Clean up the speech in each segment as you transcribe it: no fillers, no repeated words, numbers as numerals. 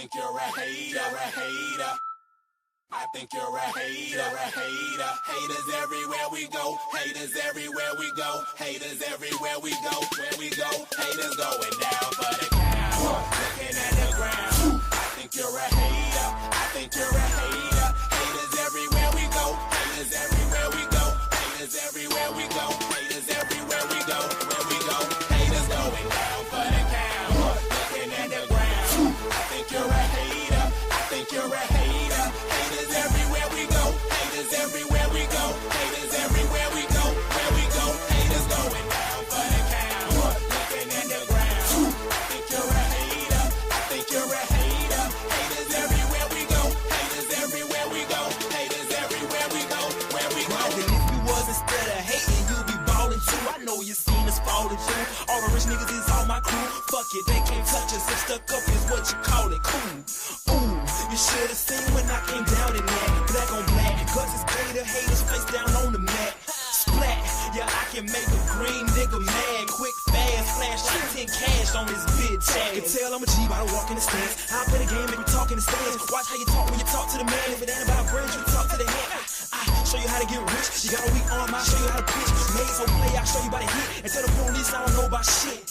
think you're a hater. I think you're a hater. Haters everywhere we go. Haters everywhere we go. Haters everywhere we go. Where we go, haters going down for the count. Looking at the ground. I think you're a hater. I think you're a hater. Haters everywhere we go. Haters everywhere we go. Haters everywhere we go. Haters everywhere we go. Where we go, haters going down for the count. Looking at the ground. I think you're a hater. I think you're a hater. Haters everywhere we go. Haters everywhere we go. Haters everywhere we go. Where we go, haters going down for the count. Looking at the ground. I think you're a hater. I think you're a hater. Haters everywhere we go. Haters everywhere we go. Haters everywhere we go. Where we go. And if you was instead of hating, you'd be ballin' too. I know you seen us fallin' too. All the rich niggas is all my crew. Fuck it, they can't touch us. If stuck up is what you call it. Cool. Ooh, you should've seen when I came down in that. Black on black, cause it's greater haters face down on the mat. Splat, yeah, I can make a green nigga mad. Quick, fast, flash like 10 cash on this bitch ass. You can tell I'm a G by the walk in the stands. I play the game, make me talk in the stands. Watch how you talk when you talk to the man. If it ain't about grades, you talk to the head. I show you how to get rich. You got a weak arm, I'll show you how to pitch. Made so play, I'll show you by the hit. And tell the police I don't know about shit.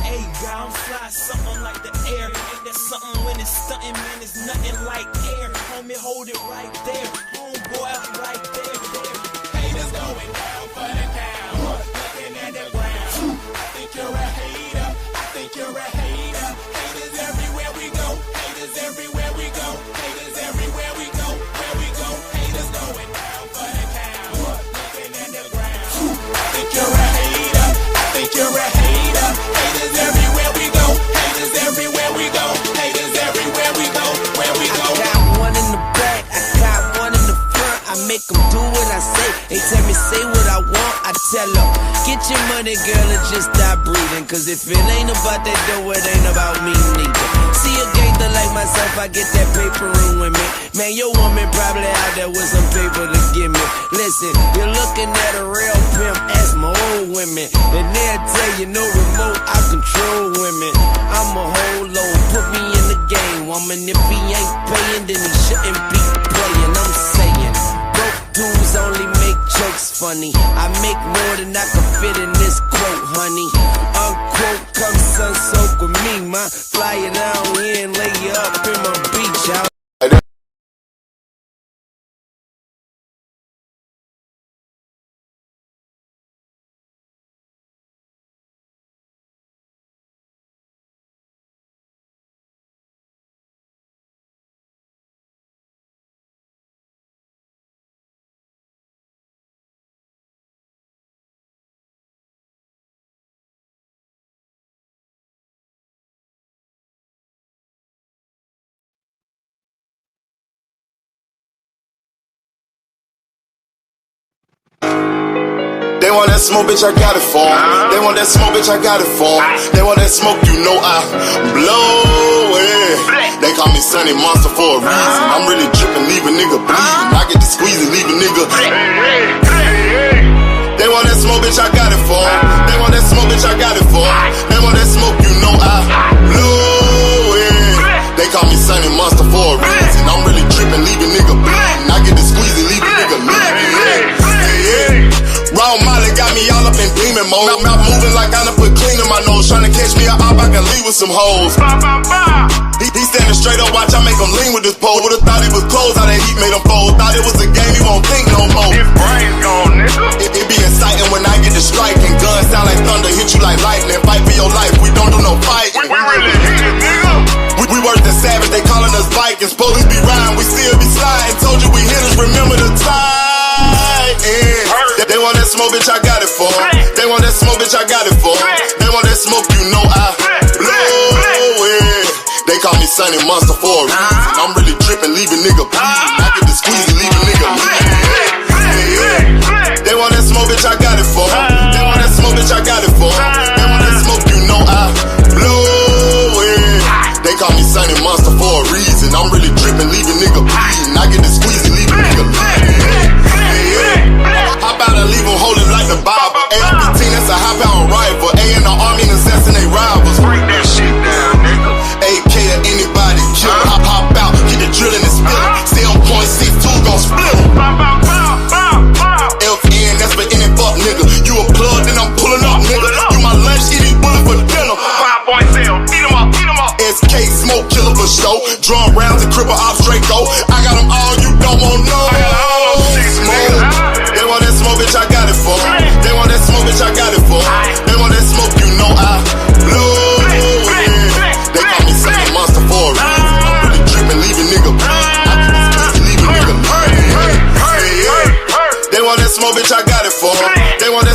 Hey, God, I'm fly, something like the air. Ain't that something when it's stunting, man? It's nothing like air. Homie, hold it right there. Homeboy, right there. Haters going down for the count. Looking at the ground. I think you're a hater. I think you're a hater. Haters everywhere we go. Haters everywhere we go. Haters everywhere we go. Where we go, haters going down for the count. Looking at the ground. I think you're a hater. I think you're a hater. Haters everywhere we go. Haters everywhere we go. Haters everywhere we go. Where we go. I got one in the back, I got one in the front. I make them do what I say. They tell me say what I want, I tell them get your money, girl, and just stop breathing. Cause if it ain't about that dough, it ain't about me neither. See a gangster like myself, I get that paper in with me. Man, your woman probably out there with some paper to give me. Listen, you're looking at a real pimp, ask my old women. And they'll tell you no remote, I control women. I'm a whole load, put me in the game, woman. If he ain't paying, then he shouldn't be playing. I'm saying, broke dudes only make jokes funny. I make more than I can fit in this quote, honey. Unquote, come sun soak with me, ma. Fly it down here and lay you up in my beach house. They want that smoke, bitch, I got it for 'em. They want that smoke, bitch, I got it for 'em. They want that smoke, you know I blow it. They call me Sunny Monster for a reason. I'm really trippin', leave a nigga bleeding. I get to squeeze and leave a nigga. They want that smoke, bitch, I got it for 'em. They want that smoke, bitch, I got it for 'em. They want that smoke, you know I blow it. They call me Sunny Monster for a reason. I'm really trippin', leave a nigga bleeding. I get to squeeze and leave a nigga bleeding. Raw Molly got me all up in demon mode. Mouth moving like I done put clean in my nose. Tryna catch me up, I can leave with some hoes. He standing straight up, watch I make him lean with this pole. Would've thought he was closed, how that heat made him fold. Thought it was a game, he won't think no more. His brain's gone, nigga. It be exciting when I get to striking. Guns sound like thunder, hit you like lightning. Fight for your life, we don't do no fighting. We really hit it, nigga. We worse than savage, they calling us Vikings. Police be riding, we still be sliding. Told you we hitters, remember the time. They want that smoke, bitch, I got it for 'em. They want that smoke, bitch, I got it for 'em. They want that smoke, you know I blow it. They call me Sunny Monster for a reason. I'm really trippin', leave a nigga bleeding. I get to squeeze and leave a nigga bleeding. They want that smoke, bitch, I got it for 'em. They want that smoke, bitch, I got it for 'em. They want that smoke, you know I blow it. They call me Sunny Monster for a reason. I'm really trippin', leave a nigga bleeding. I get to squeeze and leave a nigga bleeding. How about I leave them holding like the Bible? AR-15, that's a high-power rifle. A in the army and assassinate rivals. Break that shit down, nigga. AK to anybody kill.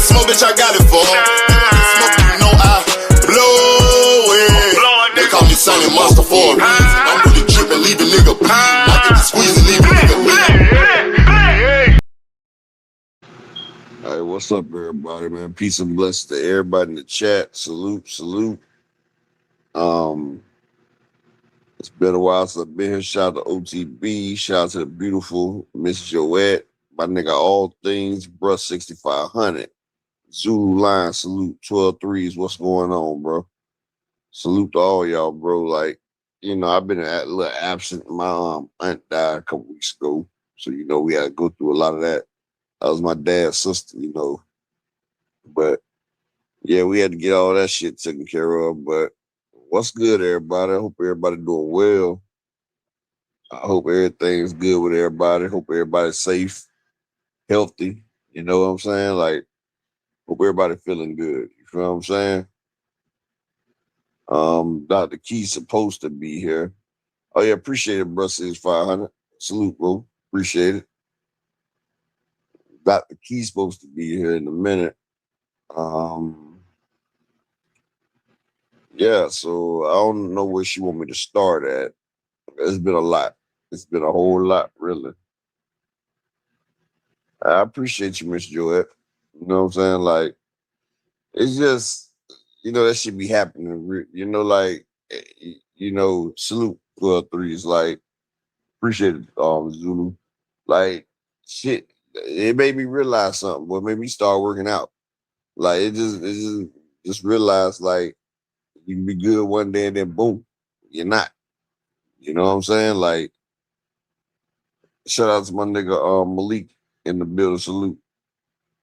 smoke, bitch, I got it for 'em. They want that smoke, you know I blow it. They call me Sonny Monster for a reason. I'm really tripping, leave a nigga bleeding. I get to squeeze and leave a nigga bleeding. Hey, what's up, everybody, man? Peace and blessings to everybody in the chat. Salute, salute. It's been a while since I've been here. Shout out to OTB. Shout out to the beautiful Miss Joette. My nigga, all things, bruh, 6500. Zulu line, salute, 12 threes. What's going on, bro? Salute to all y'all, bro. Like, you know, I've been a little absent. My aunt died a couple weeks ago. So, you know, we had to go through a lot of that. That was my dad's sister, you know. But, yeah, we had to get all that shit taken care of. But what's good, everybody? I hope everybody doing well. I hope everything's good with everybody. Hope everybody's safe, healthy. You know what I'm saying? Like, hope everybody feeling good. You feel what I'm saying? Dr. Key's supposed to be here. Oh yeah, appreciate it, bro. 500. Salute, bro. Appreciate it. Dr. Key's supposed to be here in a minute. Yeah, so I don't know where she want me to start at. It's been a lot. It's been a whole lot, really. I appreciate you, Miss Joette. You know what I'm saying? Like, it's just, you know, that should be happening. You know, like, you know, salute 12 threes. Like, appreciate it, Zulu. Like, shit, it made me realize something. What made me start working out. Like, it just realized, like, you can be good one day and then boom, you're not. You know what I'm saying? Like, shout out to my nigga Malik in the building. Salute.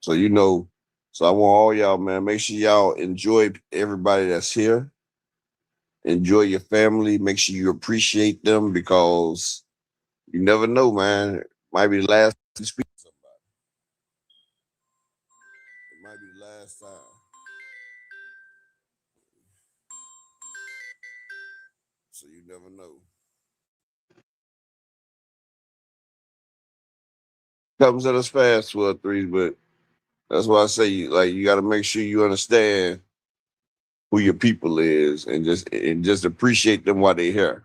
So you know, so I want all y'all, man, make sure y'all enjoy everybody that's here. Enjoy your family. Make sure you appreciate them because you never know, man. It might be the last time you speak to somebody. It might be the last time. So you never know. Comes at us fast, 12 threes, but that's why I say you got to make sure you understand who your people is and just appreciate them while they're here.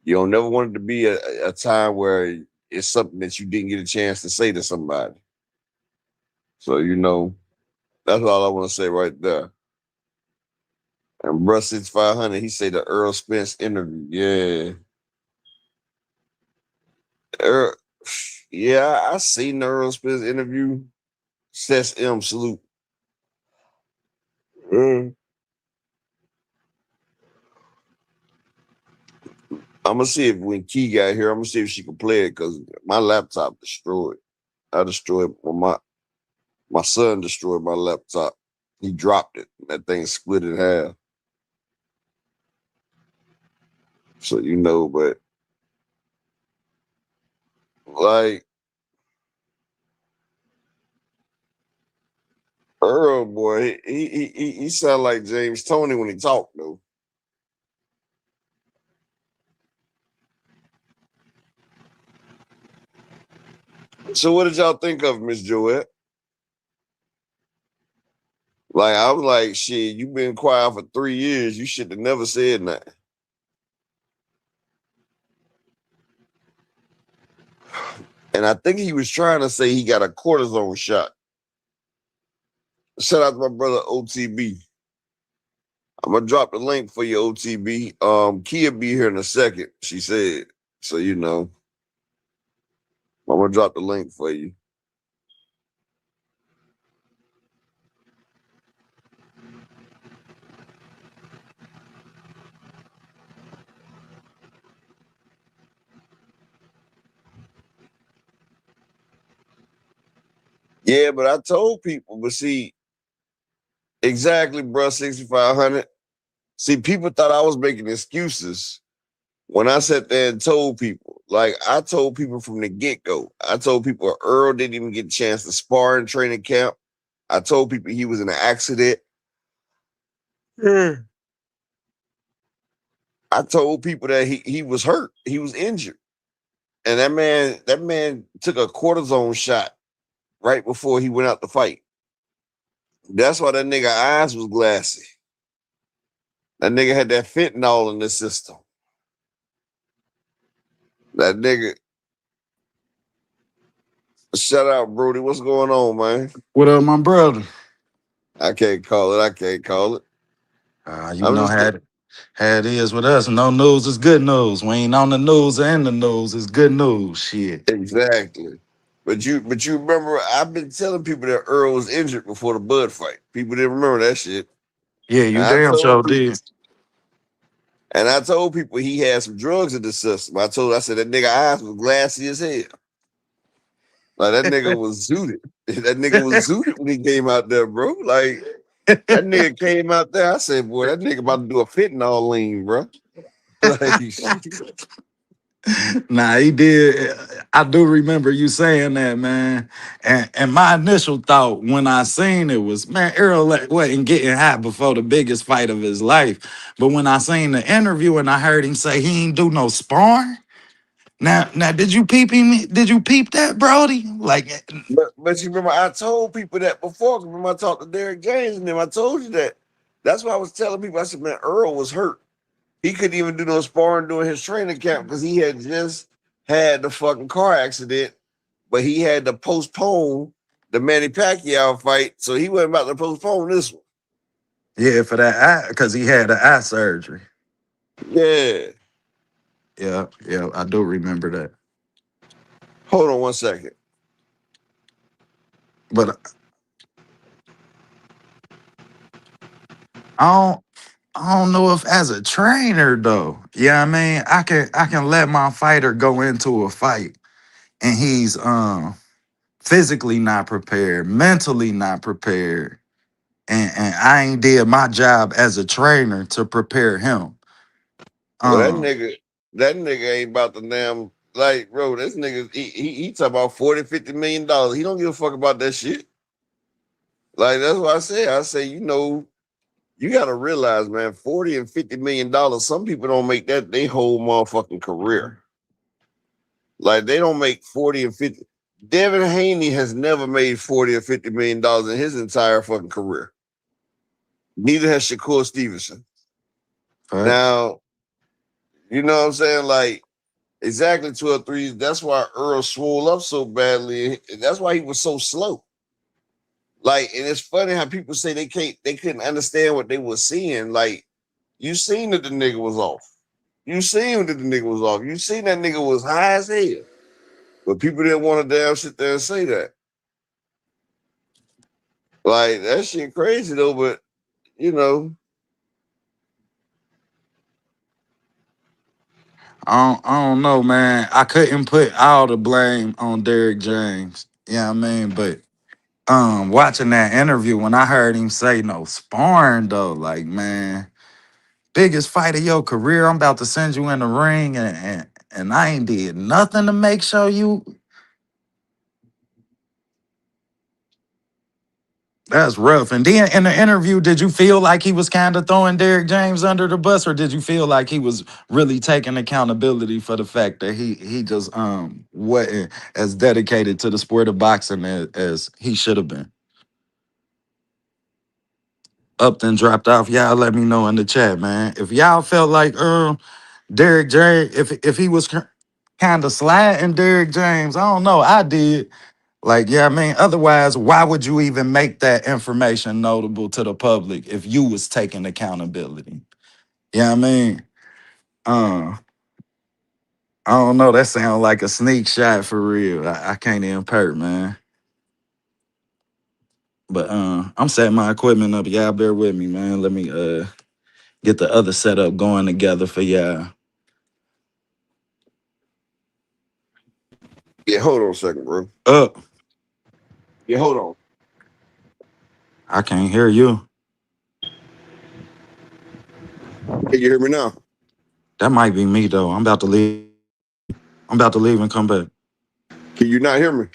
You don't never want it to be a time where it's something that you didn't get a chance to say to somebody. So you know, that's all I want to say right there. And bruh 6500, he say the Earl Spence interview. Yeah. Earl, yeah, I seen the Earl Spence interview. Sess M salute. I'm gonna see if when Key got here, I'm gonna see if she can play it because my laptop destroyed. I destroyed my son destroyed my laptop. He dropped it. That thing split in half. So you know, but like Earl boy, he sound like James Toney when he talk though. So what did y'all think of Miss Joette? Like I was like, shit, you been quiet for 3 years. You should have never said nothing. And I think he was trying to say he got a cortisone shot. Shout out to my brother OTB. I'm gonna drop the link for you, OTB. Kia be here in a second, she said. So you know, I'm gonna drop the link for you. Yeah, but I told people, but see, exactly, bro, 6500. See, people thought I was making excuses when I sat there and told people. Like, I told people from the get-go. I told people Earl didn't even get a chance to spar in training camp. I told people he was in an accident. I told people that he was hurt. He was injured. And that man took a cortisone shot right before he went out to fight. That's why that nigga eyes was glassy. That nigga had that fentanyl in the system. That nigga. Shout out, Brody. What's going on, man? What up, my brother? I can't call it. I can't call it. You I'm know just how it is with us. No news is good news. We ain't on the news or in the news. It's good news. Shit. exactly. But you remember I've been telling people that Earl was injured before the Bud fight. People didn't remember that shit. Yeah, And you I damn told sure people, did. he had some drugs in the system. I said that nigga eyes was glassy as hell. Like that nigga was zooted. That nigga was zooted when he came out there, bro. Like that nigga came out there. I said, boy, that nigga about to do a fentanyl lean, bro. Like Nah, he did. I do remember you saying that, man. And my initial thought when I seen it was, man, Earl wasn't getting hot before the biggest fight of his life. But when I seen the interview and I heard him say he ain't do no sparring. Now, did you peep him? Did you peep that, Brody? Like, But you remember I told people that before. Remember I talked to Derek James and them. I told you that. That's why I was telling people. I said, man, Earl was hurt. He couldn't even do no sparring during his training camp because he had just had the fucking car accident, but he had to postpone the Manny Pacquiao fight, so he wasn't about to postpone this one. yeah, for that eye, because he had the eye surgery. Yeah. Yeah, I do remember that. Hold on one second. But I don't I don't know if as a trainer though. Yeah, I mean, I can let my fighter go into a fight and he's physically not prepared, mentally not prepared, and I ain't did my job as a trainer to prepare him. Well, Um, that nigga ain't about the damn like, bro. This nigga, he talk about 40, $50 million. He don't give a fuck about that shit. Like that's what I say. I say, you gotta realize, man, 40 and $50 million. Some people don't make that they whole motherfucking career. Like they don't make 40 and 50. Devin Haney has never made 40 or $50 million in his entire fucking career. Neither has Shakur Stevenson. facts. Now, you know what I'm saying? Like, exactly 2 or 3. That's why Earl swole up so badly. That's why he was so slow. Like, and it's funny how people say they couldn't understand what they were seeing. Like, you seen that the nigga was off. You seen that the nigga was off. You seen that nigga was high as hell. But people didn't want to damn sit there and say that. Like, that shit crazy though, but you know, I don't know, man. I couldn't put all the blame on Derrick James. Yeah, I mean, but watching that interview when I heard him say no sparring though, like man, biggest fight of your career. I'm about to send you in the ring and I ain't did nothing to make sure you. That's rough. And then in the interview, did you feel like he was kind of throwing Derrick James under the bus, or did you feel like he was really taking accountability for the fact that he just wasn't as dedicated to the sport of boxing as he should have been? Up and dropped off. Y'all let me know in the chat, man. If y'all felt like Derrick James, if he was kind of sliding Derrick James, I don't know. I did. Like, yeah, I mean, otherwise, why would you even make that information notable to the public if you was taking accountability? Yeah, I mean, uh, I don't know. That sounds like a sneak shot for real. I can't even perk, man. But I'm setting my equipment up. Y'all bear with me, man. Let me get the other setup going together for y'all. yeah, hold on a second, bro. Up. Yeah, hold on. I can't hear you. Can you hear me now? That might be me though. I'm about to leave. I'm about to leave and come back. Can you not hear me?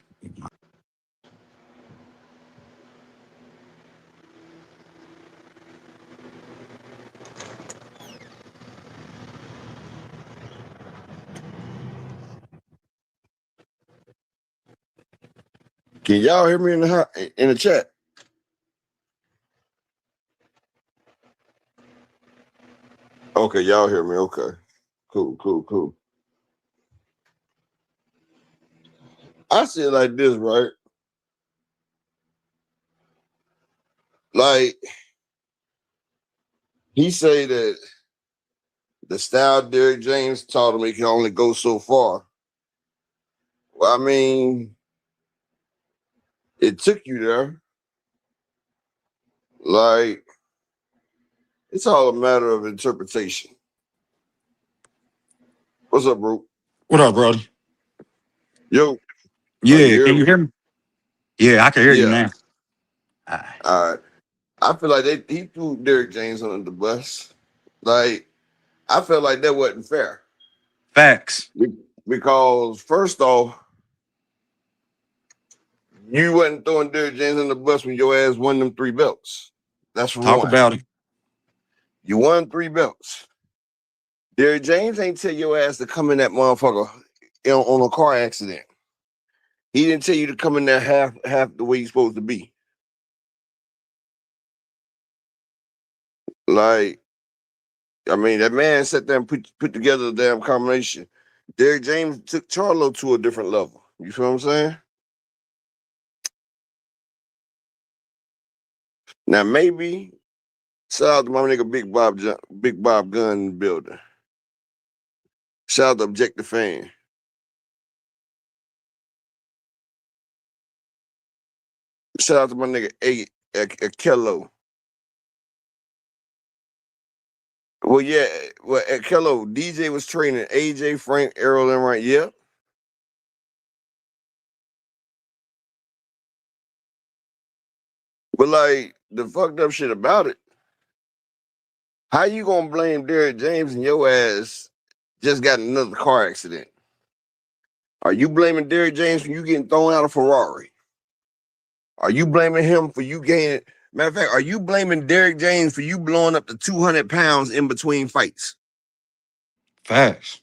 Can y'all hear me in the chat? Okay, y'all hear me? Okay, cool. I see it like this, right? Like he say that the style Derrick James taught him he can only go so far. Well, I mean, it took you there. Like it's all a matter of interpretation. What's up, bro? What up, brody? Yo, are you Yeah, hear can you me? hear me? Yeah, I can hear you Yeah. now. All right. All right. I feel like he threw Derrick James under the bus. Like I felt like that wasn't fair. Facts. Because first off, you wasn't throwing Derrick James on the bus when your ass won them 3 belts. That's for Talk one. about it. You won 3 belts. Derrick James ain't tell your ass to come in that motherfucker on a car accident. He didn't tell you to come in there half the way you're supposed to be. Like, I mean, that man sat there and put together the damn combination. Derrick James took Charlo to a different level. You feel what I'm saying? Now maybe shout out to my nigga Big Bob Gunn in the building. Shout out to Objective Fan. Shout out to my nigga Kello. Well, yeah, at Kello, DJ was training AJ, Frank, Errol, and right. Yeah. But like the fucked up shit about it, how you gonna blame Derrick James and your ass just got in another car accident? Are you blaming Derrick James for you getting thrown out of Ferrari? Are you blaming him for you gaining? Matter of fact, are you blaming Derrick James for you blowing up to 200 pounds in between fights? Facts.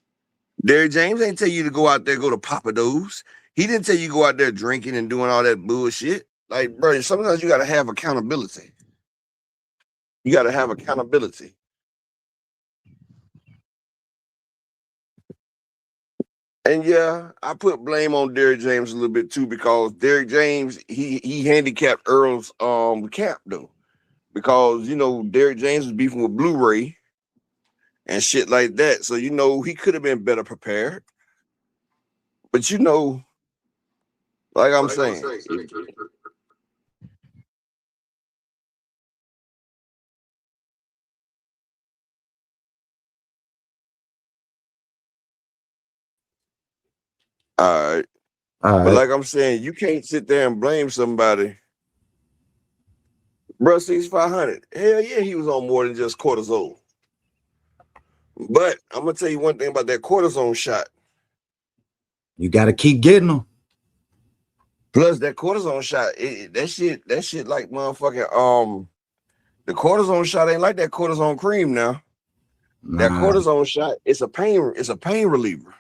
Derrick James ain't tell you to go out there, go to Papados. He didn't tell you to go out there drinking and doing all that bullshit. Like, bro, sometimes you gotta have accountability. You gotta have accountability. And yeah, I put blame on Derrick James a little bit too, because Derrick James, he handicapped Earl's camp though. Because Derrick James was beefing with Blu-ray and shit like that. So he could have been better prepared. But like I'm saying. All right. But like I'm saying, you can't sit there and blame somebody. Bro, 6,500. Hell yeah, he was on more than just cortisone. But I'm gonna tell you one thing about that cortisone shot. You got to keep getting them. Plus that cortisone shot, that shit like motherfucking the cortisone shot ain't like that cortisone cream now. Nah. That cortisone shot, it's a pain reliever.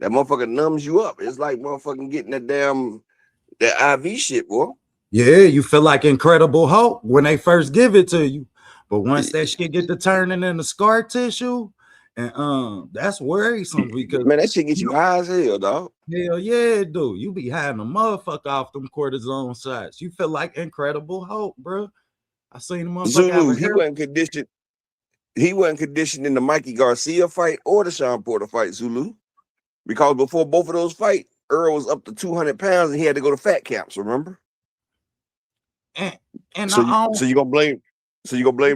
That motherfucker numbs you up. It's like motherfucking getting that IV shit, boy. Yeah, you feel like Incredible Hulk when they first give it to you. But once that shit get to turning into scar tissue, and that's worrisome because man, that shit get you high as hell, dog. Hell yeah, dude. You be having a motherfucker off them cortisone shots. You feel like Incredible Hulk, bro. I seen the motherfucker. Zulu, he wasn't conditioned. He wasn't conditioned in the Mikey Garcia fight or the Sean Porter fight, Zulu. Because before both of those fights, Earl was up to 200 pounds and he had to go to fat camps, remember? And so you gonna blame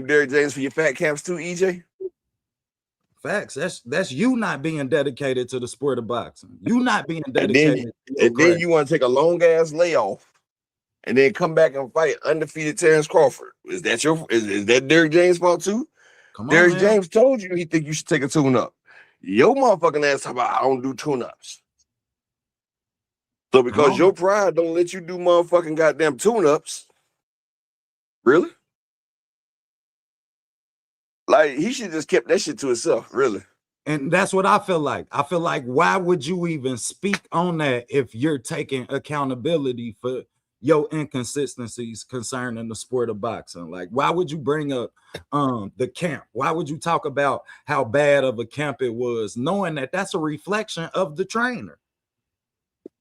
Derrick James for your fat camps too, EJ? Facts. That's you not being dedicated to the sport of boxing. You not being dedicated. And then you want to take a long ass layoff and then come back and fight undefeated Terrence Crawford. Is that Derrick James' fault too? Derrick James told you he think you should take a tune-up. Your motherfucking ass talk about I don't do tune-ups. So because your pride don't let you do motherfucking goddamn tune-ups. Really? Like he should just kept that shit to himself, really. And that's what I feel like. I feel like why would you even speak on that if you're taking accountability for your inconsistencies concerning the sport of boxing? Like, why would you bring up the camp? Why would you talk about how bad of a camp it was, knowing that that's a reflection of the trainer?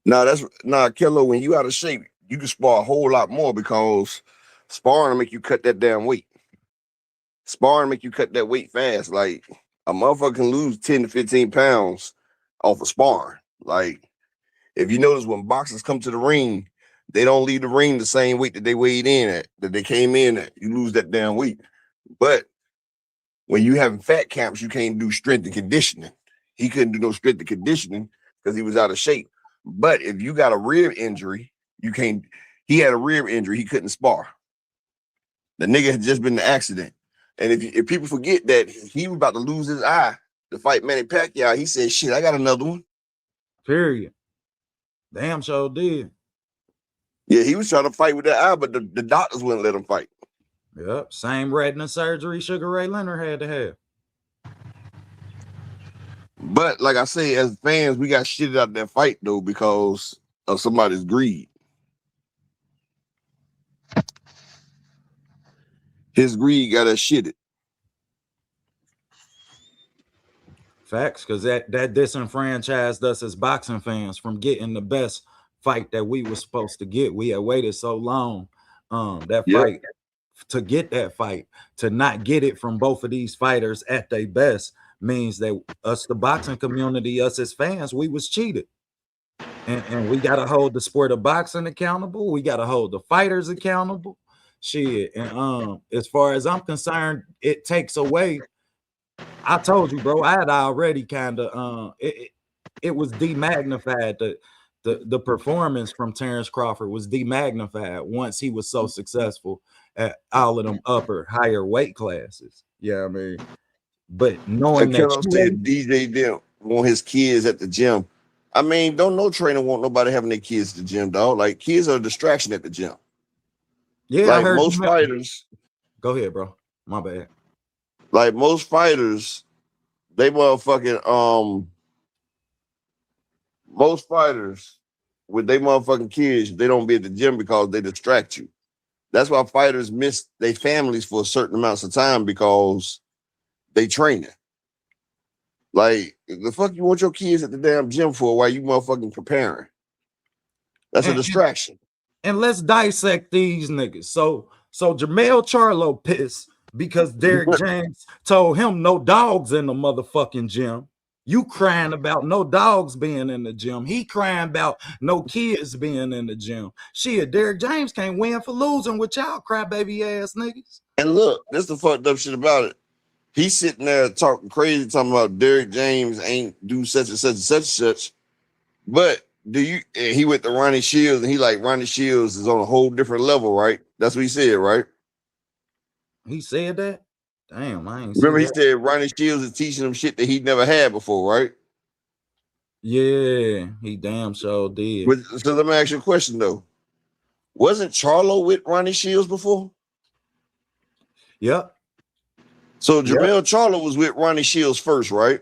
Killer. When you out of shape, you can spar a whole lot more because sparring will make you cut that damn weight. Sparring make you cut that weight fast. Like a motherfucker can lose 10 to 15 pounds off of sparring. Like if you notice when boxers come to the ring, they don't leave the ring the same weight that they weighed in at, that they came in at. You lose that damn weight. But when you having fat camps, you can't do strength and conditioning. He couldn't do no strength and conditioning because he was out of shape. But if you got a rib injury, you can't. He had a rib injury. He couldn't spar. The nigga had just been in an accident. And if people forget that he was about to lose his eye to fight Manny Pacquiao, he said, shit, I got another one. Period. Damn sure did. Yeah, he was trying to fight with that eye, but the doctors wouldn't let him fight. Yep. Same retina surgery Sugar Ray Leonard had to have. But like I say, as fans, we got shitted out that fight though because of somebody's greed. His greed got us shitted. Facts, because that disenfranchised us as boxing fans from getting the best fight that we were supposed to get. We had waited so long, fight to get that fight, to not get it from both of these fighters at their best means that us, the boxing community, us as fans, we was cheated. And we got to hold the sport of boxing accountable. We got to hold the fighters accountable. Shit. And as far as I'm concerned, it takes away. I told you, bro, I had already kind of it was demagnified. The performance from Terrence Crawford was demagnified once he was so successful at all of them higher weight classes. Yeah, I mean, but knowing that said DJ Dem want his kids at the gym. I mean, don't no trainer want nobody having their kids at the gym, dog. Like kids are a distraction at the gym. Yeah, like I heard most fighters. Go ahead, bro. My bad. Like most fighters, they motherfucking most fighters with their motherfucking kids, they don't be at the gym because they distract you. That's why fighters miss their families for a certain amounts of time because they training. Like the fuck you want your kids at the damn gym for while you motherfucking preparing? That's a distraction. And let's dissect these niggas. So Jermell Charlo pissed because Derrick James told him no dogs in the motherfucking gym. You crying about no dogs being in the gym. He crying about no kids being in the gym. Shit, Derrick James can't win for losing with y'all crybaby ass niggas. And look, this the fucked up shit about it. He's sitting there talking crazy, talking about Derrick James ain't do such and such and such and such. But he went to Ronnie Shields and he like Ronnie Shields is on a whole different level, right? That's what he said, right? He said that? Damn, I ain't remember he said Ronnie Shields is teaching him shit that he'd never had before, right? Yeah, he damn sure did. So let me ask you a question though. Wasn't Charlo with Ronnie Shields before? Yep. So Jermell Charlo was with Ronnie Shields first, right?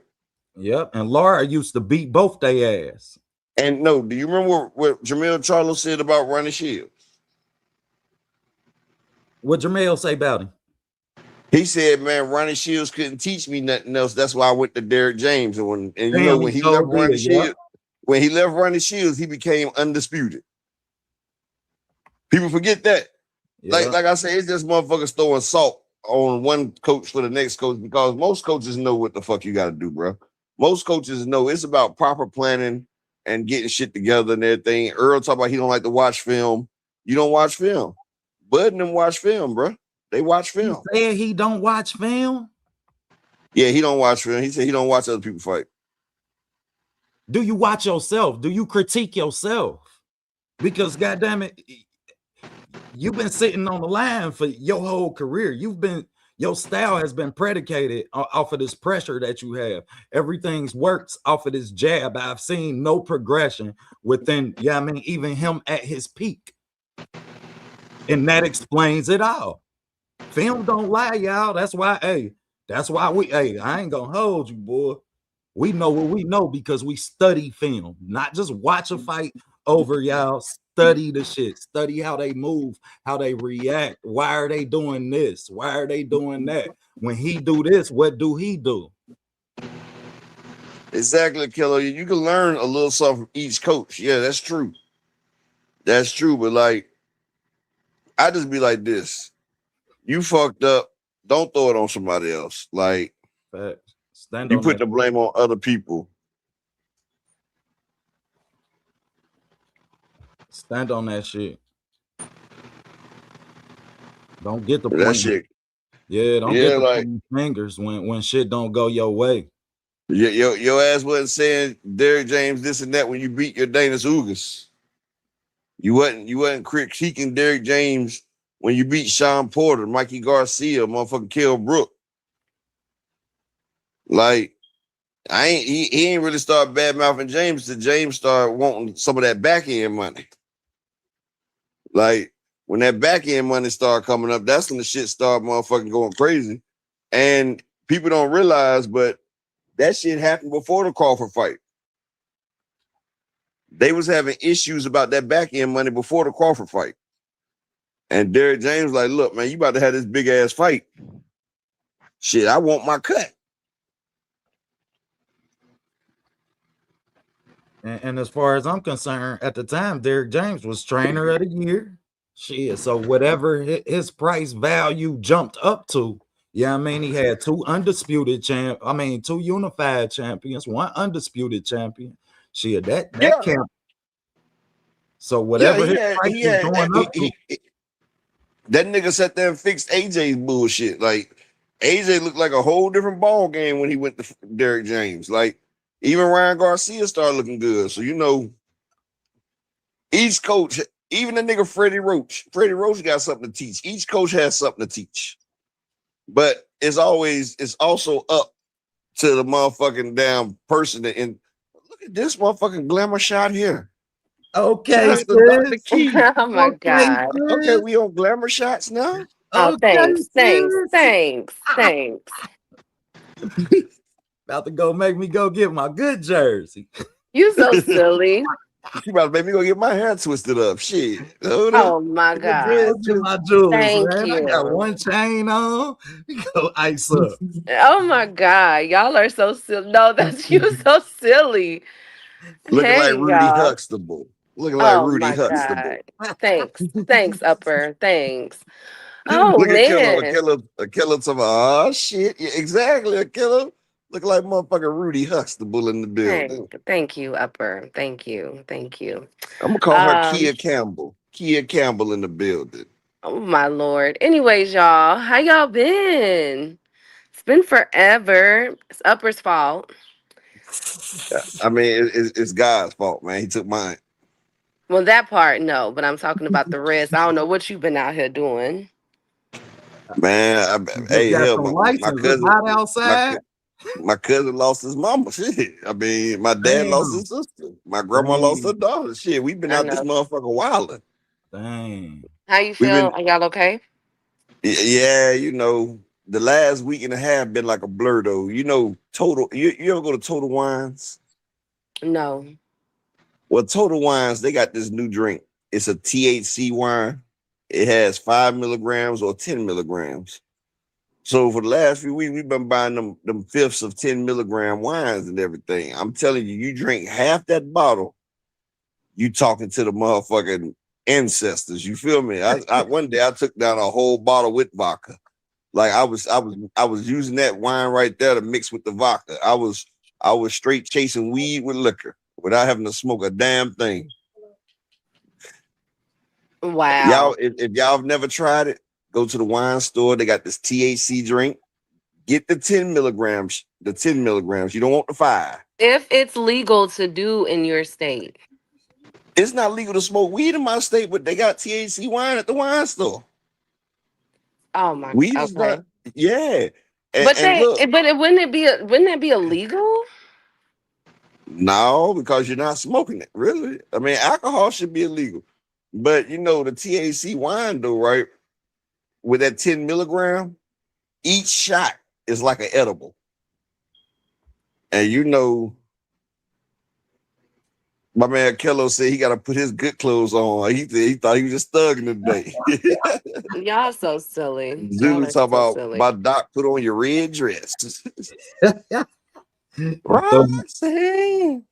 Yep. And Laura used to beat both their ass. And no, do you remember what Jermell Charlo said about Ronnie Shields? What Jermell say about him? He said, man, Ronnie Shields couldn't teach me nothing else. That's why I went to Derrick James. And you know, when he left Ronnie Shields, when he left Ronnie Shields, he became undisputed. People forget that. Like I say, it's just motherfuckers throwing salt on one coach for the next coach because most coaches know what the fuck you got to do, bro. Most coaches know it's about proper planning and getting shit together and everything. Earl talk about he don't like to watch film. You don't watch film. Bud and them watch film, bro. They watch film. He said he don't watch film? Yeah, he don't watch film. He said he don't watch other people fight. Do you watch yourself? Do you critique yourself? Because goddamn it, you've been sitting on the line for your whole career. Your style has been predicated off of this pressure that you have. Everything's works off of this jab. I've seen no progression within, even him at his peak. And that explains it all. Film don't lie, y'all. That's why I ain't gonna hold you, boy. We know what we know because we study film, not just watch a fight over y'all. Study the shit. Study how they move, how they react. Why are they doing this? Why are they doing that? When he do this, what do he do? Exactly, Killer. You can learn a little something from each coach. Yeah, that's true. That's true. But like, I just be like this. You fucked up. Don't throw it on somebody else. Like, Stand you on put that. the blame on other people. Stand on that shit. Don't get the That point. shit. Yeah, don't get Yeah, the like pointing fingers when shit don't go your way. your ass wasn't saying Derrick James this and that when you beat your Dana Ugas. You wasn't critiquing Derrick James when you beat Sean Porter, Mikey Garcia, motherfucking Kell Brook. Like, he ain't really started bad mouthing James till James started wanting some of that back end money. Like, when that back end money started coming up, that's when the shit started motherfucking going crazy. And people don't realize, but that shit happened before the Crawford fight. They was having issues about that back end money before the Crawford fight. And Derrick James like, look, man, you about to have this big ass fight. Shit, I want my cut. And as far as I'm concerned, at the time, Derrick James was trainer of the year. Shit, so whatever his price value jumped up to, yeah, I mean, he had two unified champions, one undisputed champion. Shit, that Yeah. camp. So Yeah, whatever his price was going up to. That nigga sat there and fixed AJ's bullshit. Like, AJ looked like a whole different ball game when he went to Derrick James. Like, even Ryan Garcia started looking good. So, you know, each coach, even the nigga Freddie Roach got something to teach. Each coach has something to teach. But it's also up to the motherfucking damn person. And look at this motherfucking glamour shot here. Okay, Shout out to Dr. sis. Key. Oh my Okay, God. Okay, sis. we on glamour shots now. Oh, Okay, thanks. sis. About to go make me go get my good jersey. You so silly. You about to make me go get my hair twisted up. Shit. Oh my God. Get my jewels, Thank man. I got you. one chain on. Go ice up. Oh my God. Y'all are so silly. No, that's you so silly. Looking like Hey, Rudy y'all. Huxtable. Looking like Oh Rudy my Huxtable. God. Thanks, Upper. Thanks. Oh Look at Killer. man. A killer to my oh shit. Yeah, exactly. A killer. Looking like motherfucking Rudy Huxtable in the building. Thank you, Upper. Thank you. I'm gonna call her Kia Campbell. Kia Campbell in the building. Oh my Lord. Anyways, y'all, how y'all been? It's been forever. It's Upper's fault. I mean, it's God's fault, man. He took mine. Well, that part, no, but I'm talking about the rest. I don't know what you've been out here doing. Man, Just hey, got hell, some my license. It's cousin, hot my outside. my cousin lost his mama. Shit. I mean, my dad lost Damn. his sister. My grandma lost her daughter. Shit, we've been I out this know. motherfucker wilding. Dang. How you We've feel? been, Are y'all okay? yeah, you know, the last week and a half been like a blur though. You know, Total. You ever go to Total Wines? No. Well, Total Wines, they got this new drink. It's a THC wine. It has 5 milligrams or 10 milligrams. So for the last few weeks, we've been buying them fifths of 10 milligram wines and everything. I'm telling you, you drink half that bottle, you talking to the motherfucking ancestors. You feel me? I one day I took down a whole bottle with vodka. Like I was using that wine right there to mix with the vodka. I was straight chasing weed with liquor without having to smoke a damn thing. Wow. Y'all, if y'all have never tried it, go to the wine store. They got this THC drink. Get the 10 milligrams. The 10 milligrams. You don't want the 5. If it's legal to do in your state. It's not legal to smoke weed in my state, but they got THC wine at the wine store. Oh my. Weed is Okay. not. Yeah. But And look, wouldn't that be illegal? no, because you're not smoking it. Really? I mean, alcohol should be illegal. But you know, the THC wine, though, right? With that 10 milligram, each shot is like an edible. And you know, My man Kello said he got to put his good clothes on. He thought he was just thugging today. Y'all so silly. Y'all Zulu are talk so about silly. my doc put on your red dress. So, Roxanne,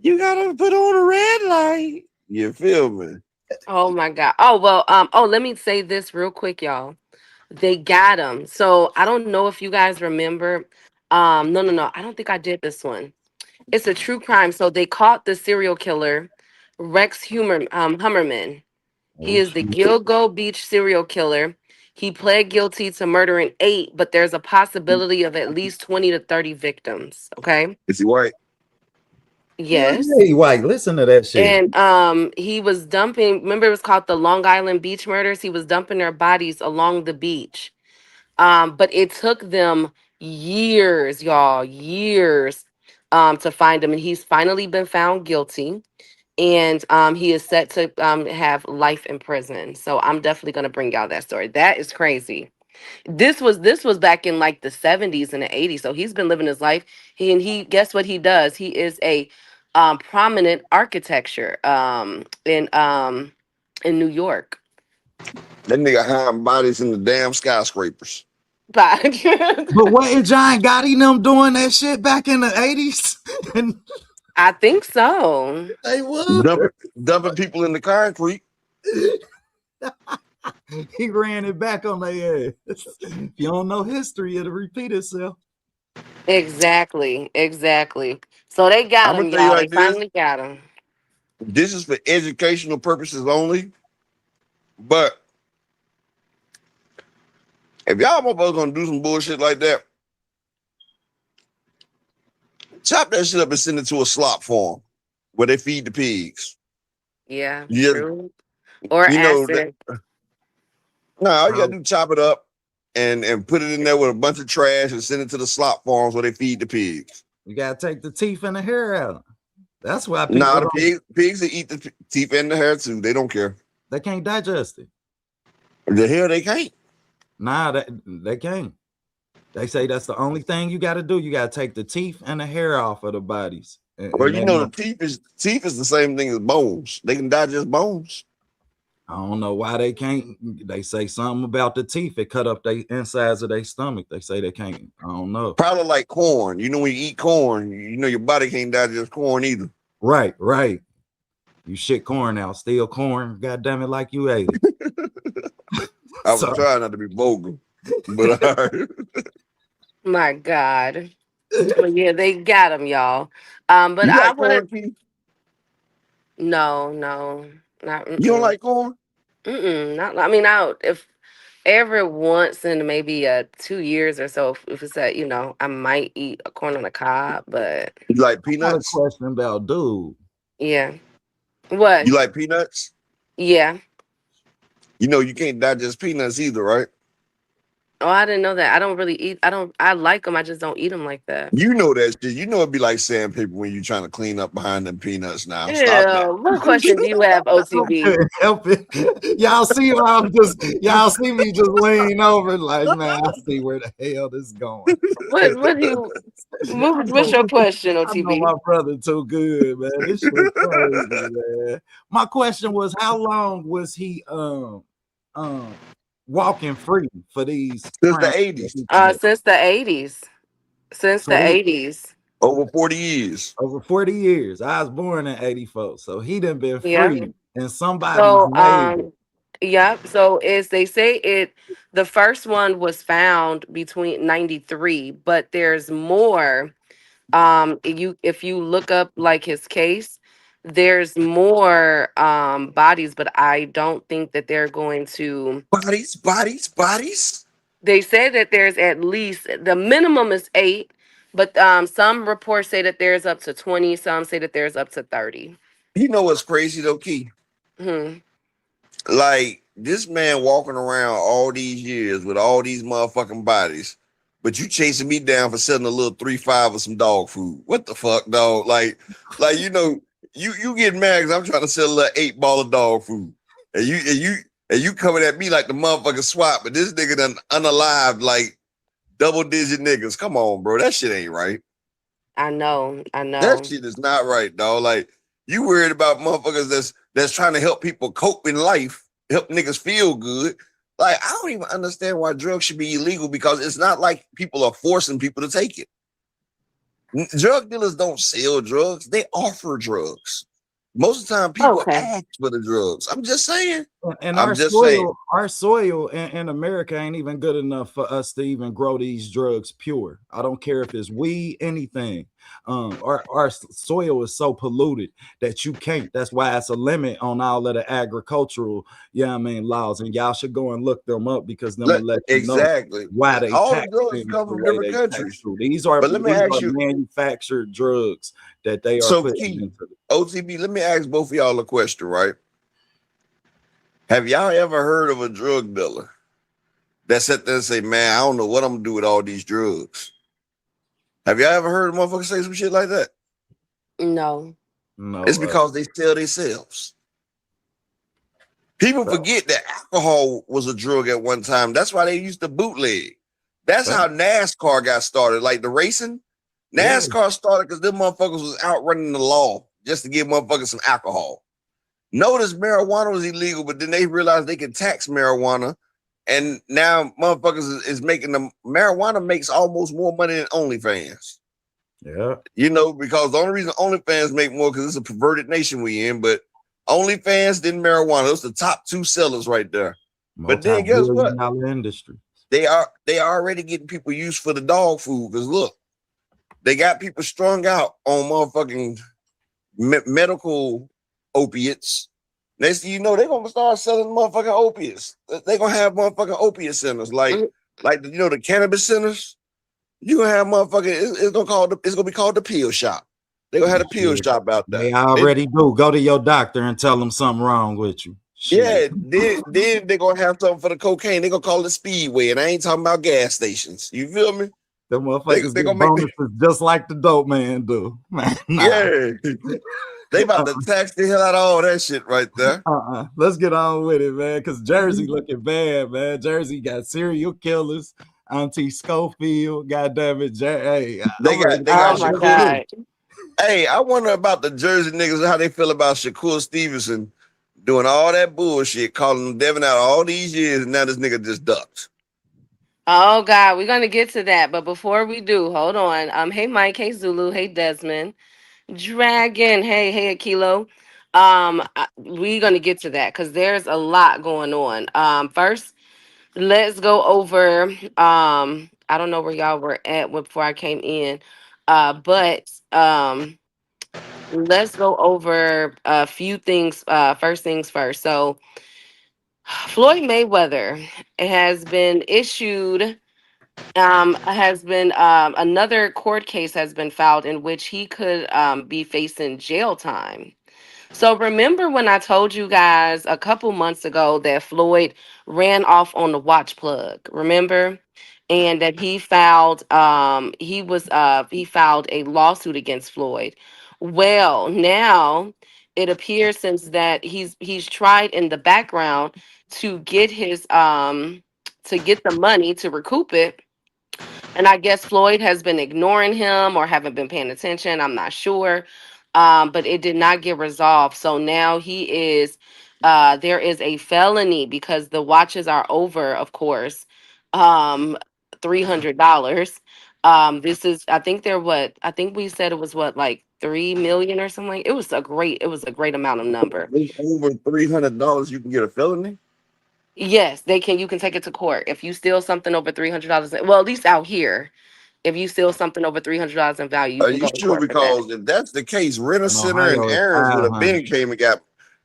you gotta put on a red light. You feel me? Oh my god. Oh well. Let me say this real quick, y'all. They got him. So I don't know if you guys remember. No. I don't think I did this one. It's a true crime. So they caught the serial killer, Hummerman. He oh, is the Gilgo Beach serial killer. He pled guilty to murdering 8, but there's a possibility of at least 20 to 30 victims. Okay. Is he white? well, Yes. hey, White, listen to that shit. And he was dumping, remember it was called the Long Island Beach murders? He was dumping their bodies along the beach. But it took them years, y'all, years to find him. And he's finally been found guilty. And he is set to have life in prison. So I'm definitely gonna bring y'all that story. That is crazy. This was back in like the 70s and the 80s. So he's been living his life. He guess what he does? He is a prominent architecture in New York. That nigga hiding bodies in the damn skyscrapers. But But wasn't Giant Gotti them doing that shit back in the 80s? And I think so. they would. Dumping people in the concrete. He ran it back on their ass. If you don't know history, it'll repeat itself. Exactly. So they got I'm him, gonna tell you y'all. They like this. finally got him. This is for educational purposes only. But if y'all motherfuckers gonna do some bullshit like that, chop that shit up and send it to a slop farm where they feed the pigs. Yeah, You just, true. Or you know, acid. no, all you gotta do chop it up and put it in there with a bunch of trash and send it to the slop farms where they feed the pigs. You gotta take the teeth and the hair out. That's why people Nah, the pigs that eat the teeth and the hair too. They don't care. they can't digest it. The hell they can't. Nah, they can't. They say that's the only thing you got to do. You got to take the teeth and the hair off of the bodies. Well, you know, the teeth is the same thing as bones. They can digest bones. I don't know why they can't. They say something about the teeth. It cut up the insides of their stomach. They say they can't. I don't know. Probably like corn. You know, when you eat corn, you know your body can't digest corn either. Right. You shit corn out, steal corn. God damn it, like you ate it. I was trying not to be vulgar, but all right. My God. But yeah, they got him, y'all. But You I like want corn, to. Keith? No, not. You don't like corn? Not. I mean, if every once in maybe 2 years or so, if it's that I might eat a corn on the cob. But You like I got a peanuts? question about dude. yeah, what? You like peanuts? Yeah. You know you can't digest peanuts either, right? Oh, I didn't know that. I don't really eat. I don't. I like them. I just don't eat them like that. You know that shit. You know it'd be like sandpaper when you're trying to clean up behind them peanuts now. Stop that. Ew. What question do you have, OTB? Couldn't help it. Y'all see how y'all see me just lean over like, man, I see where the hell this is going. What's your question, I know OTB? my brother too good, man. This shit crazy, man. My question was, how long was he walking free for these Since the crimes? 80s. Since the 80s. Since the So 80s. Over 40 years. over 40 years. I was born in 84, so he done been Yeah. free, and somebody's So made it. yep. So as they say the first one was found between 93, but there's more. If you look up like his case, there's more bodies, but I don't think that they're going to. Bodies. They say that there's at least the minimum is 8, but some reports say that there's up to 20. Some say that there's up to 30. You know what's crazy though, Key? Hmm. Like this man walking around all these years with all these motherfucking bodies, but you chasing me down for selling a little 3-5 of some dog food. What the fuck, dog? Like you know, you getting mad because I'm trying to sell a little 8 ball of dog food, and you coming at me like the motherfucking swap, but this nigga done unalived like double-digit niggas. Come on, bro, that shit ain't right. I know. That shit is not right, dog. Like You worried about motherfuckers that's trying to help people cope in life, help niggas feel good. Like, I don't even understand why drugs should be illegal, because it's not like people are forcing people to take it. Drug dealers don't sell drugs, they offer drugs. Most of the time, people ask for the drugs. I'm just saying. And I'm just saying. our soil in America ain't even good enough for us to even grow these drugs pure. I don't care if it's weed, anything. Our soil is so polluted that you can't. That's why it's a limit on all of the agricultural, laws. And y'all should go and look them up, because them will let you know Exactly. why they All the tax drugs things come the from way different they countries. tax through. These are But let me ask you, manufactured drugs that they are so putting Key, into the OTB, let me ask both of y'all a question, right? Have y'all ever heard of a drug dealer that sat there and say, man, I don't know what I'm gonna do with all these drugs? Have y'all ever heard a motherfucker say some shit like that? No. No, It's because they sell themselves. People forget that alcohol was a drug at one time. That's why they used to bootleg. That's how NASCAR got started. Like the racing, NASCAR started because them motherfuckers was outrunning the law just to give motherfuckers some alcohol. Notice marijuana was illegal, but then they realized they could tax marijuana. And now motherfuckers is making them, marijuana makes almost more money than OnlyFans. Yeah. You know, because the only reason OnlyFans make more because it's a perverted nation we in, but OnlyFans then marijuana. Those the top two sellers right there. But then guess what? Industry. They are already getting people used for the dog food. Because look, they got people strung out on motherfucking medical opiates. Next thing you know, they're gonna start selling motherfucking opiates. They're gonna have motherfucking opiate centers, like the cannabis centers. You gonna have motherfucking it's gonna be called the pill shop. They're gonna have a pill shop out there. They already do. Go to your doctor and tell them something wrong with you. Yeah, then they're gonna have something for the cocaine. They're gonna call it Speedway, and I ain't talking about gas stations. You feel me? The motherfuckers they gonna bonuses just like the dope man do. Man, nah. Yeah. They about to tax the hell out of all that shit right there. Let's get on with it, man. Because Jersey looking bad, man. Jersey got serial killers. Auntie Schofield, goddamn it, they got Shakur. Hey, I wonder about the Jersey niggas, how they feel about Shakur Stevenson doing all that bullshit, calling Devin out all these years, and now this nigga just ducked. Oh God, we're gonna get to that, but before we do, hold on. Hey Mike, hey Zulu, hey Desmond, Dragon, hey Akilo. We're gonna get to that because there's a lot going on. First, let's go over. I don't know where y'all were at before I came in, but let's go over a few things. First things first. So, Floyd Mayweather has been issued. Has been another court case has been filed in which he could be facing jail time. So remember when I told you guys a couple months ago that Floyd ran off on the watch plug, remember? And that he filed he filed a lawsuit against Floyd. Well, now it appears since that he's tried in the background to get his to get the money to recoup it. And I guess Floyd has been ignoring him or haven't been paying attention. I'm not sure. But it did not get resolved. So now there is a felony because the watches are over, of course, $300. I think I think we said it was like 3 million or something. It was a great amount of number. Over $300, you can get a felony? Yes, you can take it to court. If you steal something over $300, well, at least out here. If you steal something over $300 in value, you Are can you go to sure? court for that. Because if that's the case, Rent-A-Center and Aaron's would have been came and got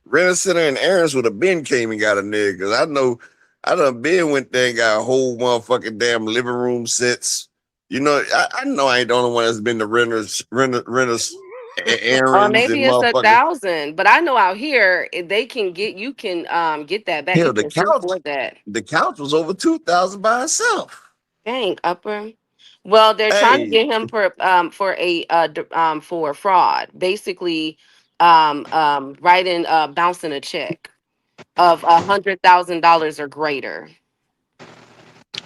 Rent-A-Center and Aaron's would have been came and got a nigga. Because I know I done been went there and got a whole motherfucking damn living room sets. You know, I know I ain't the only one that's been to renters, Aaron's Maybe and it's motherfucking 1,000, but I know out here they can get get that back. hell. You can sue for that. The couch was over 2,000 by itself. Dang, upper. Well, they're trying to get him for fraud, basically, writing bouncing a check of $100,000 or greater.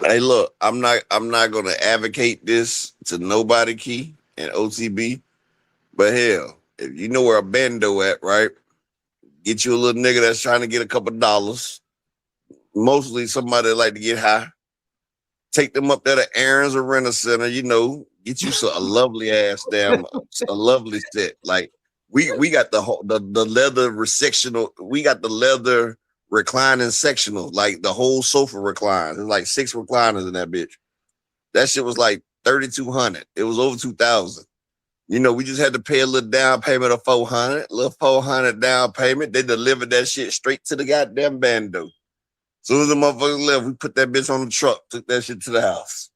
Hey, look, I'm not gonna advocate this to nobody, Key and OTB, but hell, if you know where a bando at, right? Get you a little nigga that's trying to get a couple dollars. Mostly somebody that like to get high. Take them up there to Aaron's or Rent a Center, get you a lovely ass a lovely set. Like we got the leather sectional, we got the leather reclining sectional, like the whole sofa reclines. There's like 6 recliners in that bitch. That shit was like $3,200. It was over 2,000. We just had to pay a little down payment of $400, little $400 down payment. They delivered that shit straight to the goddamn bando. Soon as the motherfuckers left, we put that bitch on the truck, took that shit to the house.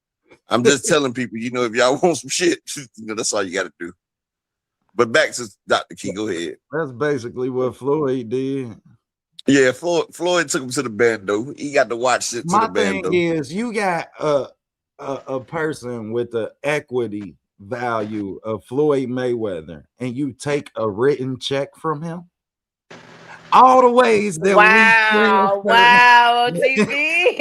I'm just telling people, if y'all want some shit, that's all you got to do. But back to Dr. Key, go ahead. That's basically what Floyd did. Yeah, Floyd took him to the bando. He got to watch it to the bando. My thing is, you got a person with the equity value of Floyd Mayweather, and you take a written check from him. All the ways that wow, OTB.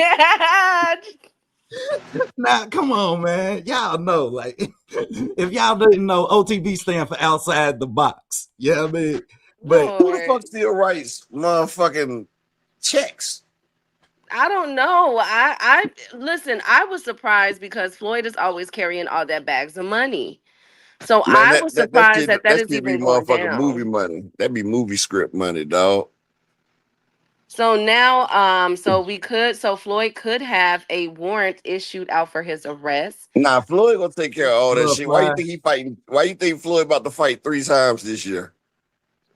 Now, come on, man. Y'all know, like, if y'all didn't know, OTB stand for outside the box. Yeah, I mean, but who the fuck still writes motherfucking checks? I don't know. I listen. I was surprised because Floyd is always carrying all that bags of money. So I was surprised that is even going down. Movie money. That'd be movie script money, dog. So now, so Floyd could have a warrant issued out for his arrest. Nah, Floyd gonna take care of all that shit. Why you think he fighting? Why you think Floyd about to fight 3 times this year?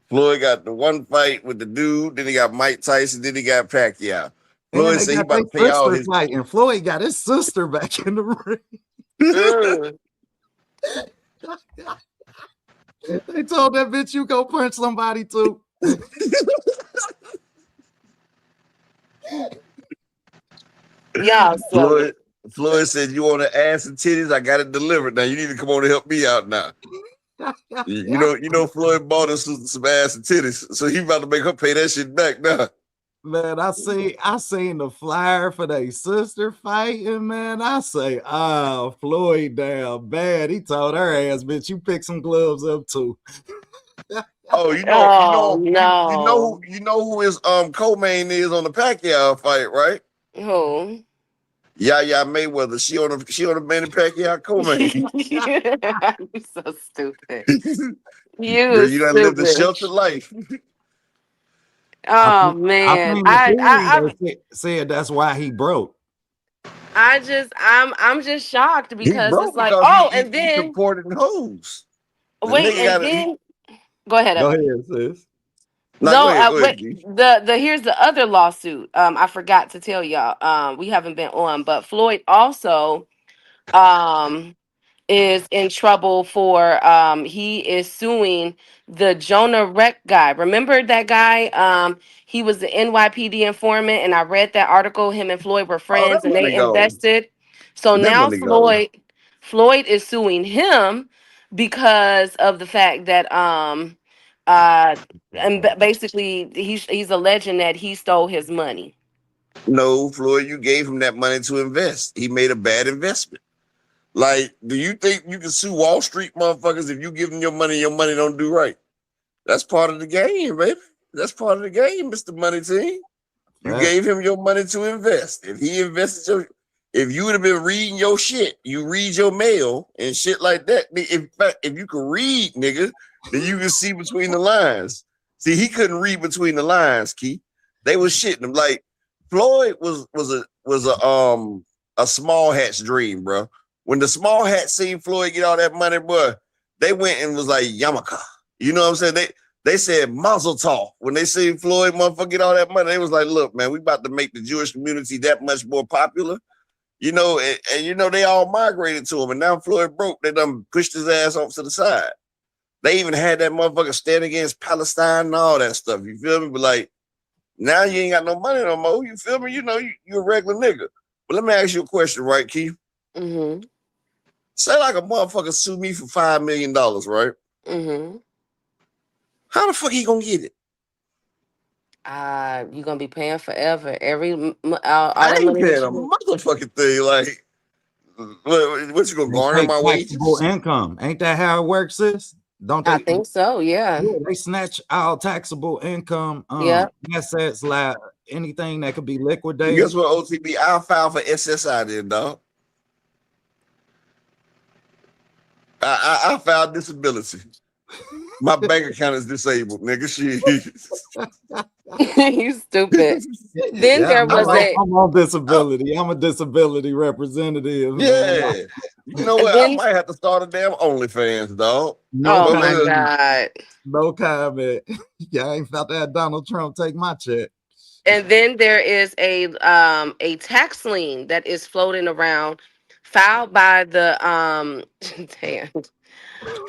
Floyd got the one fight with the dude, then he got Mike Tyson, then he got Pacquiao. Floyd said he about to pay all his fight, and Floyd got his sister back in the ring. They told that bitch you go punch somebody too. Yeah, Floyd said, "You want an ass and titties? I got it delivered. Now you need to come on and help me out now." You know, Floyd bought us some ass and titties, so he about to make her pay that shit back now. Man, I seen the flyer for their sister fighting, man. I say, oh, Floyd down bad. He told her ass, bitch, you pick some gloves up too. You know who his co-main is on the Pacquiao fight, right? Who? Yeah, Mayweather. She on the Manny Pacquiao co-main. You're so stupid. You done lived a sheltered life. Oh man, I said that's why he broke. I'm just shocked because it's like, and then he supported hoes. Wait, and then go ahead. Go ahead, sis. Here's the other lawsuit. I forgot to tell y'all. We haven't been on, but Floyd also is in trouble for he is suing the Jonah Wreck guy. Remember that guy? He was the NYPD informant, and I read that article. Him and Floyd were friends, and they invested. So now Floyd is suing him because of the fact that and basically he's alleging that he stole his money. No, Floyd, you gave him that money to invest. He made a bad investment. Like, do you think you can sue Wall Street motherfuckers if you give them your money don't do right? That's part of the game, baby. That's part of the game, Mr. Money Team. You gave him your money to invest. If he invested if you would have been reading your shit, you read your mail and shit like that. If you could read, nigga, then you can see between the lines. See, he couldn't read between the lines, Key. They was shitting him. Like, Floyd was a small hat's dream, bro. When the small hat seen Floyd get all that money, bro, they went and was like, Yamaka. You know what I'm saying? They said Mazel Tov. When they seen Floyd motherfucker get all that money, they was like, look, man, we about to make the Jewish community that much more popular. You know, and they all migrated to him. And now Floyd broke. They done pushed his ass off to the side. They even had that motherfucker stand against Palestine and all that stuff. You feel me? But like, now you ain't got no money no more. You feel me? You know, you a regular nigga. But let me ask you a question, right, Keith? Mm-hmm. Say like a motherfucker sue me for $5 million, right? Mm-hmm. How the fuck he gonna get it? You're gonna be paying forever. I ain't paying a motherfucking thing. Like, what you gonna garner my wages? Income. Ain't that how it works, sis? Don't I they? think so. Yeah. Yeah, they snatch all taxable income, Yep. assets, like anything that could be Guess liquidated. what, OTB? I'll file for SSI then, dog. I filed disability. My bank account is disabled, nigga. Shit. You stupid. Then Yeah, there I'm, was I'm, a I'm on I'm, disability. I'm a disability representative, man. yeah. You know what? I then might have to start a damn OnlyFans, dog. No oh my comment. God. No comment. Yeah, I ain't felt that Donald Trump take my check. And then there is a tax lien that is floating around, filed by the damn,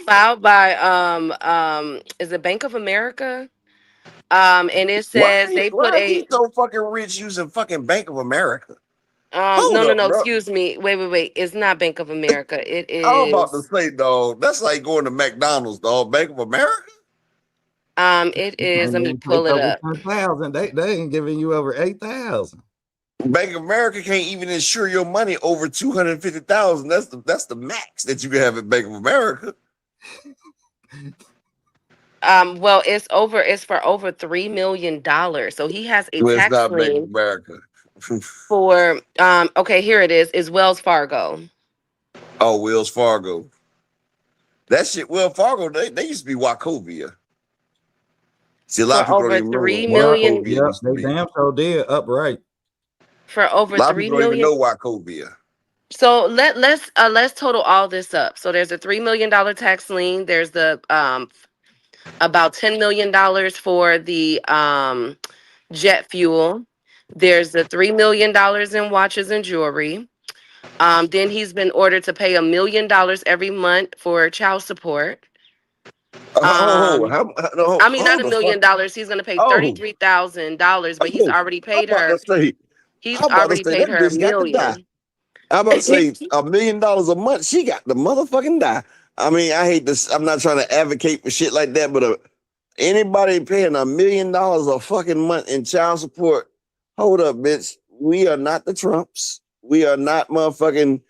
filed by is it Bank of America? And it says they put Why is a he so fucking rich using fucking Bank of America? no Hold no up, no, bro. excuse me, wait, it's not Bank of America, it I'm about to is say, dog, that's like going to McDonald's, dog. Bank of America? it is, And let me then take pull it over up. 10,000. They ain't giving you over 8,000. Bank of America can't even insure your money over 250,000. That's the max that you can have at Bank of America. Well, it's for over $3 million. So he has a Well, it's tax not Bank of lien America. for okay, here it is Wells Fargo Oh, Wells Fargo. That shit, Wells Fargo, they used to be Wachovia. See, a lot of for people don't over even know three what Yep, million Wachovia yep. used to They be. damn sure did upright. for A over lot of 3 people don't even million. know Wachovia. So let's total all this up. So there's a $3 million tax lien. There's the about $10 million for the jet fuel. There's the $3 million in watches and jewelry. Then he's been ordered to pay $1 million every month for child support. Oh, Um, I mean, not hold a the million fuck. dollars. He's gonna pay Oh, $33,000, but he's oh, already I'm paid about to her. say, He's I'm about to already say paid that her a bitch got to die. million. I'm about to say $1 million a month. She got the motherfucking die. I mean, I hate this. I'm not trying to advocate for shit like that, but anybody paying $1 million a fucking month in child support, hold up, bitch. We are not the Trumps. We are not motherfucking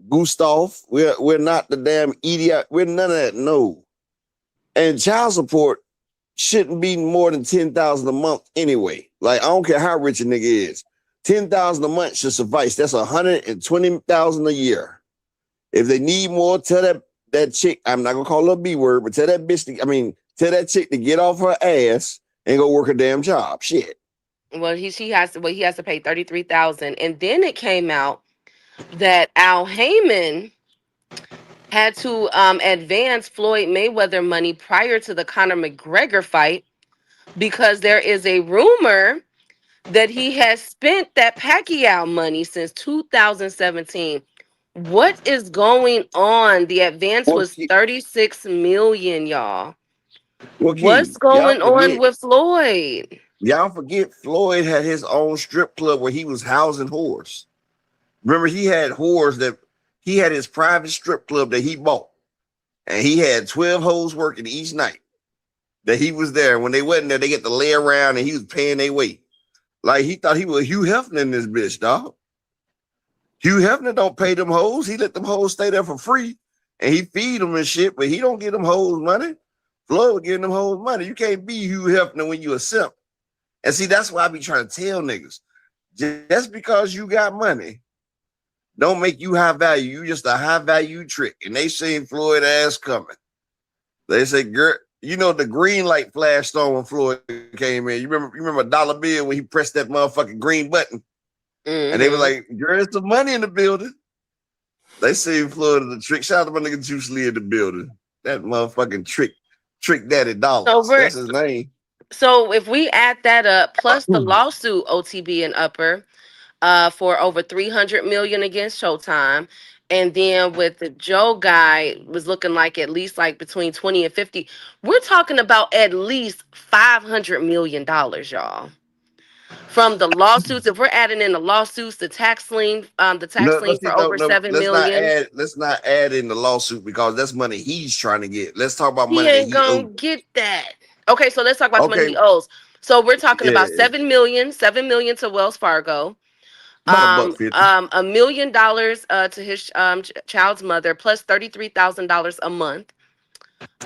Gustav. We're not the damn idiot. We're none of that. No. And child support shouldn't be more than 10,000 a month anyway. Like, I don't care how rich a nigga is. 10,000 a month should suffice. That's 120,000 a year. If they need more, tell that chick, I'm not gonna call her a B word, but tell that bitch tell that chick to get off her ass and go work a damn job. Shit. Well, he has to pay 33,000, and then it came out that Al Heyman had to advance Floyd Mayweather money prior to the Conor McGregor fight because there is a rumor that he has spent that Pacquiao money since 2017. What is going on? The advance Well, was 36 million, y'all. Key, What's going on with Floyd? y'all forget Floyd had his own strip club where he was housing whores. Remember, he had whores that he had his private strip club that he bought. And he had 12 hoes working each night that he was there. When they wasn't there, they get to lay around and he was paying their way. Like he thought he was Hugh Hefner in this bitch, dog. Hugh Hefner don't pay them hoes. He let them hoes stay there for free. And he feed them and shit, but he don't give them hoes money. Floyd giving them hoes money. You can't be Hugh Hefner when you a simp. And see, that's why I be trying to tell niggas. Just because you got money, don't make you high value. You just a high value trick. And they seen Floyd ass coming. They say, girl, you know the green light flashed on when Floyd came in. You remember a dollar bill when he pressed that motherfucking green button? And they were like, girl, there's some money in the building. They seen Floyd as a trick. Shout out to my nigga Juice Lee in the building. That motherfucking trick daddy dollars. That's his name. So if we add that up, plus the lawsuit OTB and Upper, for over 300 million against Showtime. And then with the Joe guy was looking like at least like between 20 and 50. We're talking about at least $500 million, y'all. From the lawsuits, if we're adding in the lawsuits, the tax lien No, for over 7 million. let's not add in the lawsuit because that's money he's trying to get. Let's talk about He money that ain't he gonna owes. get that. Okay, so let's talk about the money Okay, he owes. So we're talking yeah, about 7 million to Wells Fargo. about a buck 50. $1 million to his child's mother, plus $33,000 a month.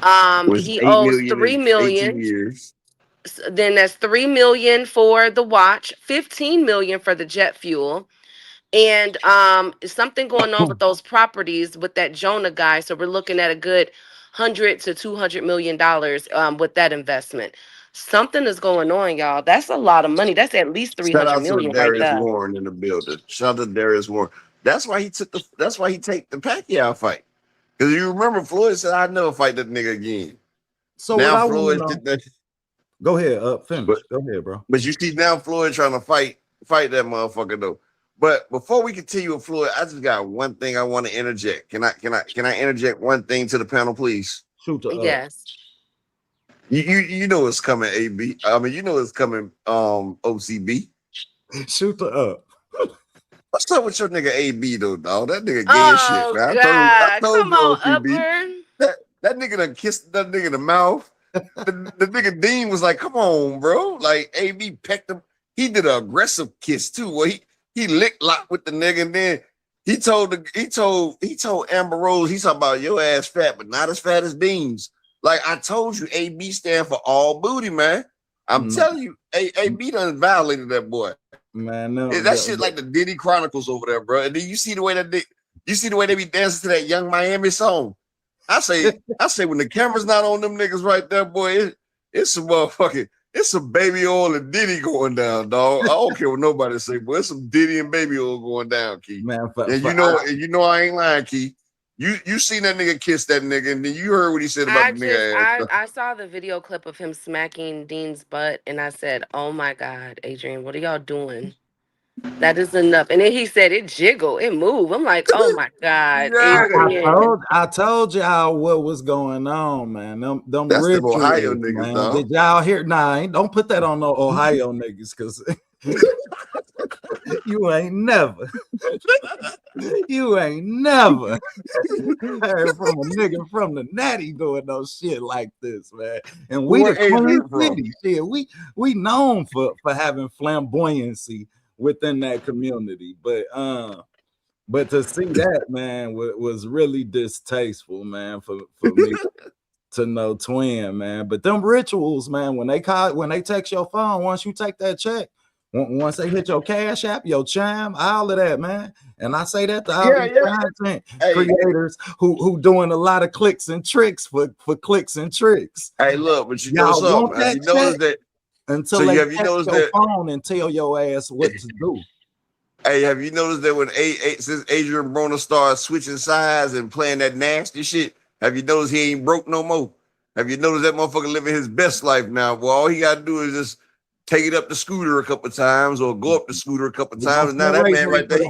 Was He 8 owes million 3 in 18 million. years. Then that's 3 million for the watch, 15 million for the jet fuel. And something going on with those properties with that Jonah guy. So we're looking at a good 100 to 200 million dollars with that investment. Something is going on, y'all. That's a lot of money. That's at least Shout 300 out to million right Darius there. Warren in the building. Shout out to Darius Warren. That's why he took the. That's why he take the Pacquiao fight. Because you remember Floyd said, "I'd never fight that nigga again." So what Now I want to Floyd know. did that. Go ahead, But finish. Go ahead, bro. you see now Floyd trying to fight that motherfucker though. But before we continue with Floyd, I just got one thing I want to interject. Can I interject one thing to the panel, please? Shoot the Yes. You know it's coming, AB. I mean, you know it's coming, OCB. Shoot the up. What's up with your nigga AB though, dog? That nigga gay as shit, Oh man. I God. told Come you on, OCB. Upper. That nigga done kissed that nigga in the mouth. The nigga Dean was like, "Come on, bro!" Like AB pecked him. He did an aggressive kiss too. Where he licked locked with the nigga, and then he told Amber Rose, he's talking about your ass fat, but not as fat as Dean's. Like I told you, AB stand for all booty, man. I'm telling you, AB done violated that boy. Man, no, That shit like the Diddy Chronicles over there, bro. And then you see the way they be dancing to that Young Miami song. I say when the camera's not on them niggas right there, boy, it's some motherfucking, it's some Baby Oil and Diddy going down, dog. I don't care what nobody say, boy. It's some Diddy and Baby Oil going down, Key. Man, and you know I ain't lying, Key. You seen that nigga kiss that nigga, and then you heard what he said about the nigga. I saw the video clip of him smacking Dean's butt, and I said, "Oh my God, Adrian, what are y'all doing? That is enough." And then he said it jiggle, it move. I'm like, "Oh my God, Yeah. Adrian." I told y'all what was going on, man. Them That's them rituals, Ohio niggas, man. dog. Did y'all hear? Nah, don't put that on no Ohio niggas, because you ain't never heard from a nigga from the Natty doing no shit like this, man. And we Where the Queen Adrian from? City, shit. We known for having flamboyancy within that community, but to see that, man, was really distasteful, man, for me to know Twin, man. But them rituals, man, when they text your phone, once you take that check, once they hit your Cash App, your Chime, all of that, man. And I say that to all these content creators who doing a lot of clicks and tricks for clicks and tricks. Hey, look, but you Y'all know want something. Have that you noticed that? until So they have you text noticed your that? phone and tell your ass what to do. Hey, have you noticed that when since Adrian Broner started switching sides and playing that nasty shit, have you noticed he ain't broke no more? Have you noticed that motherfucker living his best life now? Well, all he gotta do is just take it up the scooter a couple times or go up the scooter a couple times. And now that man right there,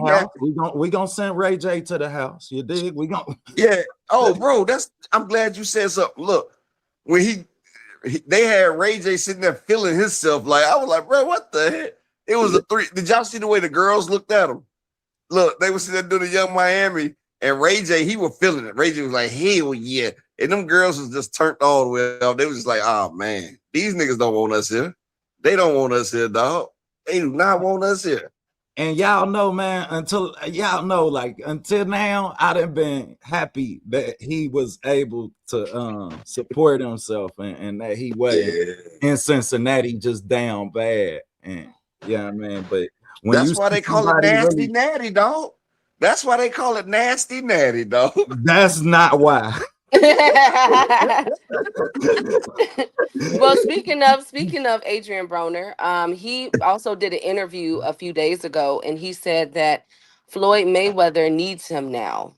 we gonna send Ray J to the house. You dig? We gonna yeah. Oh, bro, I'm glad you said something. Look, when they had Ray J sitting there feeling himself, like I was like, bro, what the heck? It was a three. Did y'all see the way the girls looked at him? Look, they were sitting there doing the Young Miami, and Ray J, he was feeling it. Ray J was like, hell yeah. And them girls was just turned all the way off. They was just like, oh man, these niggas don't want us here. They don't want us here, dog. They do not want us here. And y'all know, man, until now, I done been happy that he was able to support himself and that he wasn't in Cincinnati just down bad. And yeah, man, but when that's why they call it nasty natty, dog. That's why they call it nasty natty, dog. That's not why. Well, speaking of Adrian Broner, he also did an interview a few days ago, and he said that Floyd Mayweather needs him now.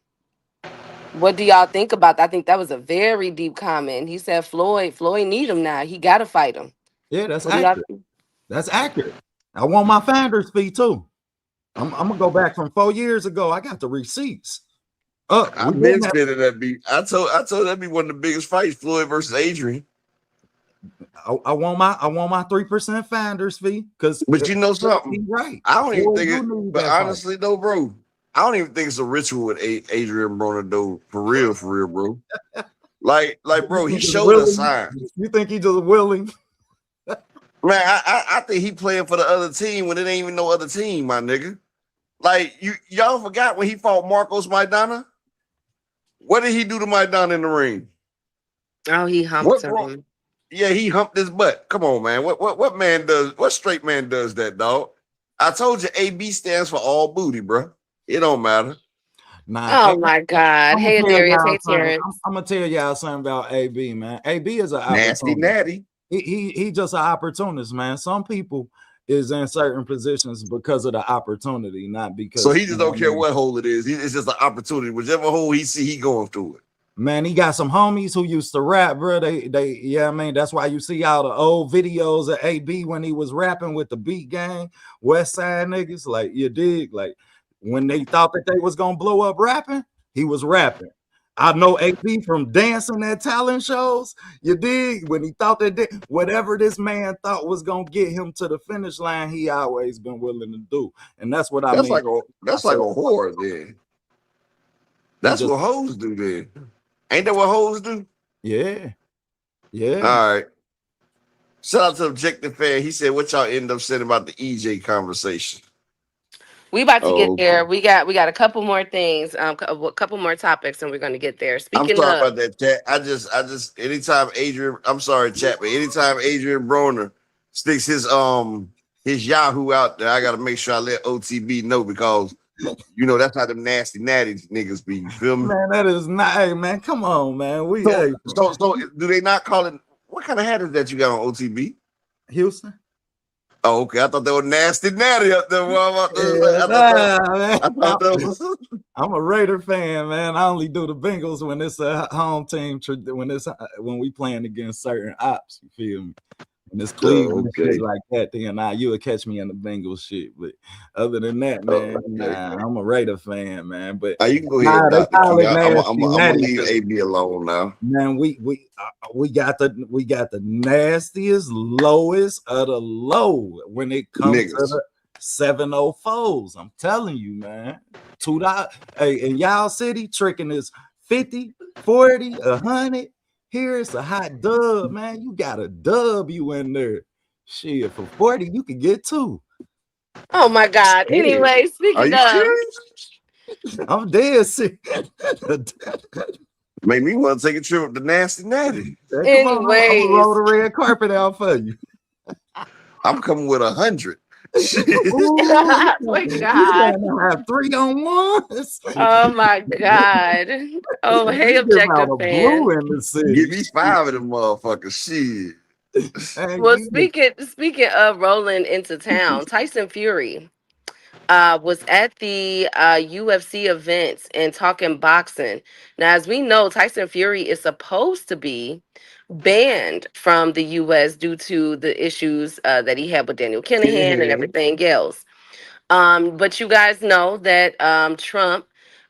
What do y'all think about that? I think that was a very deep comment. He said Floyd need him now. He got to fight him. Yeah, that's accurate. That's accurate. I want my finder's fee too. I'm gonna go back from 4 years ago. I got the receipts. I've been spinning that beat. I told that'd be one of the biggest fights, Floyd versus Adrian. I want my 3% finder's fee but you know something, right? I don't even think it. But honestly, though, bro, I don't even think it's a ritual with Adrian Broner, though. For real, bro. like, bro, he showed us signs. You think he just willing? Man, I think he playing for the other team when it ain't even no other team, my nigga. Like y'all forgot when he fought Marcos Maidana. What did he do to Maidana in the ring? Oh, he humped What wrong? him. Yeah, he humped his butt. Come on, man. What man does? What straight man does that, dog? I told you, AB stands for all booty, bro. It don't matter. Nah, Oh my God. I'm gonna Hey, tell Darius. y'all Hey, something. Terrence. I'm gonna tell y'all something about AB, man. AB is an Nasty opportunist. natty. He just an opportunist, man. Some people is in certain positions because of the opportunity, not So because he just don't care what hole it is. It's just an opportunity. Whichever hole he see, he going through it. Man, he got some homies who used to rap, bro. Yeah, I mean, that's why you see all the old videos of AB when he was rapping with the Beat Gang, West Side niggas. Like, you dig? Like, when they thought that they was gonna blow up rapping, he was rapping. I know AB from dancing at talent shows. You dig? When he thought that whatever this man thought was gonna get him to the finish line, he always been willing to do. And that's what I That's mean. like a whore then. He That's just, what hoes do then. Ain't that what hoes do? yeah, yeah. All right. Shout out to Objective Fan. He said, "What y'all end up saying about the EJ conversation?" We about to get Oh, there. We got a couple more things, a couple more topics, and we're going to get there. I'm Speaking sorry of, about that, chat. I just anytime Adrian, I'm sorry, chat, but anytime Adrian Broner sticks his Yahoo out there, I gotta make sure I let OTB know because you know that's how them nasty natty niggas be. You feel me? Man, that is not. Hey, man, come on, man. So so do they not call it? What kind of hat is that you got on OTB? Houston. Oh, okay. I thought they were nasty natty up there. Yeah, nah, man. I thought that was. I'm a Raider fan, man. I only do the Bengals when it's a home team. When we playing against certain ops. You feel me? When it's Oh, Cleveland okay. shit like that, then you would catch me in the Bengals shit. But other than that, Oh, man, okay. nah, I'm a Raider fan, man. But You can go nah, ahead, they Dr. call King. it nasty I'm gonna natty. leave AB alone now. Man, we got the nastiest, lowest of the low when it comes to Niggas. the 704s. I'm telling you, man. $2. Hey, in y'all city, tricking is 50, 40, 100. Here it's a hot dub, man. You got a W in there. Shit, for 40, you can get two. oh my God. Hey, Anyway, are speaking you of, serious? I'm dead sick. Make me want to take a trip with the nasty natty. Come on, I'm gonna anyways, roll the red carpet out for you. I'm coming with 100. Ooh, my you God. trying to have 3-on-1s? Oh my God. Oh, hey, You give out objective a blue fan. in the Give city. me 5 of them motherfuckers. Shit. Hey, Well, you speaking of rolling into town, Tyson Fury was at the UFC events and talking boxing. Now, as we know, Tyson Fury is supposed to be banned from the U.S. due to the issues that he had with Daniel Kinahan and everything else. But you guys know that Trump,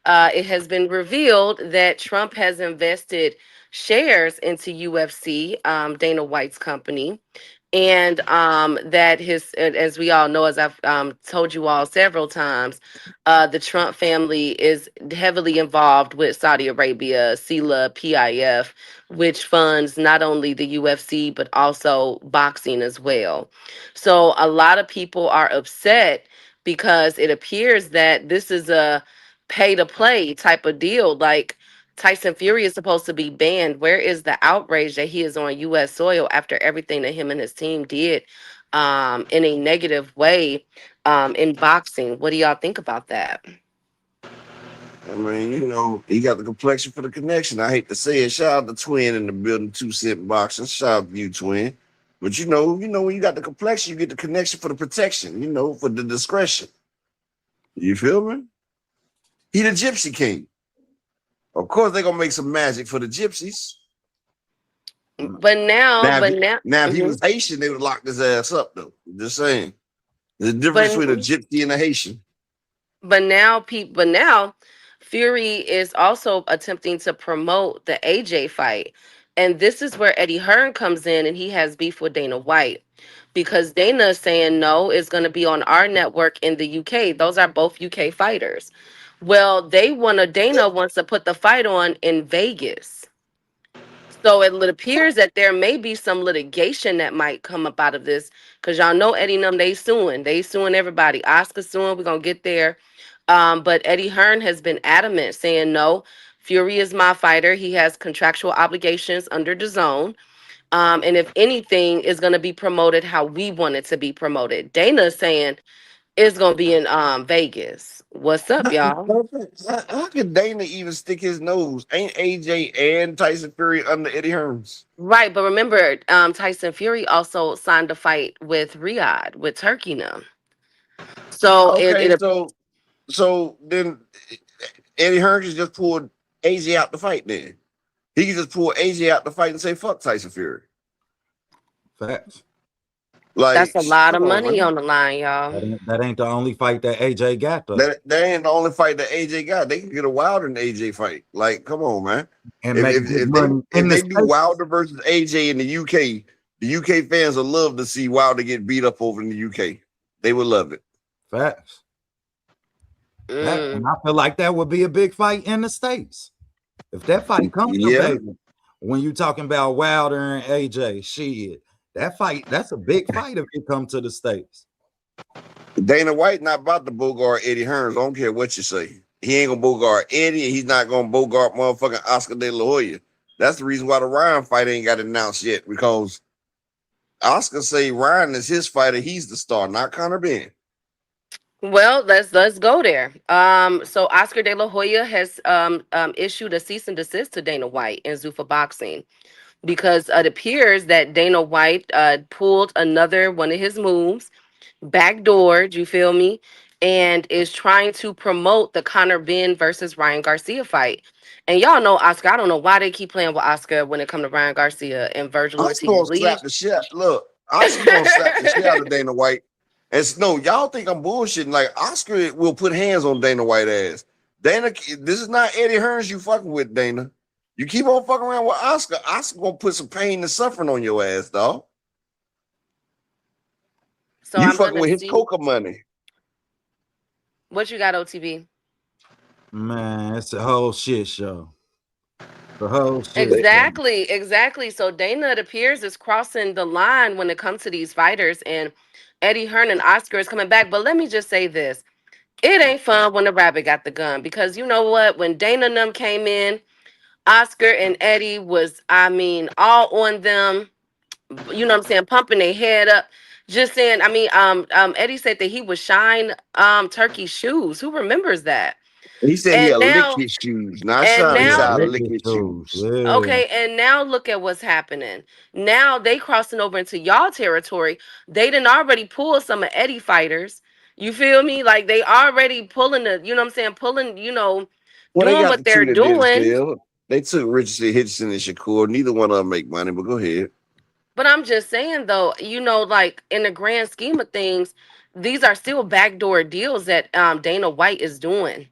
it has been revealed that Trump has invested shares into UFC, Dana White's company, and that as we all know, as I've told you all several times, the Trump family is heavily involved with Saudi Arabia, SILA, PIF, which funds not only the UFC but also boxing as well. So a lot of people are upset because it appears that this is a pay to play type of deal. Like, Tyson Fury is supposed to be banned. Where is the outrage that he is on U.S. soil after everything that him and his team did in a negative way in boxing? What do y'all think about that? I mean, you know, he got the complexion for the connection. I hate to say it. Shout out to Twin in the building, 2 cent boxing. Shout out to you, Twin. But you know, when you got the complexion, you get the connection for the protection, for the discretion. You feel me? He the gypsy king. Of course, they're gonna make some magic for the gypsies. But now, Now, but now, if he was Haitian, they would lock his ass up, though. Just saying. There's a difference but between a gypsy and a Haitian. but now, Fury is also attempting to promote the AJ fight, and this is where Eddie Hearn comes in, and he has beef with Dana White because Dana is saying no, it's going to be on our network in the UK. Those are both UK fighters. Well, Dana wants to put the fight on in Vegas. So it appears that there may be some litigation that might come up out of this, because y'all know Eddie and them, they suing everybody. Oscar suing, we're gonna get there. But Eddie Hearn has been adamant, saying no, Fury is my fighter. He has contractual obligations under the zone. And if anything is going to be promoted how we want it to be promoted. Dana is saying it's going to be in Vegas. What's up, y'all? How could Dana even stick his nose? Ain't AJ and Tyson Fury under Eddie Hearns? Right, but remember, Tyson Fury also signed a fight with Riyadh, with Turkey now. So Okay, so then Eddie Hearns can just pull AJ out the fight. Then he can just pull AJ out the fight and say fuck Tyson Fury. Facts. Like, that's a lot of come on, money man. on the line, y'all. That ain't the only fight that AJ got though. That ain't the only fight that AJ got. They can get a Wilder and AJ fight. Like, come on, man. And make good money in If the they do States. Wilder versus AJ in the UK fans will love to see Wilder get beat up over in the UK. They would love it. Facts. And I feel like that would be a big fight in the States. If that fight comes to Vegas, when you talking about Wilder and AJ, shit, that fight, that's a big fight if it comes to the States. Dana White not about to bogart Eddie Hearns. I don't care what you say. He ain't gonna bogart Eddie, and he's not gonna bogart motherfucking Oscar De La Hoya. That's the reason why the Ryan fight ain't got announced yet, because Oscar say Ryan is his fighter. He's the star, not Conor Ben. Well, let's go there. So Oscar De La Hoya has issued a cease and desist to Dana White and Zuffa Boxing because it appears that Dana White pulled another one of his moves, backdoored, you feel me, and is trying to promote the Conor Ben versus Ryan Garcia fight. And y'all know Oscar. I don't know why they keep playing with Oscar when it comes to Ryan Garcia and Virgil Oscar Ortiz. gonna slap the shit. Look, Oscar gonna slap the shit out of Dana White. And no, y'all think I'm bullshitting. Like, Oscar will put hands on Dana White ass. Dana, this is not Eddie Hearns you fucking with, Dana. You keep on fucking around with Oscar. Oscar gonna put some pain and suffering on your ass, dog. So you I'm fucking gonna with his see coca money. what you got, OTB. Man, it's a whole shit show. The whole shit Exactly. So Dana, it appears, is crossing the line when it comes to these fighters, and Eddie Hearn and Oscar is coming back. But let me just say this. It ain't fun when the rabbit got the gun, because you know what? When Dana and them came in, Oscar and Eddie was, I mean, all on them, you know what I'm saying, pumping their head up. Just saying, I mean, Eddie said that he would shine Turkey's shoes. Who remembers that? He said he And had lick now, his shoes. Not and shine. He said now I lick lick his his shoes. shoes. Yeah. Okay, and now look at what's happening. Now they crossing over into y'all territory. They done already pulled some of Eddie fighters. You feel me? Like they already pulling the, you know what I'm saying, pulling, Well, they doing got what the they're two that didn't doing. sell. They took Richardson, Hitchison, and Shakur. Neither one of them make money, but go ahead. But I'm just saying though, like in the grand scheme of things, these are still backdoor deals that Dana White is doing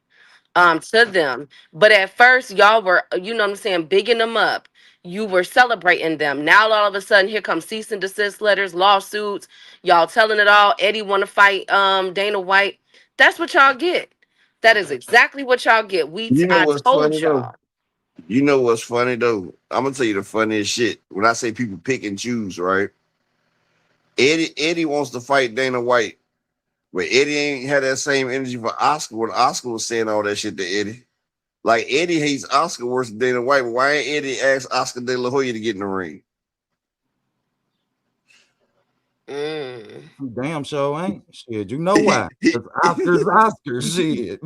to them. But at first y'all were, you know what I'm saying, bigging them up. You were celebrating them. Now all of a sudden here comes cease and desist letters, lawsuits, y'all telling it all. Eddie want to fight Dana White. That's what y'all get. That is exactly what y'all get. You know I what's told funny though? y'all. You know what's funny though? I'm gonna tell you the funniest shit. When I say people pick and choose, right? Eddie wants to fight Dana White, but Eddie ain't had that same energy for Oscar when Oscar was saying all that shit to Eddie. Like, Eddie hates Oscar worse than Dana White, but why ain't Eddie ask Oscar De La Hoya to get in the ring? Damn show ain't shit. You know why? Because Oscar shit.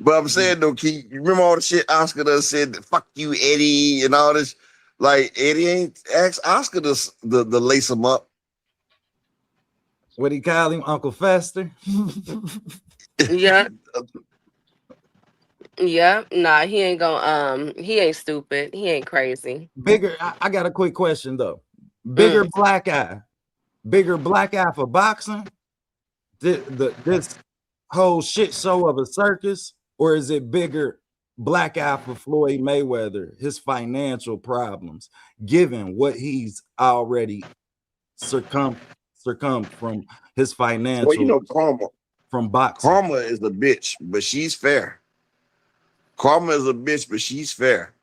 But I'm saying though, Keith, you remember all the shit Oscar done said, fuck you, Eddie, and all this? Like, Eddie ain't asked Oscar to lace him up. What he call him, Uncle Fester? Yeah. Yeah, nah, he ain't gonna he ain't stupid. He ain't crazy. Bigger, I got a quick question though. Bigger black eye for boxing? This whole shit show of a circus, or is it bigger black eye for Floyd Mayweather, his financial problems, given what he's already succumbed from his financial? Well, you know, Karma from boxing. Karma is a bitch, but she's fair. Karma is a bitch, but she's fair.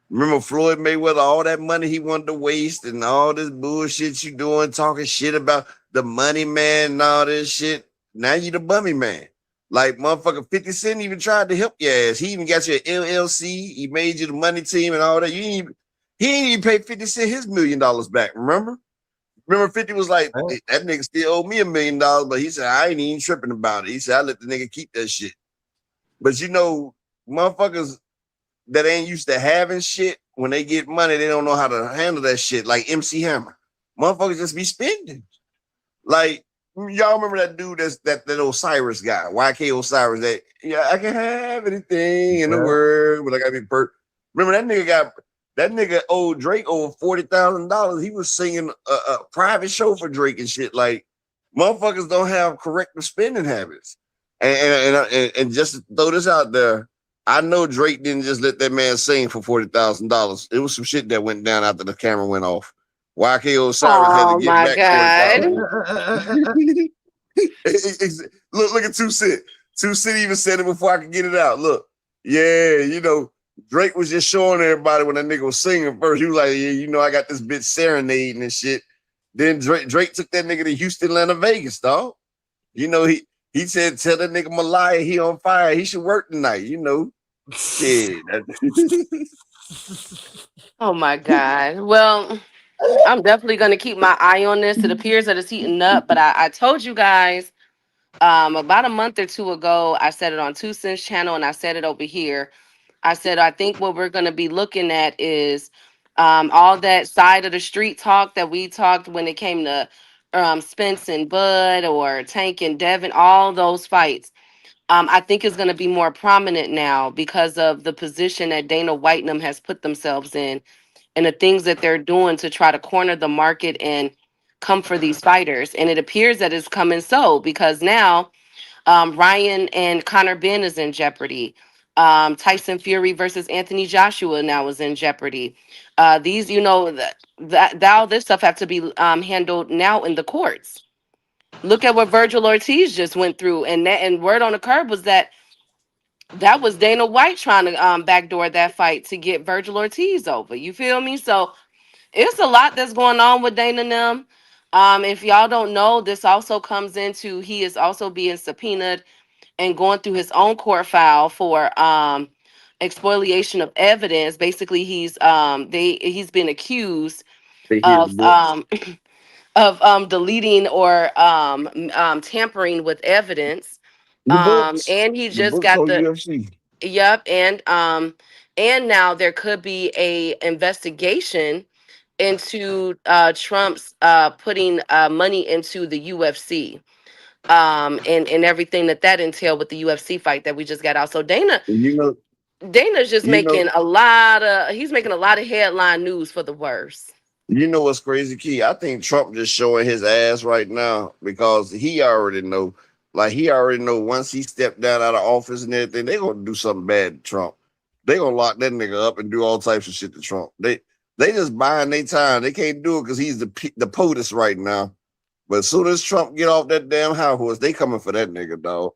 Remember Floyd Mayweather, all that money he wanted to waste and all this bullshit you doing, talking shit about the money man and all this shit. Now you the bummy man. Like motherfucker 50 Cent even tried to help your ass. He even got your LLC. He made you the money team and all that. He ain't even paid 50 Cent his $1 million back. Remember? Remember 50 was like, Hey, that nigga still owe me $1 million, but he said, I ain't even tripping about it. He said, I let the nigga keep that shit. But you know, motherfuckers that ain't used to having shit, when they get money, they don't know how to handle that shit. Like MC Hammer. Motherfuckers just be spending. Like, y'all remember that dude that Osiris guy, YK Osiris, that yeah, I can have anything in the yeah. world, but I gotta be Remember that nigga owed Drake over $40,000. He was singing a private show for Drake and shit. Like, motherfuckers don't have correct spending habits. And just to throw this out there, I know Drake didn't just let that man sing for $40,000. It was some shit that went down after the camera went off. YK Osiris had to Oh get my back God. 40,000. Look at 2 Cent. 2 Cent even said it before I could get it out. Look, yeah, you know, Drake was just showing everybody when that nigga was singing first. He was like, yeah, you know, I got this bitch serenading and shit. Then Drake took that nigga to Houston, Atlanta, Vegas, dog. You know, he said, tell that nigga Malaya he on fire. He should work tonight, you know. Shit. Oh my God. Well, I'm definitely gonna keep my eye on this. It appears that it's heating up, but I told you guys about a month or two ago, I said it on Two Cents channel and I said it over here. I said, I think what we're going to be looking at is all that side of the street talk that we talked when it came to Spence and Bud or Tank and Devin, all those fights. I think is going to be more prominent now because of the position that Dana White and them has put themselves in and the things that they're doing to try to corner the market and come for these fighters. And it appears that it's coming so because now Ryan and Conor Ben is in jeopardy. Tyson Fury versus Anthony Joshua now is in jeopardy. These, you know, that all this stuff have to be handled now in the courts. Look at what Virgil Ortiz just went through, and word on the curb was that was Dana White trying to backdoor that fight to get Virgil Ortiz over. You feel me? So it's a lot that's going on with Dana and them. If y'all don't know, this also comes into he is also being subpoenaed and going through his own court file for expoliation of evidence. Basically, he's been accused They hid the of books. deleting or tampering with evidence. The books. And he The just books got on the UFC. yep, and now there could be a investigation into Trump's putting money into the UFC and everything that entailed with the UFC fight that we just got out. So You know, Dana's just you know, making he's making a lot of headline news for the worst. you know what's crazy, Key? I think Trump just showing his ass right now because he already know. Like he already know once he stepped down out of office and everything, they gonna do something bad to Trump. They gonna lock that nigga up and do all types of shit to Trump. They just buying their time. They can't do it because he's the POTUS right now. But as soon as Trump get off that damn high horse, they coming for that nigga, dog.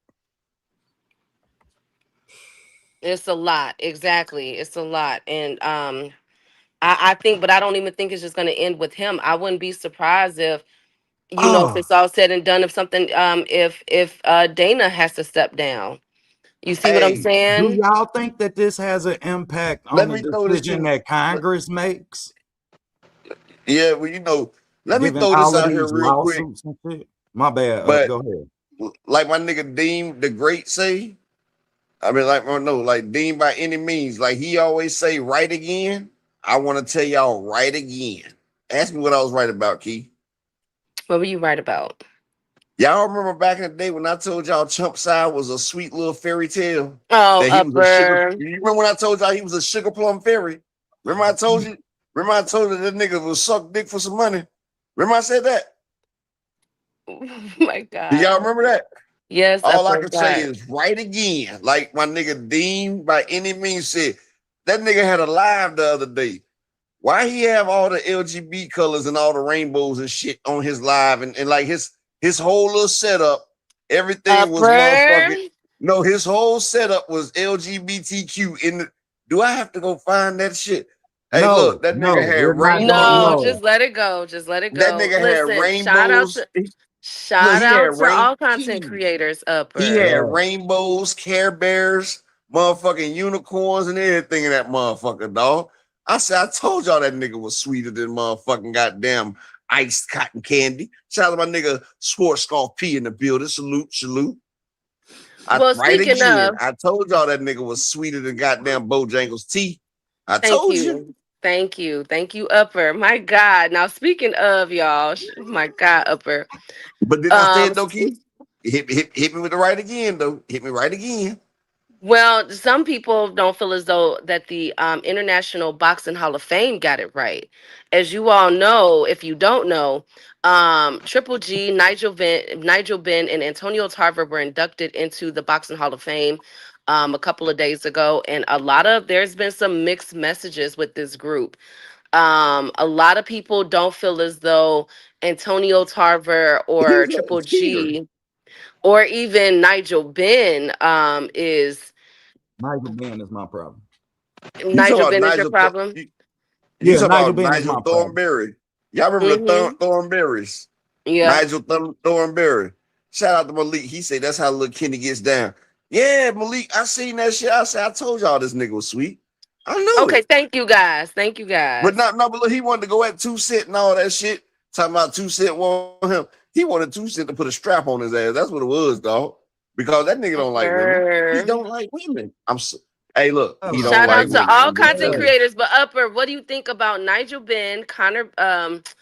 It's a lot, exactly. It's a lot, and I think, but I don't even think it's just going to end with him. I wouldn't be surprised if if Oh, it's all said and done, if something if Dana has to step down. You see what I'm Hey, do saying? y'all think that this has an impact on let the me throw this decision to that Congress makes, yeah, well, you know, let me given throw this all of out here these real quick. lawsuits and shit? My bad. But Go ahead. like my nigga Dean the Great say, I mean, like, oh, no, like Dean by any means, like he always say, right again. I want to tell y'all right again. Ask me what I was right about, Key. What were you right about? Y'all remember back in the day when I told y'all Chump Side was a sweet little fairy tale? Oh, That he was a sugar. upper. You remember when I told y'all he was a sugar plum fairy? Remember I told you? Remember I told you that nigga was suck dick for some money? Remember I said that? Oh my Do y'all God. remember that? Yes, All I upper can say got. is right again. Like my nigga Dean by any means said, that nigga had a live the other day. Why he have all the LGB colors and all the rainbows and shit on his live and like his whole little setup, everything was Upper. motherfucking. No, his whole setup was LGBTQ. Do I have to go find that shit? Hey, No, look, that nigga no, had we're not going. No, rainbows. just No, let it go. Just let it That go. nigga had Listen, shout out rainbows. to Look, Shout he had out to rain. all content creators, He Upper. had Yeah. rainbows, Care Bears, motherfucking unicorns, and everything in that motherfucker, dog. I said, I told y'all that nigga was sweeter than motherfucking goddamn iced cotton candy. Shout out to my nigga Sports Golf P in the building. Salute, salute. Well, Right speaking again. of, I told y'all that nigga was sweeter than goddamn Bojangles tea. I thank told you. you. Thank you, Upper. My God. Now, speaking of y'all, my God, Upper. But then I Um, said, though, Keith, hit me with the right again, though. Hit me right again. Well, some people don't feel as though that the International Boxing Hall of Fame got it right. As you all know, if you don't know, Triple G, Nigel Ben, and Antonio Tarver were inducted into the Boxing Hall of Fame a couple of days ago, and there's been some mixed messages with this group. A lot of people don't feel as though Antonio Tarver or He's a Triple cheater. G or even Nigel Ben is Nigel Ben is my problem. You talking Nigel about Ben is your problem? You Yeah, talking Nigel about Ben is Nigel my problem. Thornberry. Y'all remember the Mm-hmm. Thornberries? Yeah. Nigel Thornberry. Shout out to Malik. He said that's how little Kenny gets down. Yeah, Malik, I seen that shit. I said, I told y'all this nigga was sweet. I knew Okay, it. thank you guys. Thank you But guys. but look, he wanted to go at 2 Cent and all that shit. Talking about 2 Cent want him. He wanted 2 Cent to put a strap on his ass. That's what it was, dog. Because that nigga don't like women. He Upper. don't like women. Hey, look, he don't Shout like out to women. all I'm just content telling you. creators, but Upper, what do you think about Nigel Ben, Connor, First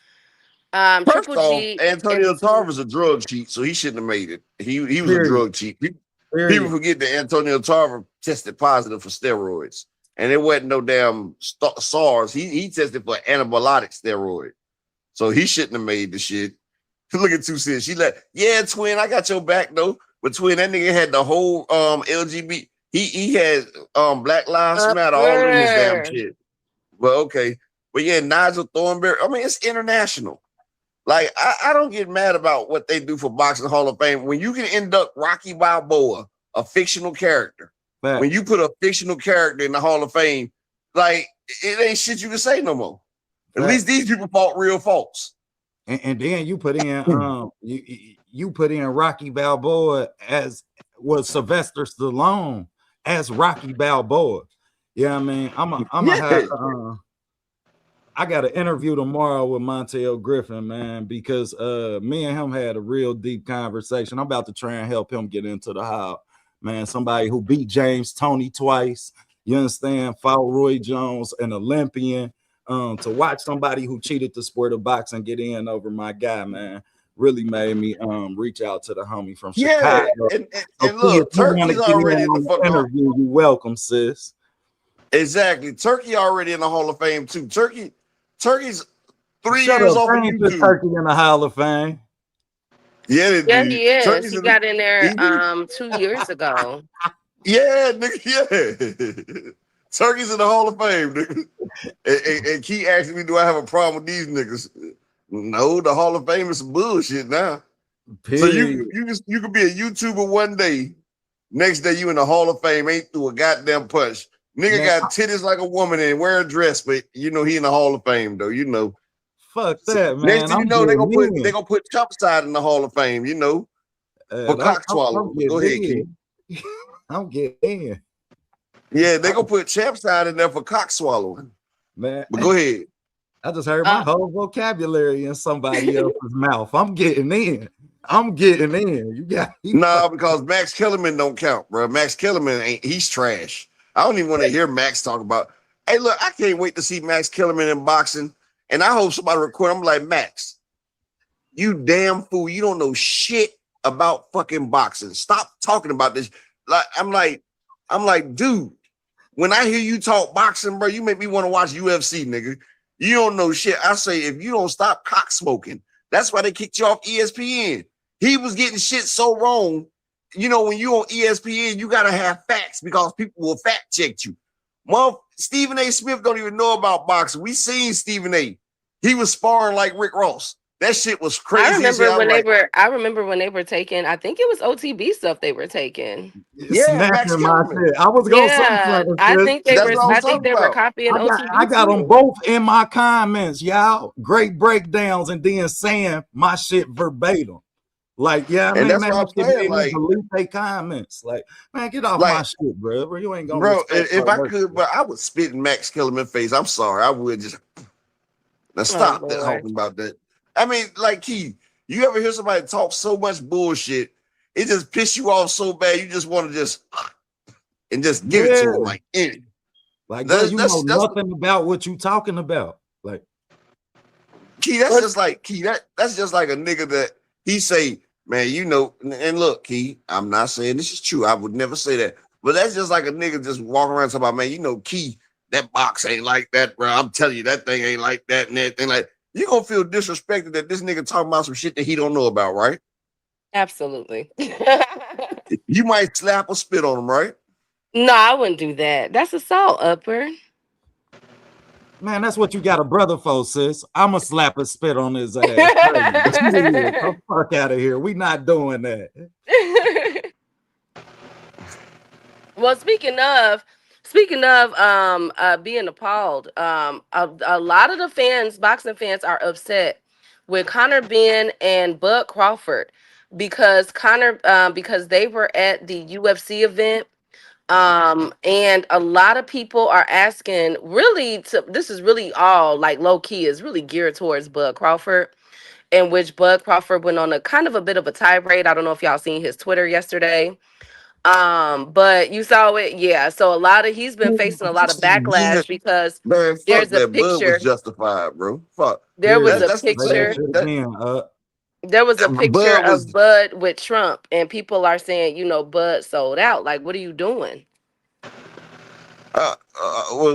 Triple off, G, and Antonio Tarver's a drug cheat, so he shouldn't have made it. He was a Period. drug cheat. People Period. forget that Antonio Tarver tested positive for steroids, and it wasn't no damn SARS. He tested for anabolic steroid, so he shouldn't have made the shit. Look at 2 Cents. Yeah, twin, I got your back though. But twin, that nigga had the whole LGBT. He had Black Lives Matter all in his damn Upper. shit. But okay, but yeah, Nigel Thornberry. I mean, it's international. Like, I don't get mad about what they do for Boxing Hall of Fame. When you can induct Rocky Balboa, a fictional character, Fact. when you put a fictional character in the Hall of Fame, like, it ain't shit you can say no more. At Fact. least these people fought real folks. And then you put in you put in Rocky Balboa as was Sylvester Stallone as Rocky Balboa. Yeah, I mean, I got an interview tomorrow with Montel Griffin, man, because me and him had a real deep conversation. I'm about to try and help him get into the hall, man. Somebody who beat James Toney twice, you understand, fought Roy Jones, an Olympian. To watch somebody who cheated the sport of boxing get in over my guy, man, really made me reach out to the homie from Chicago. And So look, if you want to Turkey's get in already in the on the fucking interview, you welcome, sis. exactly. Turkey already in the Hall of Fame too. Turkey's 3 Shut years up, off of ain't this YouTube. Turkey in the Hall of Fame? Yeah, Yeah, dude. he is. Turkey's He in got in there the, 2 years ago. yeah, nigga, yeah. Turkey's in the Hall of Fame, nigga. And Key asking me, do I have a problem with these niggas? No, the Hall of Fame is some bullshit now. So Period. you could be a YouTuber one day, next day you in the Hall of Fame, ain't through a goddamn punch. Nigga Man, got titties like a woman and wear a dress, but you know he in the Hall of Fame though. You know. Fuck that, Next man. thing you I'm know, they getting gonna put Chump side in the Hall of Fame. You know, for in. cock I'm swallowing. But go ahead, Key. getting I'm getting in. Yeah, they gonna put Champ side in there for cock swallowing. Man, But go ahead. I just heard my whole vocabulary in somebody else's mouth. I'm getting in. I'm getting in. You got Nah, because Max Kellerman don't count, bro. Max Kellerman he's trash. I don't even want to hear Max talk about. Hey, look, I can't wait to see Max Kellerman in boxing. And I hope somebody record. I'm like, Max, you damn fool. You don't know shit about fucking boxing. Stop talking about this. I'm like, dude, when I hear you talk boxing, bro, you make me want to watch UFC, nigga. You don't know shit. I say, if you don't stop cock smoking, that's why they kicked you off ESPN. He was getting shit so wrong. You know, when you on ESPN, you gotta have facts because people will fact check you. Stephen A. Smith don't even know about boxing. We seen Stephen A. He was sparring like Rick Ross. That shit was crazy. I remember when they were taking, I think it was OTB stuff they were taking. Yeah, Max snapping my Kellerman. shit. I was gonna say Yeah, something. I Sis. think they That's were what I was I think talking they were about. copying OTB. I got them too. both in my comments, y'all. Great breakdowns and then saying my shit verbatim. Like, yeah, I And mean, that's man, what that I'm shit saying. made me delete their comments. Like, man, get off my Like, shit, bro. You ain't gonna bro, respect my if I work. could, but I would spit in Max Kellerman face. I'm sorry, I would just now Oh stop that Lord. talking about that. I mean, like Key, you ever hear somebody talk so much bullshit, it just piss you off so bad, you just want to just and just give it to Yeah. them like any. Like, bro, you know That's nothing about what you talking about. Like, Key. That's just like Key. That's just like a nigga that he say, man, you know. And look, Key, I'm not saying this is true. I would never say that, but that's just like a nigga just walking around talking about, man, you know, Key, that box ain't like that, bro. I'm telling you, that thing ain't like that and that thing. Like, you gonna feel disrespected that this nigga talking about some shit that he don't know about, right? Absolutely. You might slap or spit on him, right? No, I wouldn't do that. That's assault, Upper. man, that's what you got a brother for, sis. I'ma slap a spit on his ass. Yeah, come fuck out of here. We not doing that. Well, speaking of being appalled, a lot of the fans, boxing fans, are upset with Conor Benn and Bud Crawford because because they were at the UFC event. And a lot of people are asking, really, this is really all like low key is really geared towards Bud Crawford, in which Bud Crawford went on a kind of a bit of a tirade. I don't know if y'all seen his Twitter yesterday. But you saw it, yeah. So he's been facing a lot of Yeah, backlash because man, fuck there's a that. Bud was picture. justified, bro. Fuck. There Yeah, was a That's the say that same. picture. shit That again. There was a picture Bud of was Bud with Trump, and people are saying, Bud sold out. Like, what are you doing?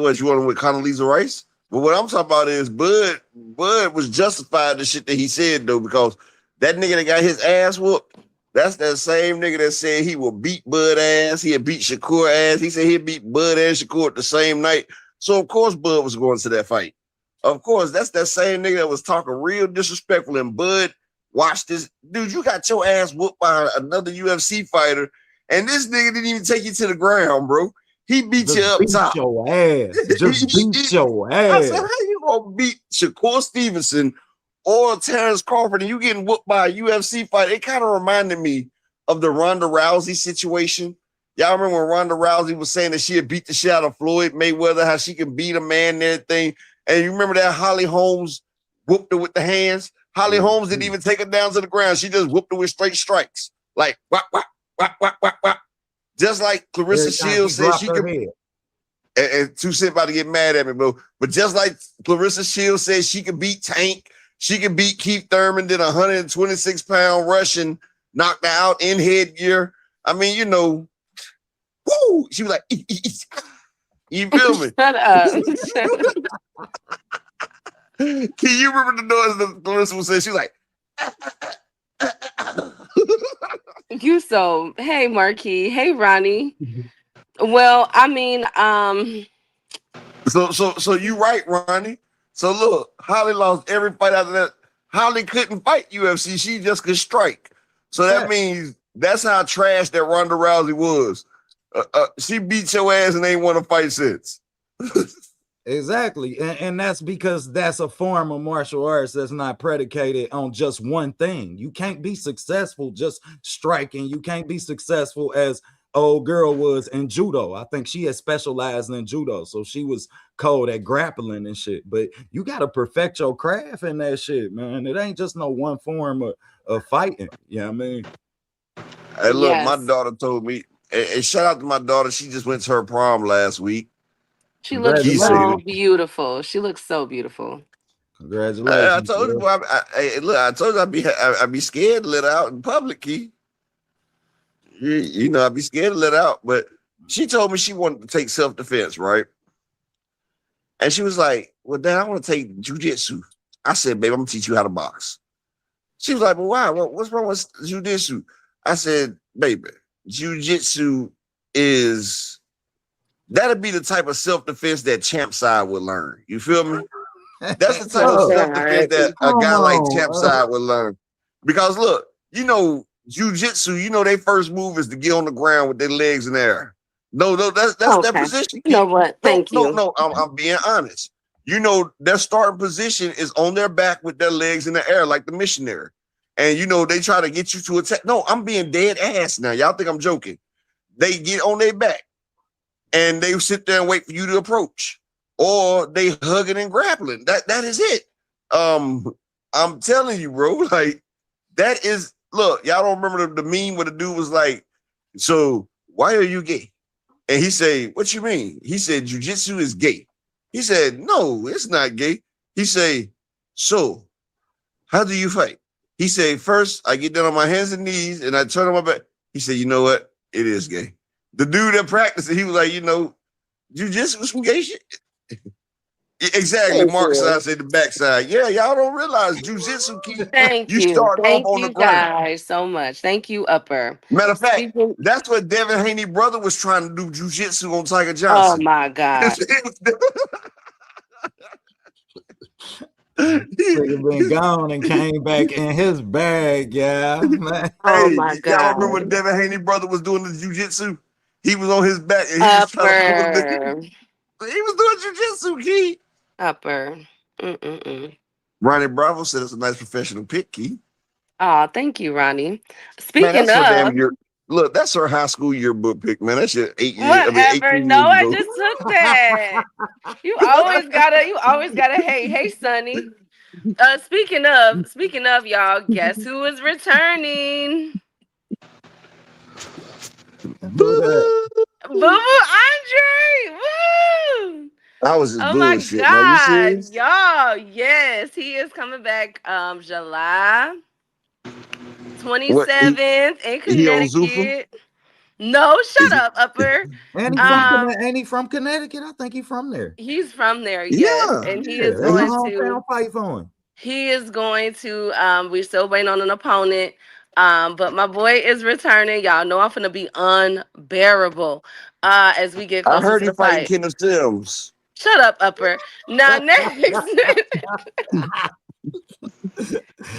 what you want with Condoleezza Rice? But what I'm talking about is Bud. Bud was justified the shit that he said though, because that nigga that got his ass whooped, that's that same nigga that said he would beat Bud ass. He'd beat Shakur ass. He said he'd beat Bud and Shakur at the same night. So of course Bud was going to that fight. Of course, that's that same nigga that was talking real disrespectful. And Bud watched this dude. You got your ass whooped by another UFC fighter, and this nigga didn't even take you to the ground, bro. He beat Just you up beat top. your ass. Just beat your I said, ass. how you gonna beat Shakur Stevenson or Terrence Crawford and you getting whooped by a UFC fight? It kind of reminded me of the Ronda Rousey situation. Y'all remember when Ronda Rousey was saying that she had beat the shit out of Floyd Mayweather, how she can beat a man and everything. And you remember that Holly Holmes whooped her with the hands? Holly Holmes didn't even take her down to the ground. She just whooped her with straight strikes. Like, whack, whack, whack, whack, whack, whack. Just like Clarissa Shields said she could. And 2 Cent about to get mad at me, bro. But just like Clarissa Shields said she could beat Tank, she could beat Keith Thurman, did a 126-pound Russian, knocked her out in headgear. I mean, woo! She was like, you feel me? Shut up. Can you remember the noise that Clarissa was saying? She was like, Hey, Marquis. Hey, Ronnie. Well, I mean, So you right, Ronnie. So look, Holly lost every fight after that. Holly couldn't fight UFC. She just could strike. So that means that's how trash that Ronda Rousey was. She beat your ass and ain't won a fight since. Exactly. And that's because that's a form of martial arts that's not predicated on just one thing. You can't be successful just striking. You can't be successful as old girl was in judo. I think she had specialized in judo, so she was cold at grappling and shit. But you got to perfect your craft in that shit, man. It ain't just no one form of fighting. You know what I mean? Hey, look, my yes. daughter told me, and shout out to my daughter. She just went to her prom last week. She looks He so said, beautiful. She looks so beautiful. Congratulations. I told you, I told you I'd be scared to let her out in public, Key. You know, I'd be scared to let her out. But she told me she wanted to take self-defense, right? And she was like, well, Dad, I want to take jujitsu. I said, babe, I'm going to teach you how to box. She was like, well, why? What's wrong with jujitsu? I said, baby, jujitsu that'd be the type of self-defense that Champ Side would learn. You feel me? That's the type of self-defense that a guy like Champ Side would learn. Because look, jujitsu, their first move is to get on the ground with their legs in the air. No, that's their position. You know what? Thank you. No, I'm being honest. Their starting position is on their back with their legs in the air, like the missionary. and you know they try to get you to attack. No, I'm being dead ass now. Y'all think I'm joking? They get on their back and they sit there and wait for you to approach, or they hugging and grappling. That is it. I'm telling you, bro. Like that is. Look, y'all don't remember the meme where the dude was like, "So why are you gay?" And he said, "What you mean?" He said, "Jiu-jitsu is gay." He said, "No, it's not gay." He said, "So how do you fight?" He said, "First, I get down on my hands and knees and I turn on my back." He said, "You know what? It is gay." The dude that practiced it, he was like, jiu-jitsu was some gay shit. Exactly. Mark side said the backside. Yeah, y'all don't realize jiu-jitsu key. Thank You you. start off Thank on the you ground. guys so much. Thank you, Upper. Matter of fact, Speaking- that's what Devin Haney brother was trying to do jiu-jitsu on Tiger oh Johnson. my God. Nigga been gone and came back in his bag, yeah. Man. Oh Hey, my y'all remember God. when Devin Haney brother was doing the jiu-jitsu? He was on his back and he was trying to pull the nigga. Upper. He was doing jiu-jitsu, Key. Upper. Mm-mm-mm. Ronnie Bravo said it's a nice professional pick, Key. Oh, thank you, Ronnie. Man, Speaking that's her damn of, year. Look, that's her high school yearbook pick, man. That's your 18 whatever. years No, I ago. just took that. You always gotta hey, Sonny. Speaking of, y'all, guess who is returning? Who that? Boo Boo Andre! Woo! I was just Oh my bullshit. Now you God, serious? y'all! Yes, he is coming back. July What 27th in he on Zuffa? Connecticut. No, shut up, Upper. And he from Connecticut? I think he's from there. He's from there, yes, Yeah. and he Yeah, is that's a going hometown to. fight for him. He is going to. We're still waiting on an opponent. But my boy is returning. Y'all know I'm gonna be unbearable. As we get I closer heard to he the fighting fight. Kendall Sims. Shut up, Upper. Now next.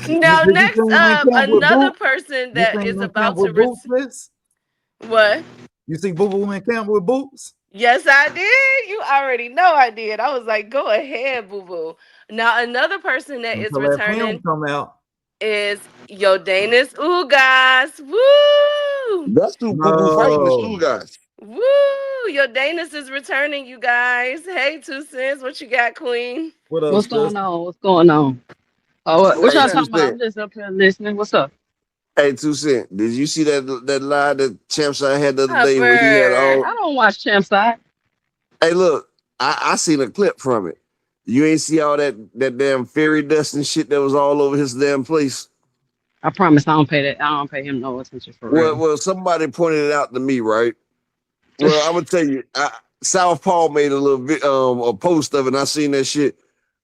Now Did you next see him in camp with another Boots? person You that seen is him in about camp to with Boots, Liz? what? You see Boo Boo in camp with Boots? Yes, I did. You already know I did. I was like, go ahead, boo boo. Now another person that is Until that film returning come out. is Yodanis Ugas. Woo! That's who Boo Boo fighting the school No. guys. Woo! Yodanis is returning, you guys. Hey, 2 Cents, what you got, Queen? What up, What's sis? going on? What's going on? Oh, what What's y'all Hey, up? 2 talking about? Cent. I'm just up here listening. What's up? Hey, 2 Cent. Did you see that lie that Champ I had the other day where he had Upper. all? I don't watch Champ Side. Hey, look, I seen a clip from it. You ain't see all that damn fairy dust and shit that was all over his damn place. I promise I don't pay that. I don't pay him no attention for real. Well, somebody pointed it out to me, right? Well, I'm gonna tell you, South Paul made a little bit a post of it, and I seen that shit.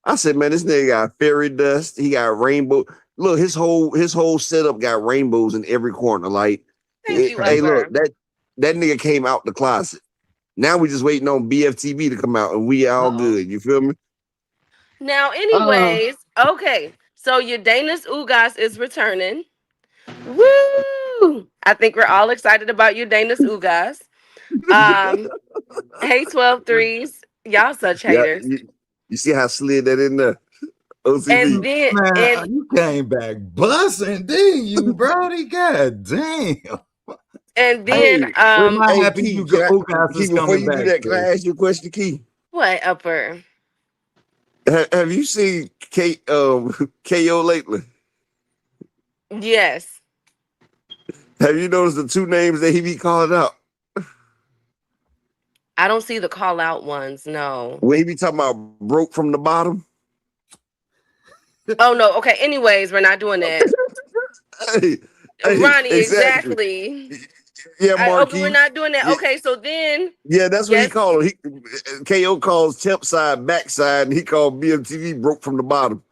I said, man, this nigga got fairy dust. He got rainbow. Look, his whole setup got rainbows in every corner. Like, Thank you, hey, look, Upper. that nigga came out the closet. Now we just waiting on BFTV to come out, and we all good. You feel me? Now, Uh, anyways, okay. So Yodanis Ugas is returning. Woo! I think we're all excited about Yodanis Ugas. Hey, 12 threes. Y'all such Yeah, haters. you see how I slid that in there? And OCB. then Man, you came back busting, didn't you, Brody? God damn. and Hey, then We're not hey, happy Key, you Ugas Key, is before coming you do back, that, can I sis. ask you a question, Key? what, Upper? Have you seen KO lately? Yes. Have you noticed the two names that he be calling out? I don't see the call out ones. No. When he be talking about broke from the bottom? Oh no. Okay. Anyways, we're not doing that. Hey, Ronnie, exactly. exactly. Yeah, Okay, we're Marquis. not doing that. Yeah, Okay, so then yeah, that's what he yes. called him. KO calls temp side, backside, and he called BMTV broke from the bottom.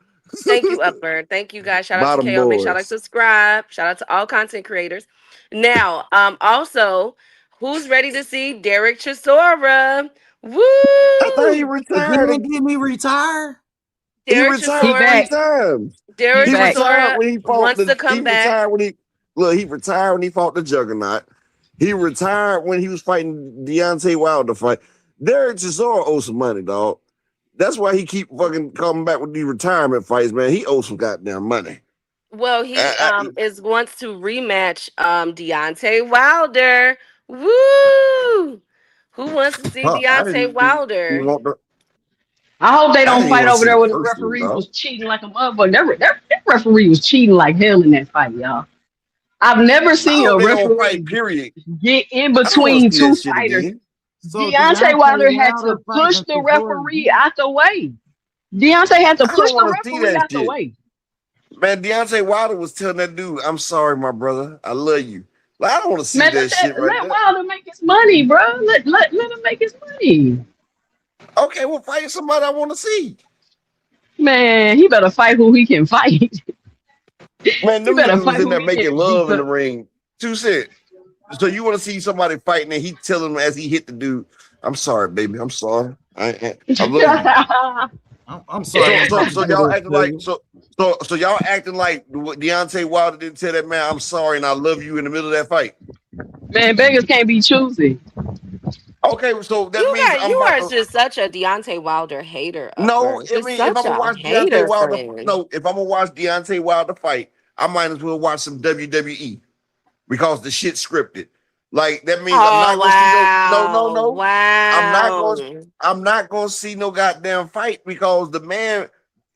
Thank you, Upper. Thank you guys. Shout out to Bottom KO. Make sure y'all like boys. subscribe. Shout out to all content creators. Now, also, who's ready to see Derek Chisora? I thought he Woo! retired. Again, didn't he retire? He Derek retired he Chisora. 3 back. times. He Derek He back. retired Chisora when he fought wants to he come back. retired when he retired when he fought the Juggernaut. He retired when he was fighting Deontay Wilder fight. Derek Chisora owes some money, dog. That's why he keep fucking coming back with these retirement fights, man. He owes some goddamn money. Well, he I, wants to rematch Deontay Wilder. Woo! Who wants to see I Deontay didn't even Wilder? want the. I hope they I don't didn't even fight want to over see there the where the first one, referees dog. was cheating like a motherfucker. That referee was cheating like hell in that fight, y'all. I've never I seen hope a they don't fight. referee Period. get in I don't want between to see that two shit fighters. again. So Deontay Deontay Wilder had to Wilder push fighting the Shakur. referee out the way. Deontay had to I push don't the want to see referee that out the shit. way. Man, Deontay Wilder was telling that dude, "I'm sorry, my brother. I love you." Like, I don't want to see Man, that shit right let there. Wilder make his money, bro. Let him make his money. Okay, well, fight somebody I want to see. Man, he better fight who he can fight. Man, He them better niggas was fight in who there he can making beat. love in the ring. 2 cent. So you want to see somebody fighting and he telling him as he hit the dude, "I'm sorry, baby. I'm sorry. I love you." I'm sorry I'm about to So do y'all this acting to like you. so y'all acting like what Deontay Wilder didn't tell that man, "I'm sorry and I love you" in the middle of that fight. Man, beggars can't be choosy. Okay, so that You means got I'm you about are to. just such a Deontay Wilder hater, No, Upper. I Just mean if such I'm gonna a watch Deontay hater Wilder, friend. no, if I'm gonna watch Deontay Wilder fight, I might as well watch some WWE because the shit's scripted. Like that means I'm Oh not gonna see wow. no. I'm not going. Wow. I'm not going to see no goddamn fight because the man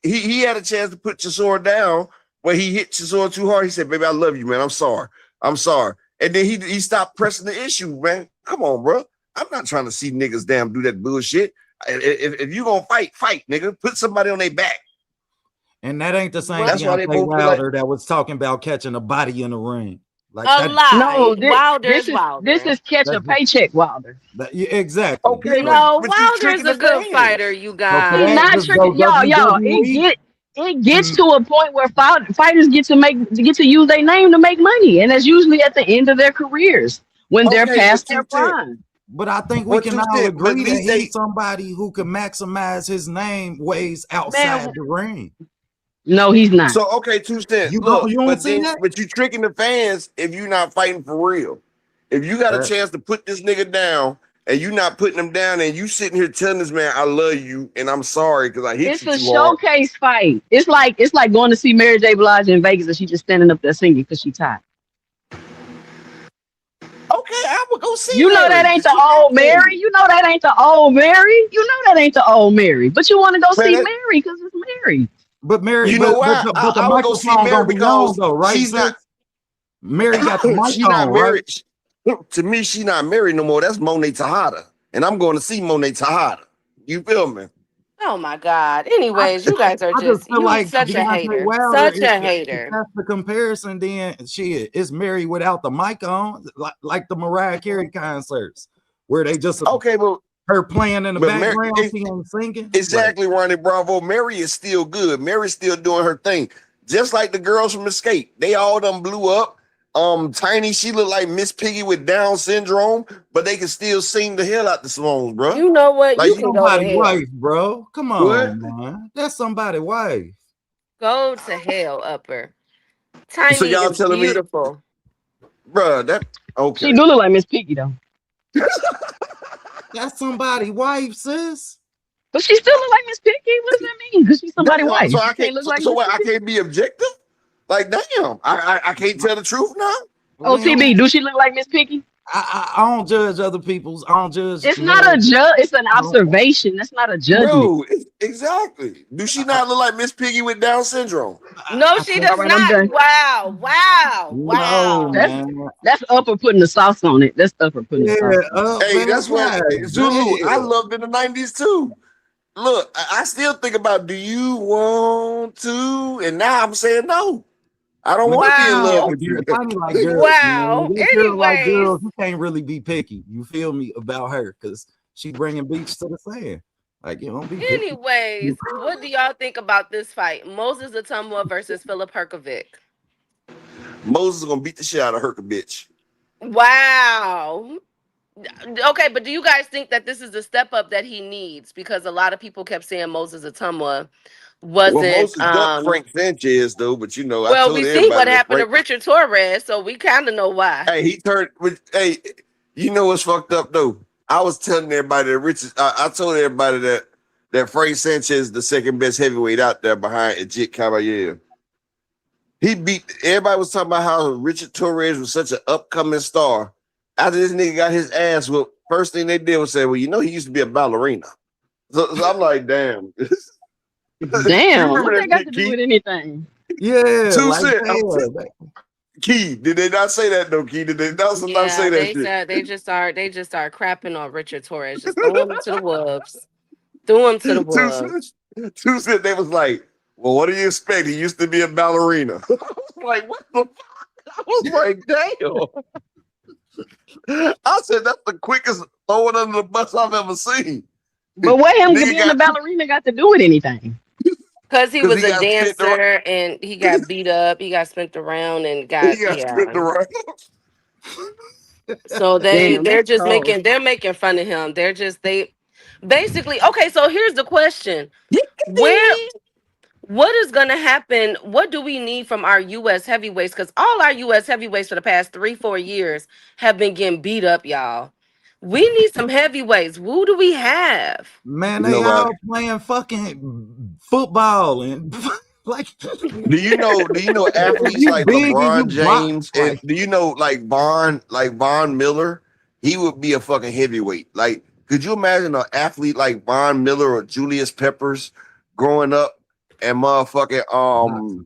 he had a chance to put Chisora down, but he hit Chisora too hard. He said, "Baby, I love you, man. I'm sorry. I'm sorry." And then he stopped pressing the issue, man. Come on, bro. I'm not trying to see niggas damn do that bullshit. If you gonna fight, nigga. Put somebody on their back. And that ain't the same Well, That's why they Deontay both feel like. Wilder that was talking about catching a body in the ring. Like a that, lie. No, Wilder's this Wilder. is catch a that's just, paycheck, Wilder. yeah, exactly. Okay, So No, but you Wilder's tricking a the good fighter, fans. you so for He that, guys. not just go tricking y'all. WWE. It gets And to a point where fighters get to use their name to make money, and that's usually at the end of their careers when they're Okay, but past their two cent. prime. but I think we But can two all cent. But at agree that least he's they. somebody who can maximize his name ways outside Man, the ring. no, he's not. So okay, 2 cent. You Look, don't but see then that? but you tricking the fans if you're not fighting for real. If you got a That chance to put this nigga down and you not putting him down and you sitting here telling this man, "I love you and I'm sorry because I hit It's you a too hard." showcase fight. It's like going to see Mary J. Blige in Vegas and she just standing up there singing because she tired. Okay, I would go see You know that Mary ain't because the she old acting. Mary. You know that ain't the old Mary. You know that ain't the old Mary. But you want to go Man, see Mary because it's Mary. but Mary, you know but why? but the I would go see microphone Mary gonna be on because though, right, she's not sis? Mary got the mic she not on, right? married. To me, she not married no more. That's Monet Tejada. And I'm going to see Monet Tejada. You feel me? Oh my God. I, Anyways, you guys are I just just feel you like such a Deontay hater. Wilder, Such a if hater. that's the comparison, then shit, it's Mary without the mic on, like the Mariah Carey concerts, where they just Okay, her playing in the but Mary, background, she ain't singing. Like, exactly, Ronnie Bravo. Mary is still good. Mary's still doing her thing. Just like the girls from Escape. They all done blew up. Tiny, she looked like Miss Piggy with Down syndrome, but they can still sing the hell out the songs, bro. You know what? Like You that's can you go to somebody's hell. wife, bro. Come what? on, man. That's somebody's wife. Go to hell, Upper. So Tiny y'all is telling me, beautiful. bro, that She okay. do look like Miss Piggy though. That's somebody's wife, sis. But she still look like Miss Piggy. What does that mean? Because she's somebody's Damn, so wife. I She can't can't look like so Miss what I Piggy. can't be objective? Like damn, I can't tell the truth now. We OTB, don't. do she look like Miss Piggy? I don't judge other people's. I don't judge It's not a marriage. judge. It's an I don't. observation. That's not a judgment. Bro, exactly. Do she I, not look like Miss Piggy with Down syndrome? No, I she think All does right, I'm not. done. Wow. Wow. no, Wow. That's man. that's upper putting the sauce on it. That's upper putting the Yeah, sauce on it. Hey, man. that's what God Zulu. I damn. loved in the 90s too. Look, I still think about do you want to? And now I'm saying no. I don't When want to be in love Wow. with you. Tiny like girls, man. When Wow. your girl like Anyways, girls, you can't really be picky. You feel me about her because she bringing beach to the sand. Like you don't be picky. anyways, what do y'all think about this fight? Moses Atumwa versus Philip Herkovic. Moses is gonna beat the shit out of her, bitch. Wow. Okay, but do you guys think that this is the step up that he needs? Because a lot of people kept saying Moses Atumwa Well, wasn't Moses ducked Frank Sanchez though, but you know, I well, told we see what everybody that happened to Frank. Richard Torres, so we kind of know why. Hey, he turned. Hey, you know what's fucked up though? I was telling everybody that Richard. I told everybody that Frank Sanchez is the second best heavyweight out there behind Ajit Caballero. He beat everybody was talking about how Richard Torres was such an upcoming star. After this nigga got his ass whooped, first thing they did was say, well, you know, he used to be a ballerina. So I'm like, damn. You Damn, what remember they that got shit, to do Key? with anything? Yeah, 2 like Cent. yeah, Key, did they not say that though, Key? Did they not say Yeah, that they shit? said they just start crapping on Richard Torres, just throwing him to the wolves. Threw him to the 2 Cent, wolves. 2 Cent, they was like, well, what do you expect? He used to be a ballerina. I was like, what the fuck? I was like, damn. I said, that's the quickest throwing under the bus I've ever seen. But what him Nigga being a got, ballerina got to do with anything? Because he because was a dancer and he got beat up, he got spent around and he got got stripped around. So Damn, they're that's just cold. making fun of him. They basically okay. So here's the question: Where what is gonna happen? What do we need from our U.S. heavyweights? Because all our U.S. heavyweights for the past 3-4 years have been getting beat up, y'all. We need some heavyweights. Who do we have? man, they Nobody. all playing fucking football and like Do you know if athletes you like big and you LeBron block James and like do you know like Von Miller? He would be a fucking heavyweight. Like, could you imagine an athlete like Von Miller or Julius Peppers growing up and motherfucking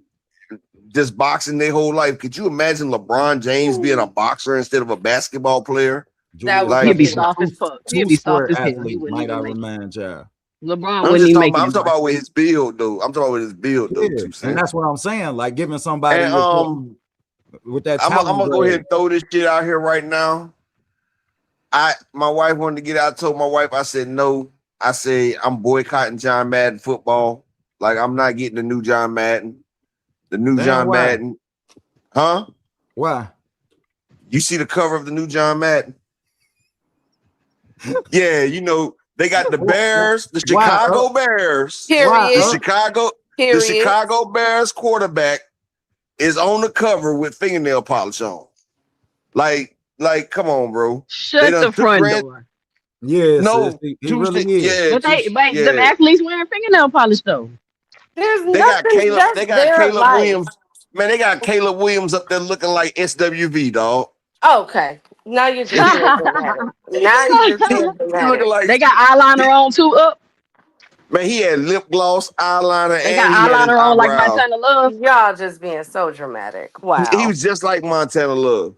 just boxing their whole life? Could you imagine LeBron James being a boxer instead of a basketball player? That Julius would He'll be be Peppers, soft beautiful. as fuck. He'll two be soft square as hell. He athlete, wouldn't might I even make it. remind y'all. LeBron I'm wouldn't just even talking make about it I'm in talking boxing. about with his build though. I'm talking about with his build though, Yeah, 2 and Cent. that's what I'm saying. Like giving somebody And with that I'm talent gonna go ahead grade. and throw this shit out here right now. My wife wanted to get out. I told my wife, I said no. I say I'm boycotting John Madden football. Like I'm not getting the new John Madden. The new Damn, John why? Madden. Huh? Why? You see the cover of the new John Madden? Yeah, you know, they got the Bears, the Why? Chicago Bears, Why? the Period. the Period. Chicago Bears quarterback is on the cover with fingernail polish on. Like, come on, bro. They Shut done the took front Rand. door. Yes, No, he really is. yeah, But them yeah. athletes wearing fingernail polish though. There's They got nothing. Caleb. That's They got their Caleb life. Williams. Man, they got Caleb Williams up there looking like SWV, dog. Okay. Now you're just being dramatic. Now you're just He being looking dramatic. like, They got eyeliner on too up. man, he had lip gloss, eyeliner, They got and he had his eyeliner on like eyebrows. Montana Love. Y'all just being so dramatic. He Wow. was just like Montana Love.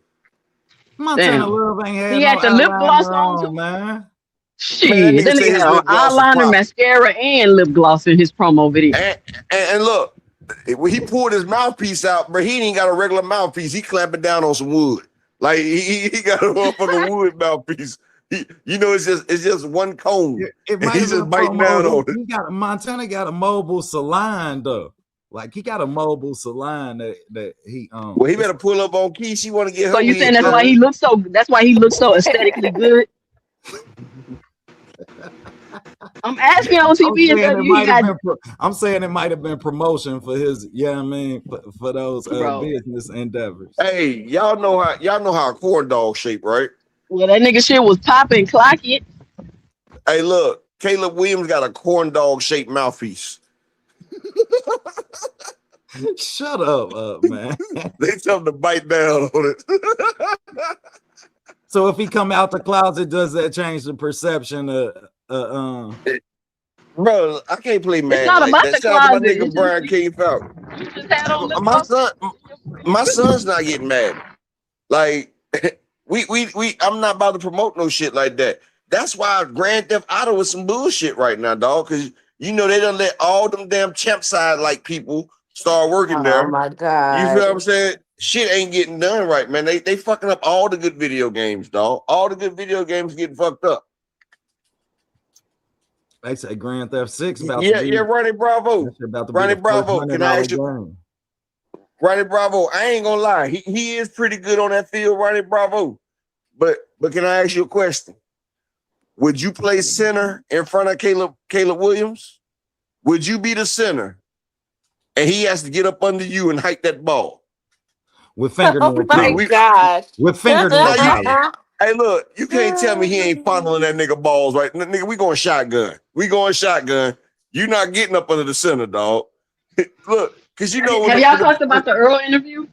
Montana Damn. Love ain't had He no had the lip gloss eyeliner on on, too. man. Man, that Shit, nigga that say nigga had his on lip gloss was eyeliner, popping. mascara, and lip gloss in his promo video. And look, when he pulled his mouthpiece out, bro, he ain't got a regular mouthpiece. He clamping down on some wood. Like he got a motherfucking wood mouthpiece. You know, it's just one cone. It And might he's have been a just biting down promo. on it. He got Montana got a mobile salon though. Like he got a mobile salon that he Well, he better pull up on Key. She want to get So her you saying wig that's why done. he looks so? That's why he looks so aesthetically good. I'm asking on TV and stuff. You got, I'm saying it might have been promotion for his, I mean, for those bro. business endeavors. Hey, y'all know how a corn dog shape, right? Well, that nigga shit was popping, clock it. Hey, look, Caleb Williams got a corn dog shaped mouthpiece. Shut up, man. They tell him to bite down on it. So if he come out the closet, does that change the perception of Bro, I can't play It's Madden not like about that. the Shout out to my closet. nigga It's Brian just King Falcon. you just had on lip My gloss. son's not getting mad. Like I'm not about to promote no shit like that. That's why Grand Theft Auto is some bullshit right now, dog. Because you know they done let all them damn champ side like people start working Oh there. my You feel what I'm God. saying? Shit ain't getting done right, man. They fucking up all the good video games, dog. All the good video games getting fucked up. they say Grand Theft 6 about Yeah, to be Ronnie Bravo. that's about to be Ronnie the first Bravo. Can I ask you? game. Ronnie Bravo, I ain't gonna lie. He is pretty good on that field, Ronnie Bravo. But can I ask you a question? Would you play center in front of Caleb Williams? Would you be the center? And he has to get up under you and hike that ball. With Oh fingernail my polish. gosh. With fingernail polish. Hey, look, you can't tell me he ain't fondling that nigga balls, right? Nigga, we going shotgun. You not getting up under the center, dog. Look, Cause you know when Have y'all talked about the Earl interview?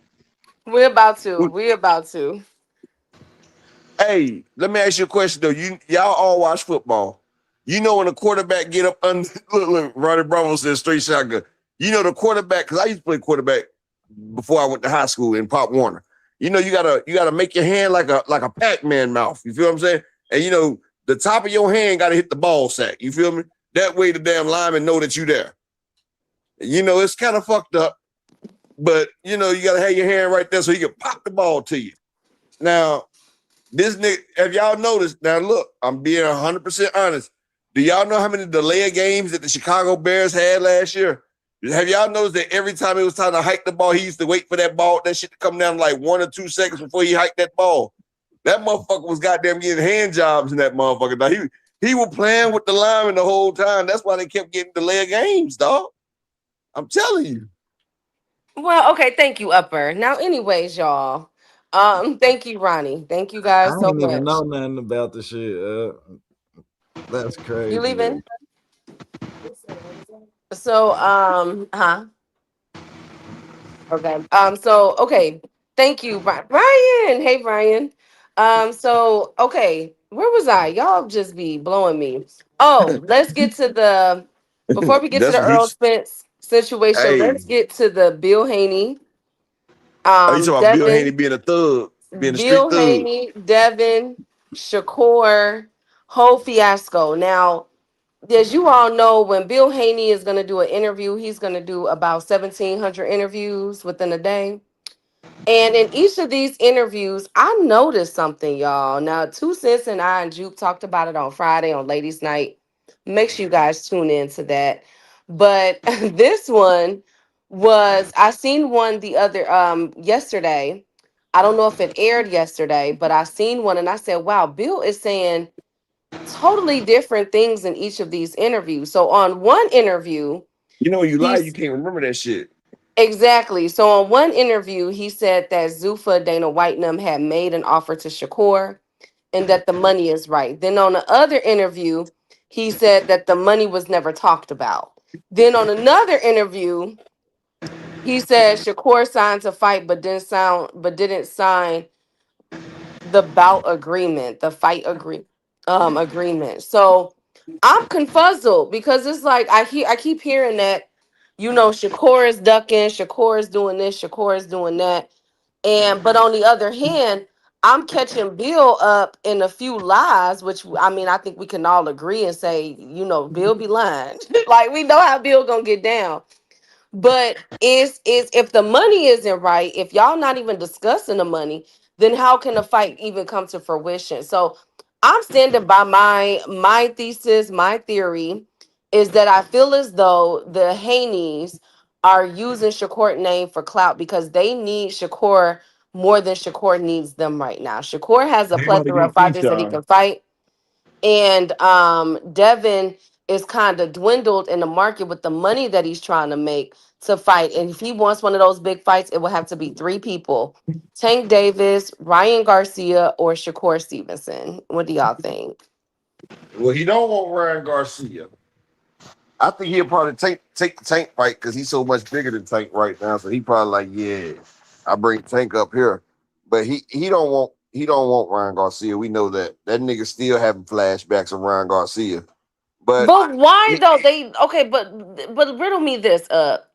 We're about to. when- We're about to. hey, let me ask you a question though. Y'all all watch football. You know when a quarterback get up under look, Ronnie Bravo says straight shotgun. You know the quarterback, because I used to play quarterback before I went to high school in Pop Warner. You know, you gotta make your hand like a Pac-Man mouth. You feel what I'm saying? And you know, the top of your hand gotta hit the ball sack. You feel me? That way the damn lineman know that you there. You know, it's kind of fucked up, but you know, you gotta have your hand right there so he can pop the ball to you. Now, this nigga, have y'all noticed? Now, look, I'm being 100% honest. Do y'all know how many delay games that the Chicago Bears had last year? Have y'all noticed that every time it was time to hike the ball, he used to wait for that shit to come down like 1 or 2 seconds before he hiked that ball? That motherfucker was goddamn getting hand jobs in that motherfucker. Now, he was playing with the lineman the whole time. That's why they kept getting delay games, dog. I'm telling you. Well, okay. Thank you, Upper. Now, anyways, y'all. Thank you, Ronnie. Thank you I guys so ain't even much. know nothing about the shit. That's You crazy. leaving? So, huh? Okay. So okay. Thank you, Brian. Hey, Brian. So okay, where was I? Y'all just be blowing me. Oh, let's get to the before we get to That's the what Earl he's. Spence situation, Hey, let's get to the Bill Haney, you talking about Bill Haney Devin, being a thug, being a street Bill thug? Haney, Devin, Shakur, whole fiasco. Now, as you all know, when Bill Haney is going to do an interview, he's going to do about 1,700 interviews within a day. And in each of these interviews, I noticed something, y'all. Now, Two Cents and I and Juke talked about it on Friday on Ladies' Night. Make sure you guys tune in to that. But this one was I seen one the other yesterday. I don't know if it aired yesterday, but I seen one and I said, wow, Bill is saying totally different things in each of these interviews. So on one interview, You know, when you lie, you he's can't remember that shit. exactly. So on one interview, he said that Zufa Dana Whitenham had made an offer to Shakur and that the money is right. Then on the other interview, he said that the money was never talked about. Then on another interview, he said Shakur signed to fight but didn't sign the bout agreement, the fight agreement. So I'm confuzzled because it's like I keep hearing that, Shakur is ducking, Shakur is doing this, Shakur is doing that. And but on the other hand, I'm catching Bill up in a few lies, which I mean I think we can all agree and say, Bill be lying. Like we know how Bill gonna get down. But is if the money isn't right, if y'all not even discussing the money, then how can the fight even come to fruition? So I'm standing by my thesis, my theory is that I feel as though the Haneys are using Shakur name for clout because they need Shakur more than Shakur needs them right now. Shakur has a They about to plethora get of fighters that he Keyshawn. can fight. And Devin is kind of dwindled in the market with the money that he's trying to make to fight. And if he wants one of those big fights, it will have to be 3 people: Tank Davis, Ryan Garcia, or Shakur Stevenson. What do y'all think? Well, he don't want Ryan Garcia. I think he'll probably take the Tank fight because he's so much bigger than Tank right now. So he probably like, yeah, I bring Tank up here. But he don't want Ryan Garcia. We know that. That nigga still having flashbacks of Ryan Garcia. But But why he, though? They okay, but riddle me this up,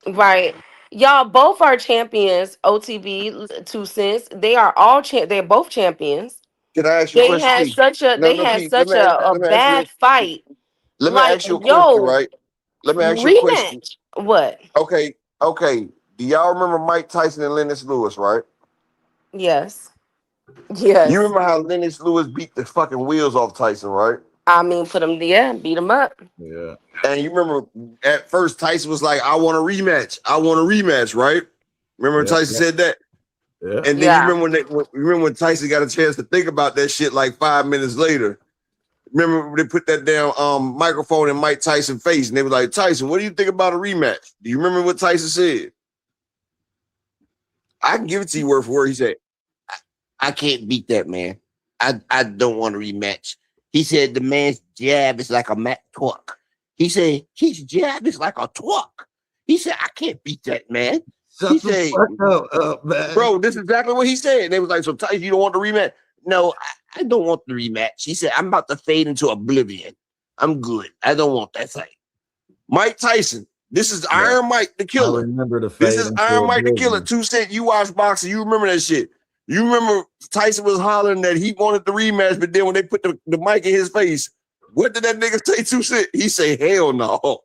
right? Y'all both are champions. OTB, 2 cents. They are all they're both champions. can I ask you a They question, had Key? such a No, they no, had Key. such a Let me ask you bad fight. let me Like, ask you a question, yo, right? Let me ask you a question. rematch. What? Okay. Do y'all remember Mike Tyson and Lennox Lewis, right? Yes. You Yes. remember how Lennox Lewis beat the fucking wheels off Tyson, right? I mean, put him there, beat him up. Yeah. And you remember at first Tyson was like, I want a rematch. I want a rematch, right? Remember when Yeah. Tyson said that? Yeah. And then you Yeah. remember when Tyson got a chance to think about that shit like 5 minutes later. Remember they put that damn microphone in Mike Tyson's face and they were like, Tyson, what do you think about a rematch? Do you remember what Tyson said? I can give it to you word for word. He said, I can't beat that man. I don't want a rematch. He said the man's jab is like a Mac torque. He said his jab is like a torque. He said, I can't beat that man. Shut He the said, fuck up, man. bro, this is exactly what he said. And they was like, so Tyson, you don't want the rematch? No, I don't want the rematch. He said, I'm about to fade into oblivion. I'm good. I don't want that fight. Mike Tyson. This is Iron Mike the I Killer. remember the This fade is into Iron Mike the Killer. oblivion. 2 Cent, you watch boxing. You remember that shit. You remember Tyson was hollering that he wanted the rematch, but then when they put the mic in his face, what did that nigga say, 2 Cent? He say, hell no.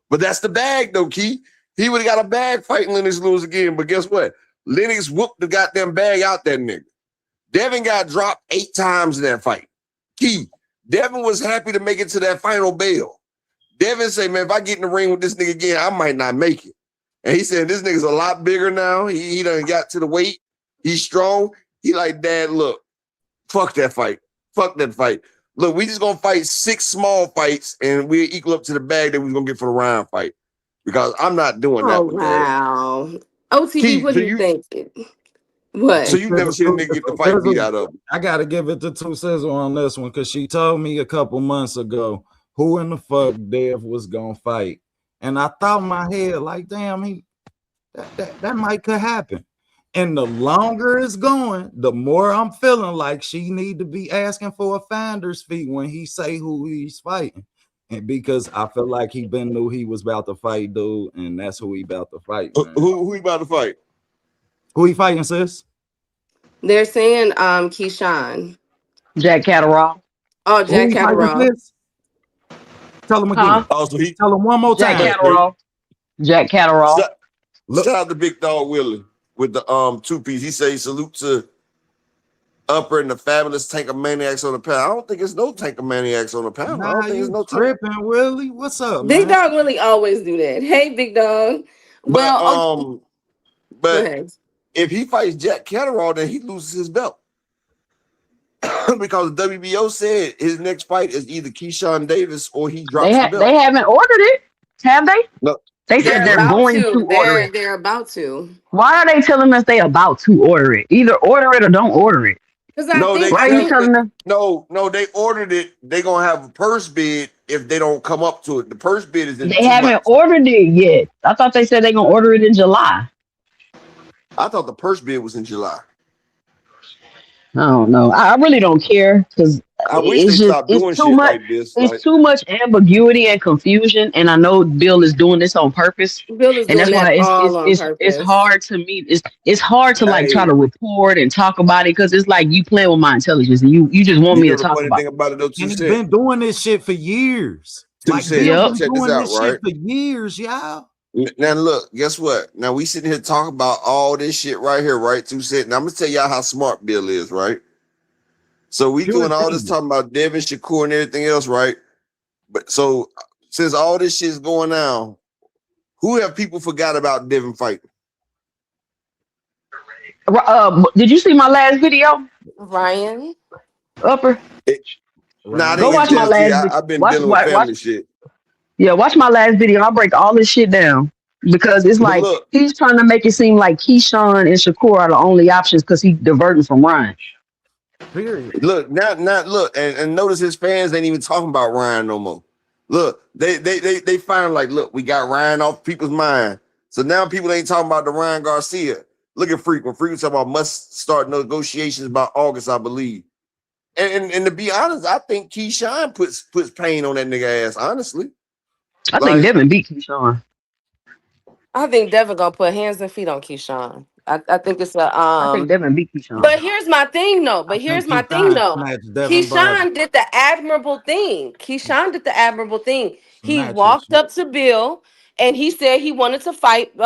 But that's the bag, though, Key. He would have got a bag fighting Lennox Lewis again, but guess what? Lennox whooped the goddamn bag out that nigga. Devin got dropped 8 times in that fight. Key, Devin was happy to make it to that final bell. Devin said, man, if I get in the ring with this nigga again, I might not make it. And he said, this nigga's a lot bigger now. He done got to the weight. He's strong. He like, Dad, look, fuck that fight. Fuck that fight. Look, we just gonna fight 6 small fights and we'll equal up to the bag that we're gonna get for the round fight. Because I'm not doing that Oh with Dad. wow. OTB, Key, what do you think? What? So you never seen a nigga get the fight beat out of him. I gotta give it to 2 Sizzle on this one because she told me a couple months ago who in the fuck Dev was gonna fight. And I thought in my head, like, damn, that might could happen. And the longer it's going, the more I'm feeling like she need to be asking for a finder's fee when he say who he's fighting. And because I feel like he been knew he was about to fight, dude, and that's who he about to fight. Man. Who he about to fight? Who he fighting, sis? They're saying Keyshawn. Jack Catterall. Oh, Who Jack he fighting, Catterall. sis? Tell him again. Huh? Oh, so he Tell him one more Jack time. Catterall. Jack Catterall. Shout out to Big Dog Willie with the 2-piece. He say salute to Upper and the Fabulous Tankomaniacs on the pound. I don't think it's no Tankomaniacs on the pound. I Nah, don't think it's you no tripping, Willie. What's up, Big man? Dog really always do that. Hey, Big Dog. Well, but go ahead. if he fights Jack Catterall, then he loses his belt. Because the WBO said his next fight is either Keyshawn Davis or he drops the belt. They haven't ordered it, have they? No. They said they're about going to order it. They're about to. Why are they telling us they about to order it? Either order it or don't order it. Because I think Why are you telling them? No, they ordered it. They're gonna have a purse bid if they don't come up to it. The purse bid is in They 2 haven't months. ordered it yet. I thought they said they're gonna order it in July. I thought the purse bid was in July. I don't know. I really don't care because I wish they stopped doing too shit much. like this. It's too much ambiguity and confusion, and I know Bill is doing this on purpose. Bill is and doing that's why that all on purpose. it's hard to me. It's hard to like try to report and talk about it because it's like you playing with my intelligence and you just want me to talk about it. About it though, And he's been doing this shit for years. Like Bill's been doing this shit for years, y'all. Now look, guess what? Now we sitting here talking about all this shit right here, right? 2 Cent. Now I'm gonna tell y'all how smart Bill is, right? So we doing all this talking about Devin, Shakur, and everything else, right? But so since all this shit's going on, who have people forgot about Devin fighting? Did you see my last video, Ryan? Upper? Go watch my last. I've been dealing with family shit. Yeah, watch my last video. I break all this shit down because it's like he's trying to make it seem like Keyshawn and Shakur are the only options because he's diverting from Ryan. Period. Look, look, and notice his fans ain't even talking about Ryan no more. Look, they find like, look, we got Ryan off people's mind. So now people ain't talking about the Ryan Garcia. Look at Freak. When Freak was talking about must start negotiations by August, I believe. And to be honest, I think Keyshawn puts pain on that nigga ass, honestly. I think Devin beat Keyshawn. I think Devin gonna put hands and feet on Keyshawn. I think it's a I think Devin beat Keyshawn. But here's my thing though. Keyshawn did the admirable thing. He walked up to Bill and he said he wanted to fight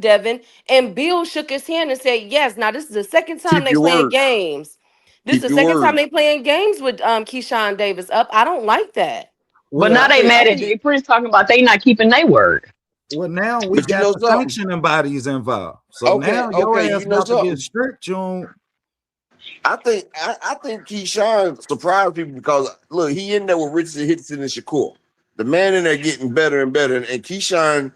Devin, and Bill shook his hand and said, yes. Now this is the second time they playing games. This is the second time they playing games with Keyshawn Davis up. I don't like that. But now they mad at Jay Prince talking about they not keeping their word. Well, now we got the sanctioning bodies involved. So now your ass about to get strict, June. I think Keyshawn surprised people because look, he in there with Richardson, Hickson, and Shakur. The man in there getting better and better, and Keyshawn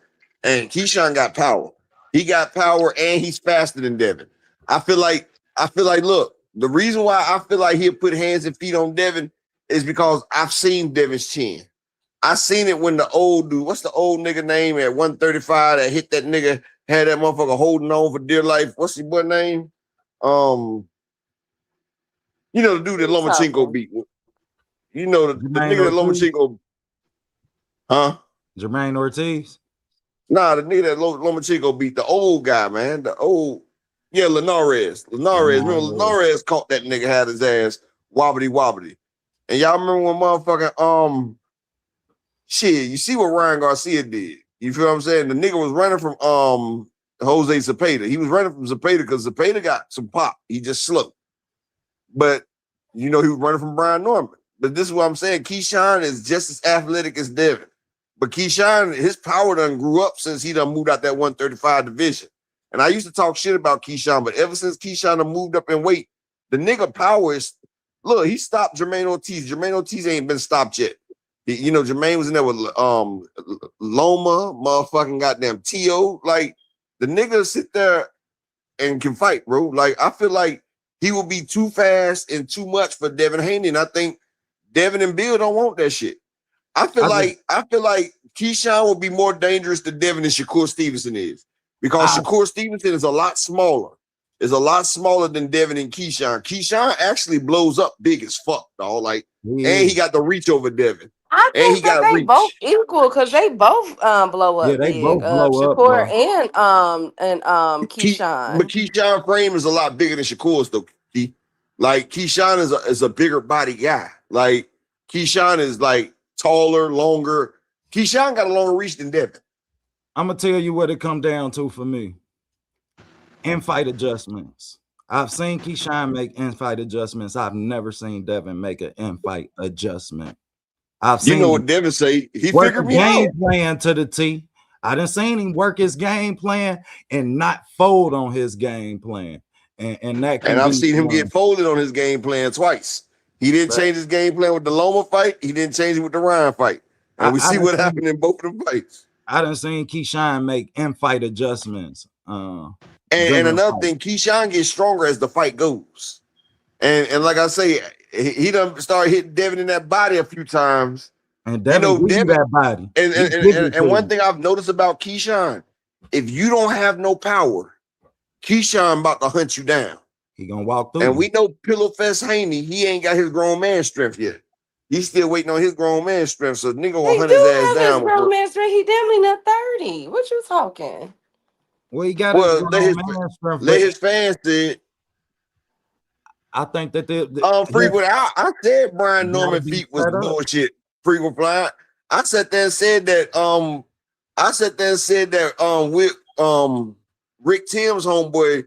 got power. He got power, and he's faster than Devin. I feel like look, the reason why I feel like he'll put hands and feet on Devin is because I've seen Devin's chin. I seen it when the old dude, what's the old nigga name at 135 that hit that nigga, had that motherfucker holding on for dear life. What's his boy name? Um, the dude that You Lomachenko talking? beat. The Jermaine nigga that Ortiz. Lomachenko, huh? Jermaine Ortiz. Nah, the nigga that Lomachenko beat, the old guy, man. The old, yeah, Linares. Linares. Remember, Jermaine. Linares caught that nigga, had his ass wobbly wobbly. And y'all remember when motherfucking, shit, you see what Ryan Garcia did. You feel what I'm saying? The nigga was running from Jose Zapata. He was running from Zapata because Zapata got some pop. He just slow. But he was running from Brian Norman. But this is what I'm saying. Keyshawn is just as athletic as Devin. But Keyshawn, his power done grew up since he done moved out that 135 division. And I used to talk shit about Keyshawn, but ever since Keyshawn done moved up in weight, the nigga power is, look, he stopped Jermaine Ortiz. Jermaine Ortiz ain't been stopped yet. Jermaine was in there with Loma, motherfucking goddamn T.O. Like, the nigga sit there and can fight, bro. Like, I feel like he will be too fast and too much for Devin Haney. And I think Devin and Bill don't want that shit. I feel like Keyshawn will be more dangerous to Devin than Shakur Stevenson is. Because I, Shakur Stevenson is a lot smaller. Is a lot smaller than Devin and Keyshawn. Keyshawn actually blows up big as fuck, dog. Like, and he got the reach over Devin. I And he think that got they both reach. equal because they both blow yeah, up they big. both blow up, Shakur bro. and But Keyshawn. Keyshawn frame is a lot bigger than Shakur's though. Like Keyshawn is a bigger body guy. Like Keyshawn is like taller, longer. Keyshawn got a longer reach than Devin. I'm gonna tell you what it come down to for me. In-fight adjustments. I've seen Keyshawn make in-fight adjustments. I've never seen Devin make an in-fight adjustment. I've You know seen what Devin say? He work figured a me out. game plan to the T. I done seen him work his game plan and not fold on his game plan. And that And can I've be seen him get folded on his game plan twice. He didn't but change his game plan with the Loma fight. He didn't change it with the Ryan fight. And we I see done what seen happened in both of the fights. I done seen Keyshawn make in-fight adjustments And during another fight. thing, Keyshawn gets stronger as the fight goes. And like I say, he done started hitting Devin in that body a few times. And Devin give you Devin, that body. and, He and, give and, it to and one you. thing I've noticed about Keyshawn, if you don't have no power, Keyshawn about to hunt you down. He gonna walk through And you. we know Pillow Fest Haney, he ain't got his grown man strength yet. He's still waiting on his grown man strength. So nigga gonna He hunt his do ass have his down grown before. man strength. He definitely not 30. What you talking? Well, he got his Well, grown man strength, let but his fans say it. I think that Frequent. I said Brian he gotta Norman be feet was set up. bullshit. Frequent flying. I sat there and said that. With Rick Tim's homeboy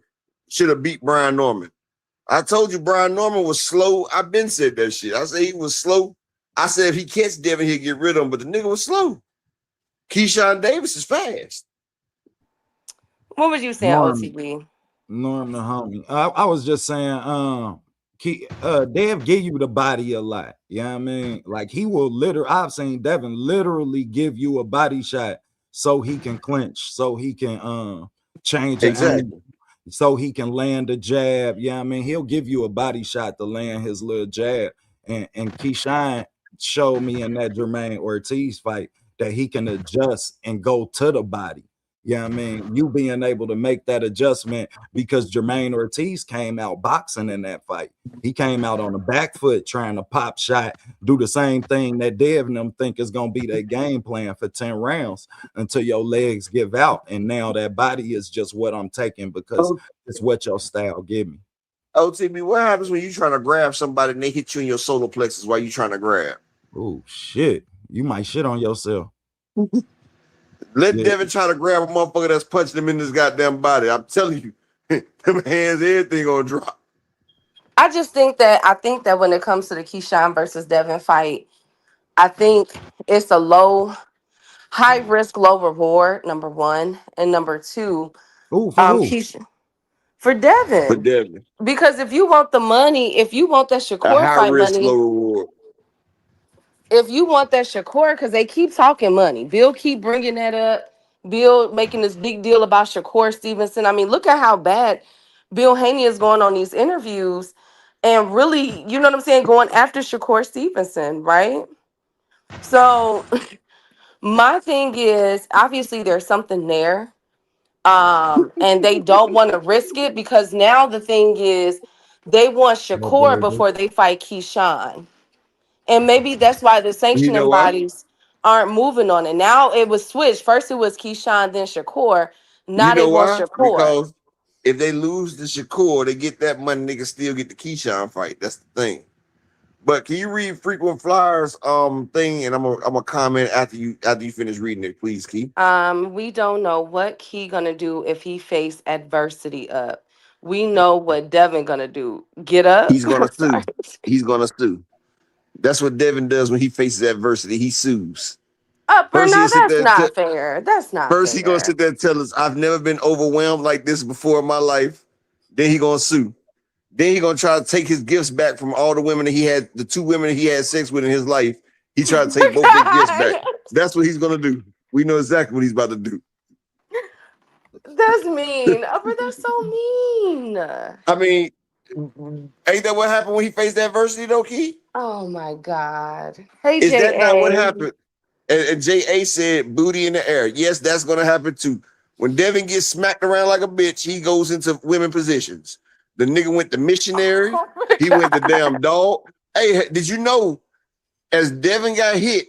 should have beat Brian Norman. I told you Brian Norman was slow. I've been said that shit. I said he was slow. I said if he catch Devin, he'll get rid of him. But the nigga was slow. Keyshawn Davis is fast. What was you saying, Norm, OTB? Norm the homie. I was just saying, Dev give you the body a lot. You know what I mean? Like he will literally, I've seen Devin literally give you a body shot so he can clinch, so he can change an angle, Exactly. so he can land a jab. Yeah, I mean, he'll give you a body shot to land his little jab. And Keyshawn showed me in that Jermaine Ortiz fight that he can adjust and go to the body. Yeah, I mean, you being able to make that adjustment because Jermaine Ortiz came out boxing in that fight. He came out on the back foot trying to pop shot, do the same thing that Dev and them think is going to be their game plan for 10 rounds until your legs give out. And now that body is just what I'm taking because it's what your style give me. OTB, what happens when you trying to grab somebody and they hit you in your solar plexus while you trying to grab? Oh, shit. You might shit on yourself. Let Devin try to grab a motherfucker that's punching him in his goddamn body. I'm telling you, them hands, everything gonna drop. I think that when it comes to the Keyshawn versus Devin fight, I think it's a high risk, low reward, number one. And number two, Ooh, for who? Keyshawn for For Devin. Devin, Because if you want the money, if you want that a Shakur high fight risk, low money, reward. if you want that Shakur, because they keep talking money, Bill keep bringing that up. Bill making this big deal about Shakur Stevenson. I mean, look at how bad Bill Haney is going on these interviews, and really, you know what I'm saying, going after Shakur Stevenson, right? So my thing is obviously there's something there. And they don't want to risk it because now the thing is they want No Shakur burger. before they fight Keyshawn. And maybe that's why the You know sanctioning why? bodies aren't moving on it. Now it was switched. First it was Keyshawn, then Shakur. You Now they know want why? Shakur. Because if they lose the Shakur, they get that money. They can still get the Keyshawn fight. That's the thing. But can you read frequent flyers thing? And I'm gonna comment after you finish reading it, please, Key. We don't know what Key gonna do if he face adversity up. We know what Devin gonna do. Get up. He's I'm gonna sorry. sue. He's gonna sue. That's what Devin does when he faces adversity. He sues. Upper, First, no, he'll sit that's there and not fair. That's not first he gonna fair. sit there and tell us, "I've never been overwhelmed like this before in my life." Then he gonna sue. Then he gonna try to take his gifts back from all the women that he had, the two women that he had sex with in his life. He tried to take both their gifts back. God, That's what he's gonna do. We know exactly what he's about to do. that's mean. Upper, that's so mean. I mean, ain't that what happened when he faced adversity, though, Key? Oh my God. Hey, Is that not what JA. happened? And J.A. said booty in the air. Yes, that's gonna happen too. When Devin gets smacked around like a bitch, he goes into women positions. The nigga went to missionary. Oh my He went to God. damn dog. Hey, did you know as Devin got hit,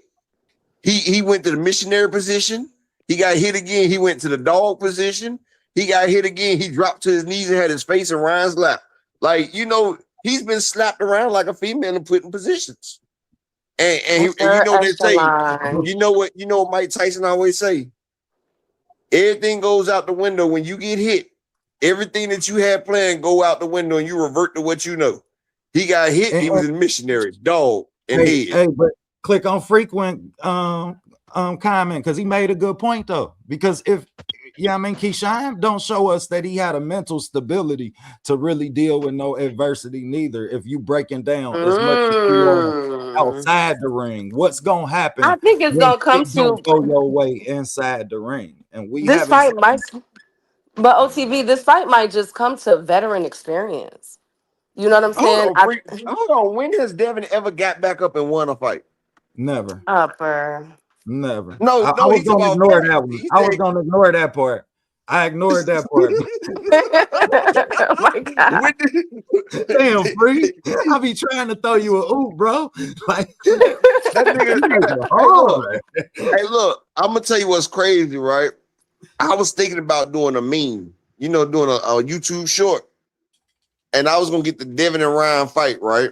he went to the missionary position. He got hit again. He went to the dog position. He got hit again. He dropped to his knees and had his face in Ryan's lap. Like, he's been slapped around like a female and put in positions. And you Upper know what they say, echelon. you know what Mike Tyson always say? Everything goes out the window when you get hit. Everything that you had planned go out the window and you revert to what you know. He got hit, And, he was in missionary, dog, and hey, head. hey, but click on frequent comment because he made a good point though. Because if I mean Keyshawn don't show us that he had a mental stability to really deal with no adversity neither. If you breaking down as much as you are Mm. outside the ring, what's gonna I happen think it's when gonna come it to don't go your way inside the ring? And we this haven't fight seen might, but OTV, this fight might just come to veteran experience. You know what I'm Hold saying? on, freak. Hold on. When has Devin ever got back up and won a fight? never. Upper. Never. No, I no, was he's gonna about ignore fight. that one. He I was said gonna ignore that part. I ignored that part. Oh my God. when did Damn, free. I be trying to throw you a oop, bro. Like that nigga? you make it Hey, look, hard. I'm gonna tell you what's crazy, right? I was thinking about doing a meme, doing a YouTube short, and I was gonna get the Devin and Ryan fight, right?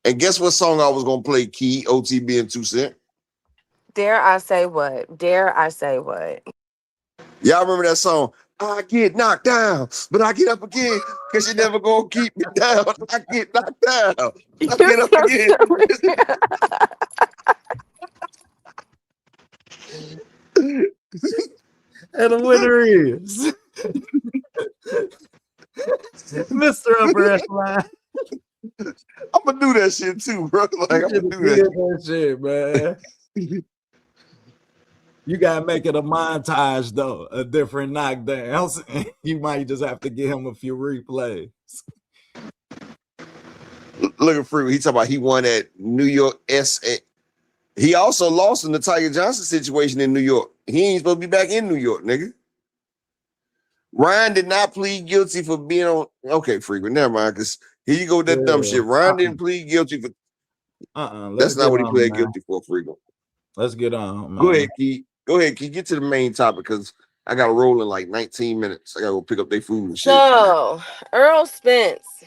And guess what song I was gonna play? Key, OTB, and 2 Cent. Dare I say what? Dare I say what? Y'all remember that song? I get knocked down, but I get up again, cause you're never gonna keep me down. I get knocked down, I You're get up so again. silly. And the winner is Mr. Upper Echelon. I'm gonna do that shit too, bro. You Like I'm should gonna have do did that. that shit, man. You gotta make it a montage though, a different knockdowns. You might just have to give him a few replays. Look at Free. He talking about he won at New York SA. He also lost in the Tiger Johnson situation in New York. He ain't supposed to be back in New York, nigga. Ryan did not plead guilty for being on. Okay, Frequent. Never mind. Cause here you go with that dumb Yeah. shit. Ryan didn't plead guilty for. Let's That's not get what he on, pled man. guilty for, Frequent. Let's get on, Go man. ahead, Key. Go ahead, Key. Get to the main topic because I got to roll in like 19 minutes. I got to go pick up their food and shit. So Earl Spence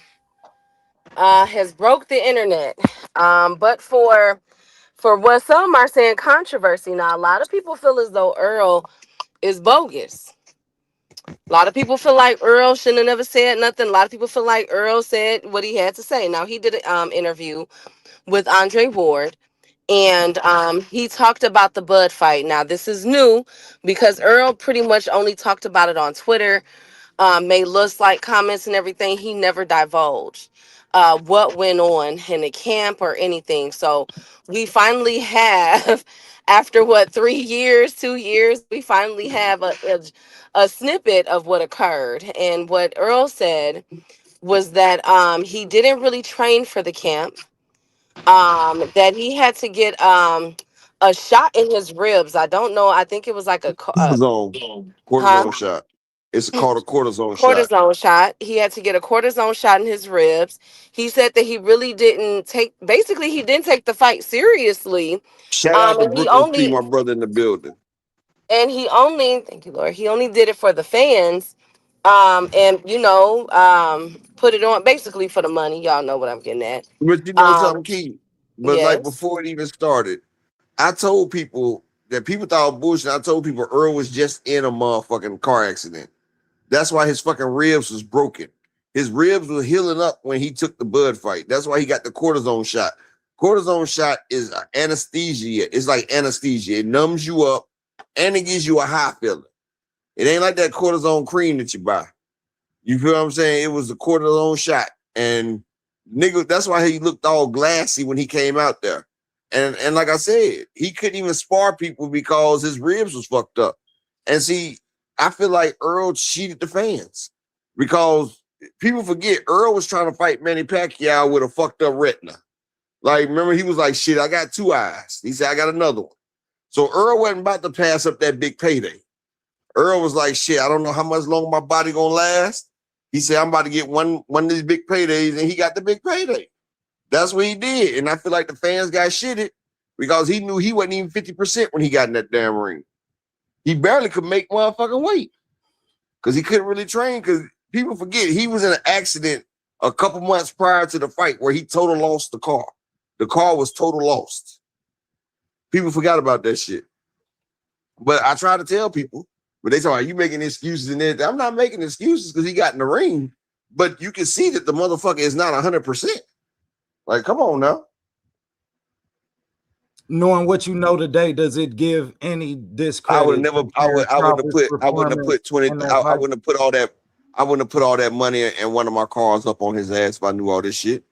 has broke the internet. But for what some are saying controversy. Now a lot of people feel as though Earl is bogus. A lot of people feel like Earl shouldn't have never said nothing. A lot of people feel like Earl said what he had to say. Now he did an interview with Andre Ward, and he talked about the Bud fight. Now this is new because Earl pretty much only talked about it on Twitter, made looks like comments and everything. He never divulged what went on in the camp or anything. So we finally have, after what, 3 years, 2 years, we finally have a snippet of what occurred. And what Earl said was that he didn't really train for the camp. that he had to get a shot in his ribs. I don't know. I think it was like Cortisone. huh? Cortisone shot. It's called a cortisone shot. Cortisone shot. He had to get a cortisone shot in his ribs. He said that he really didn't take. Basically, he didn't take the fight seriously. Shout out to And he Brooklyn P, only my brother in the building. thank you, Lord. He only did it for the fans. And put it on basically for the money. Y'all know what I'm getting at. But you know something, Um, Key? But like yes. before it even started, I told people that people thought I was bullshit. I told people Earl was just in a motherfucking car accident. That's why his fucking ribs was broken. His ribs were healing up when he took the bud fight. That's why he got the cortisone shot. Cortisone shot is anesthesia. It's like anesthesia. It numbs you up and it gives you a high feeling. It ain't like that cortisone cream that you buy. You feel what I'm saying? It was the cortisone shot. And nigga, that's why he looked all glassy when he came out there. And like I said, he couldn't even spar people because his ribs was fucked up. And see, I feel like Earl cheated the fans because people forget Earl was trying to fight Manny Pacquiao with a fucked up retina. Like, remember, he was like, shit, I got two eyes. He said, I got another one. So Earl wasn't about to pass up that big payday. Earl was like, shit, I don't know how much longer my body gonna last. He said, I'm about to get one of these big paydays, and he got the big payday. That's what he did. And I feel like the fans got shitted because he knew he wasn't even 50% when he got in that damn ring. He barely could make motherfucking weight because he couldn't really train because people forget he was in an accident a couple months prior to the fight where he total lost the car. The car was total lost. People forgot about that shit. But I try to tell people, but they talk about you making excuses and everything. I'm not making excuses because he got in the ring, but you can see that the motherfucker is not 100%. Like, come on now. Knowing what you know today, does it give any discredit? I would have put 20. I wouldn't have put all that. I wouldn't have put all that money in one of my cars up on his ass if I knew all this shit.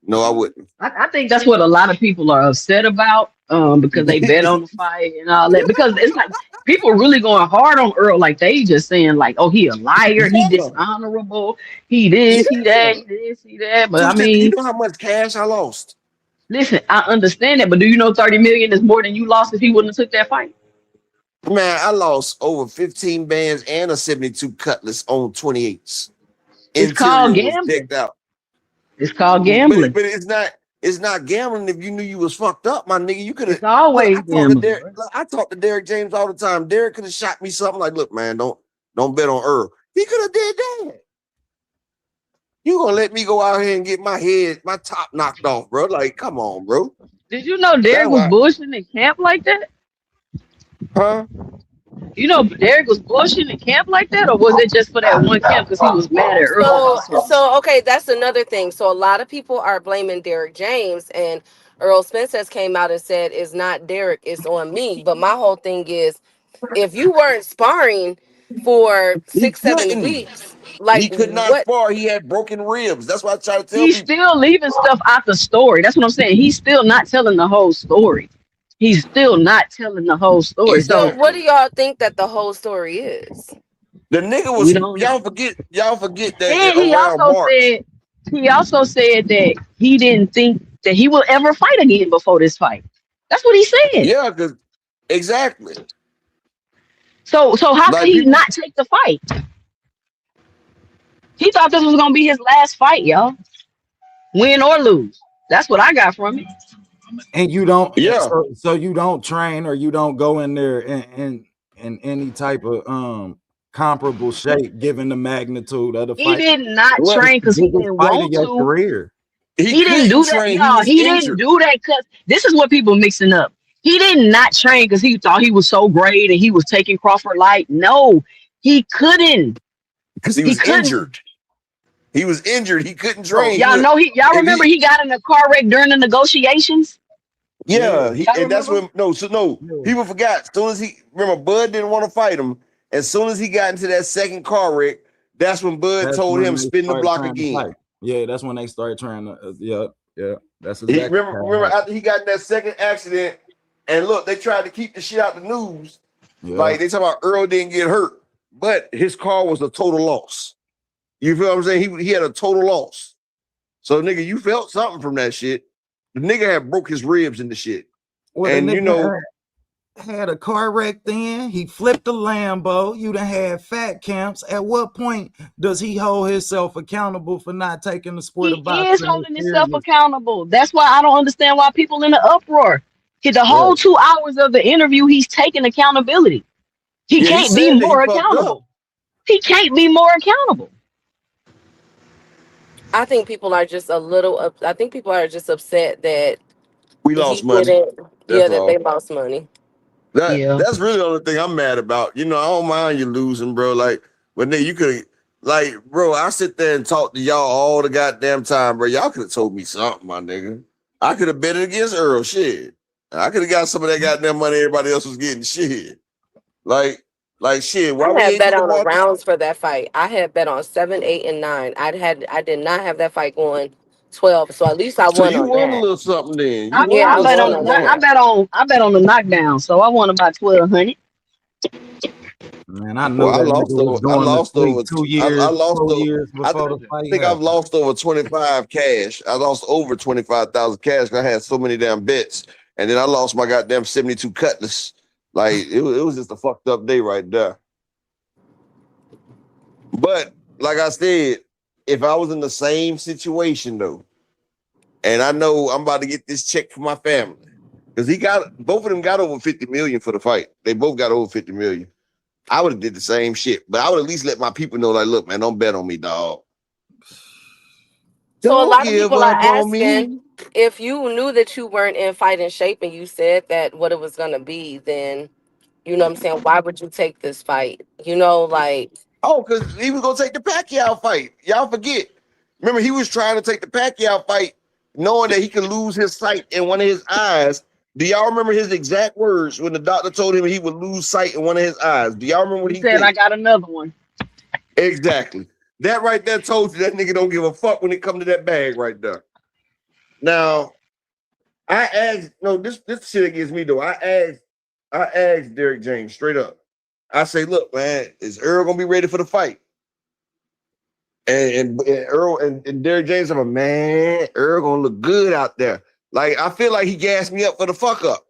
No, I wouldn't. I think that's what a lot of people are upset about, because they bet on the fight and all that. Because it's like people really going hard on Earl, like they just saying like, oh, he a liar, he dishonorable, he this, he that, he this, he that. But I Do you mean, know how much cash I lost? listen, I understand that, but do you know 30 million is more than you lost if he wouldn't have took that fight? Man, I lost over 15 bands and a 72 Cutlass on 28s. It's called Interior was gambling. decked out. It's called gambling. But it's not gambling if you knew you was fucked up, my nigga. You could have. It's always gambling. I talk to Derek James all the time. Derek could have shot me something like, look, man, don't bet on Earl. He could have did that. You gonna let me go out here and get my top knocked off, bro? Like, come on, bro. Did you know Derek was bullshitting in camp like that? Huh? You know Derek was bullshitting in camp like that, or was it just for that one camp because he was mad at Earl? So okay, that's another thing. So a lot of people are blaming Derek James, and Earl Spence has came out and said it's not Derek, it's on me. But my whole thing is, if you weren't sparring for 6-7 weeks, like he could not spar. He had broken ribs. That's why I try to tell He's people. still leaving stuff out the story. That's what I'm saying. He's still not telling the whole story. He's still not telling the whole story. So what do y'all think that the whole story is? The nigga was y'all forget that And he also said that he didn't think that he will ever fight again before this fight. That's what he said. Yeah, because exactly. So how could he not take the fight? He thought this was gonna be his last fight, y'all. Win or lose. That's what I got from it. And you don't, so you don't train or you don't go in there in any type of comparable shape, given the magnitude of the fight. He did not train because he didn't want to. Career. He didn't do that, y'all. He didn't do that because this is what people mixing up. He did not train because he thought he was so great and he was taking Crawford light. No, he couldn't. Because he was injured. He was injured. He couldn't train. Y'all remember he got in a car wreck during the negotiations? Yeah, and that's when people forgot. As soon as Bud didn't want to fight him. As soon as he got into that second car wreck, that's when Bud told him spin the block again. Yeah, that's when they started trying to. Yeah, that's exactly. Remember after he got in that second accident, and look, they tried to keep the shit out the news. Yeah. Like they talk about Earl didn't get hurt, but his car was a total loss. You feel what I'm saying? He had a total loss. So nigga, you felt something from that shit. The nigga had broke his ribs in the shit. Well, And the you nigga know, had a car wreck then. He flipped a Lambo. You done had fat camps. At what point does he hold himself accountable for not taking the sport of He is boxing as holding himself serious? accountable. That's why I don't understand why people in the uproar. The Yeah. whole 2 hours of the interview, he's taking accountability. He yeah, he can't be said that he more fucked up. accountable. He can't be more accountable. I think people are just a little. I think people are just upset that We he lost money. didn't. Yeah, That's that they all. lost money. Yeah. That's really the only thing I'm mad about. You know, I don't mind you losing, bro. Like when you could, like, bro, I sit there and talk to y'all all the goddamn time, bro. Y'all could have told me something, my nigga. I could have bet it against Earl. Shit, I could have got some of that goddamn money everybody else was getting. Shit, like shit. Why I we had ain't do bet the on the Marcus? rounds for that fight. I had bet on 7, 8, and 9. I did not have that fight going 12. So at least I So won you on won a that. little something then. You I, won a Yeah, I I little bet won on on something the then. that. I bet on the knockdown, so I won about 1,200. Man, I Well, knew that nigga was I going to lost sleep over, 2 years, 4 years I before the fight think I've happened. lost over 25 cash. I lost over 25,000 cash. I had so many damn bets, and then I lost my goddamn 72 cutlass. Like it was just a fucked up day right there. But like I said, if I was in the same situation though, and I know I'm about to get this check for my family, because both of them got over 50 million for the fight. They both got over 50 million. I would have did the same shit, but I would at least let my people know, like, look, man, don't bet on me, dog. So a Don't lot of give people are up on asking me. if you knew that you weren't in fighting shape and you said that what it was gonna be, then you know what I'm saying, why would you take this fight? You know, like Oh, because he was gonna take the Pacquiao fight. Y'all forget. Remember, he was trying to take the Pacquiao fight, knowing that he could lose his sight in one of his eyes. Do y'all remember his exact words when the doctor told him he would lose sight in one of his eyes? Do y'all remember what He he said, I said? got another one. Exactly. That right there told you that nigga don't give a fuck when it come to that bag right there. Now, I asked, no, this shit against me though. I asked Derek James straight up. I say, look, man, is Earl gonna be ready for the fight? And Earl and Derek James, I'm a man, Earl gonna look good out there. Like, I feel like he gassed me up for the fuck up.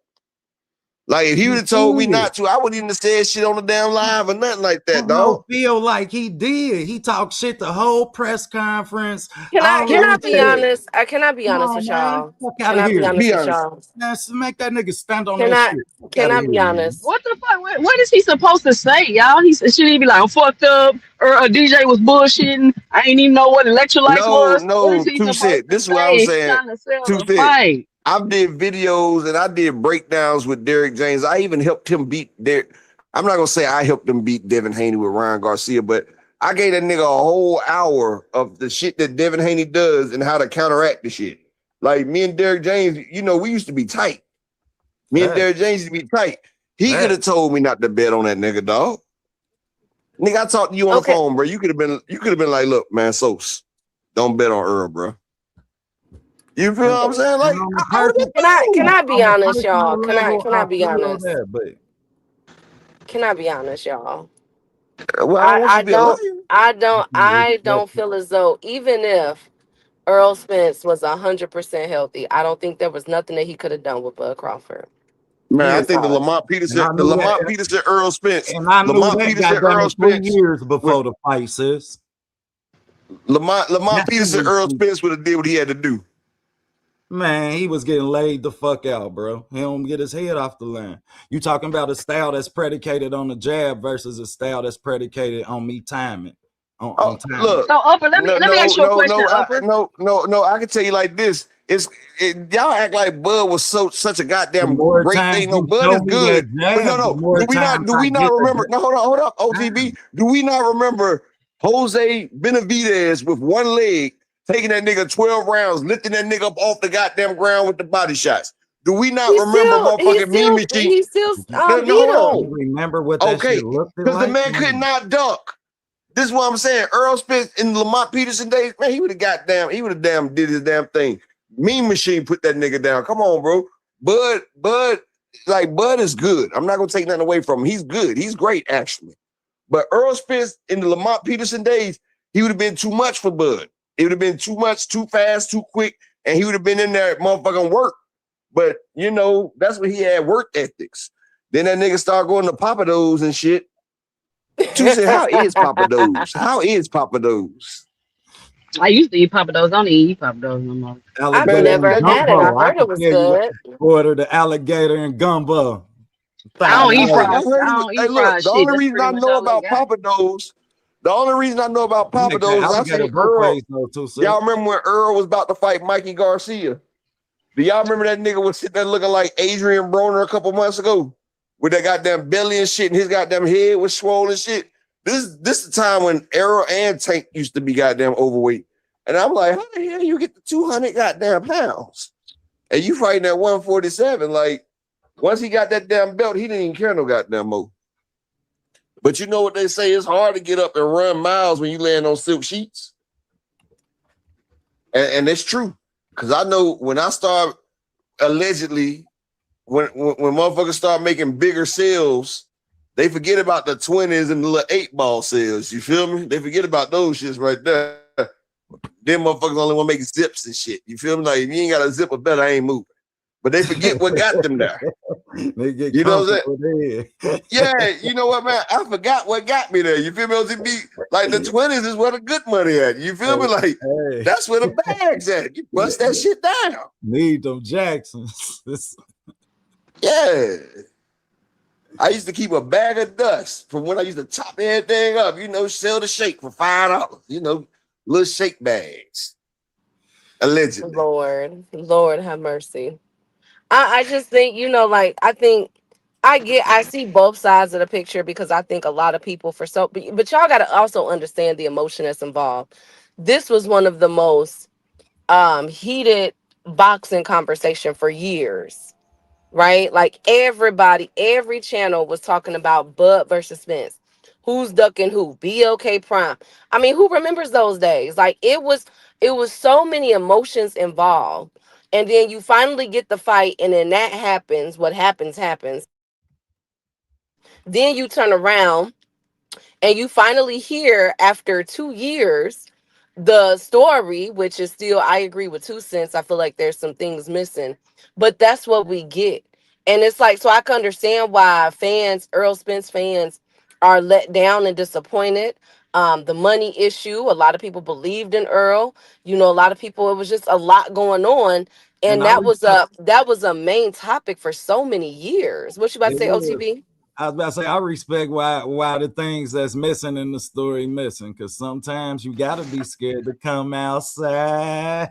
Like, if he would have told me not to, I wouldn't even have said shit on the damn live or nothing like I that, don't dog. feel like he did. He talked shit the whole press conference. can I All can of I this be shit. Yeah. honest? I cannot be Come honest on, with man. y'all. Fuck out Can of I be here. honest Be with honest. y'all? Man, make that nigga stand on Can that I shit. Fuck can out of I here, be man. honest? What the fuck? What is he supposed to say, y'all? Should he be like, I'm fucked up, or a DJ was bullshitting? I ain't even know what electrolytes was. What is No, he two supposed set. to This is what I'm say? He's saying. trying to sell Two the set. fight. I did videos and I did breakdowns with Derek James. I even helped him beat Derek. I'm not gonna say I helped him beat Devin Haney with Ryan Garcia, but I gave that nigga a whole hour of the shit that Devin Haney does and how to counteract the shit. Like me and Derek James, you know, we used to be tight. Me and Fact, Derek James used to be tight. He could fact. have told me not to bet on that nigga, dog. Nigga, I talked to you on the Okay, phone, bro. You could have been like, look, man, Sos, don't bet on Earl, bro. You feel what I'm saying? And Like, on the I would have been can cool. I be on a honest, y'all? personal level, Can I I be feel honest? that, but Can I be honest, y'all? Well, I don't want you to be a liar. I don't feel as though even if Earl Spence was 100% healthy, I don't think there was nothing that he could have done with Bud Crawford. Man, I here, think and I knew Lamont that, Peterson, Earl Spence, and I knew that, goddamn Earl it, 3 Spence years would before the fight, sis. Lamont That's Peterson, Earl industry. Spence would have did what he had to do. Man, he was getting laid the fuck out, bro. He don't get his head off the line. You talking about a style that's predicated on the jab versus a style that's predicated on me timing, Oh, on timing. look, So, Upper, let me ask you a question, Upper. no. I can tell you like this. Y'all act like Bud was such a The goddamn more great times thing. No, you Bud show is me that good. But jab, the no. more times Do I we not get the remember? No, hold up, OTB. jab. Do we not remember Jose Benavidez with one leg taking that nigga 12 rounds, lifting that nigga up off the goddamn ground with the body shots? Do we not remember motherfucking Mean Machine? He still No, beat hold You him. on. remember what that shit Okay, looked because the like? man could not dunk. This is what I'm saying. Earl Spence in Lamont Peterson days, man, he would have damn did his damn thing. Mean Machine put that nigga down. Come on, bro. Bud is good. I'm not gonna take nothing away from him. He's good. He's great, actually. But Earl Spence in the Lamont Peterson days, he would have been too much for Bud. It would have been too much, too fast, too quick, and he would have been in there at motherfucking work. But you know, that's when he had work ethics. Then that nigga started going to Papa Do's and shit. You said, how is Papa Do's? How is Papa Do's? I used to eat Papa Do's. I don't even eat Papa Do's no more. I've Alligator Man, never and had it. I gumbo. I heard it can was tell you what, good. order the alligator and gumbo. I don't eat I fried. heard I it was, don't hey, eat look, fried the shit. only That's reason pretty I much know all I about got. Papa Do's, the only reason I know about You Papa make that Do's, I alligator seen both Earl. ways though, too. Y'all remember when Earl was about to fight Mikey Garcia? Do y'all remember that nigga was sitting there looking like Adrian Broner a couple months ago? With that goddamn belly and shit, and his goddamn head was swollen shit. This is the time when Errol and Tank used to be goddamn overweight. And I'm like, how the hell you get the 200 goddamn pounds? And you fighting at 147. Like, once he got that damn belt, he didn't even care no goddamn more. But you know what they say, it's hard to get up and run miles when you land on silk sheets. And it's true. Because I know when I start allegedly, when motherfuckers start making bigger sales, they forget about the 20s and the little 8-ball sales. You feel me? They forget about those shits right there. Them motherfuckers only want to make zips and shit. You feel me? Like, if you ain't got a zip or better, I ain't moving. But they forget what got them there. They get You know what I'm saying? Yeah, you know what, man? I forgot what got me there. You feel me? OTB? Like, the 20s is where the good money at. You feel me? Like, Hey, that's where the bag's at. You bust that shit down. need them Jacksons. Yeah. I used to keep a bag of dust from when I used to chop everything up, you know, sell the shake for $5, you know, little shake bags. Allegedly. Lord have mercy. I just think, you know, like, I see both sides of the picture because I think a lot of people but y'all got to also understand the emotion that's involved. This was one of the most heated boxing conversation for years, right? Like, every channel was talking about Bud versus Spence. Who's ducking who? BOK Prime. I mean, who remembers those days? Like, it was so many emotions involved. And then you finally get the fight, and then that happens. What happens. Then you turn around and you finally hear after 2 years the story, which is still, I agree with 2 cents. I feel like there's some things missing, but that's what we get. And it's like, so I can understand why Earl Spence fans are let down and disappointed. The money issue, a lot of people believed in Earl. You know, a lot of people, it was just a lot going on. And And I respect that was a main topic for so many years. What you about to it say, was. OTB? I was about to say I respect why the things that's missing in the story missing, because sometimes you gotta be scared to come outside.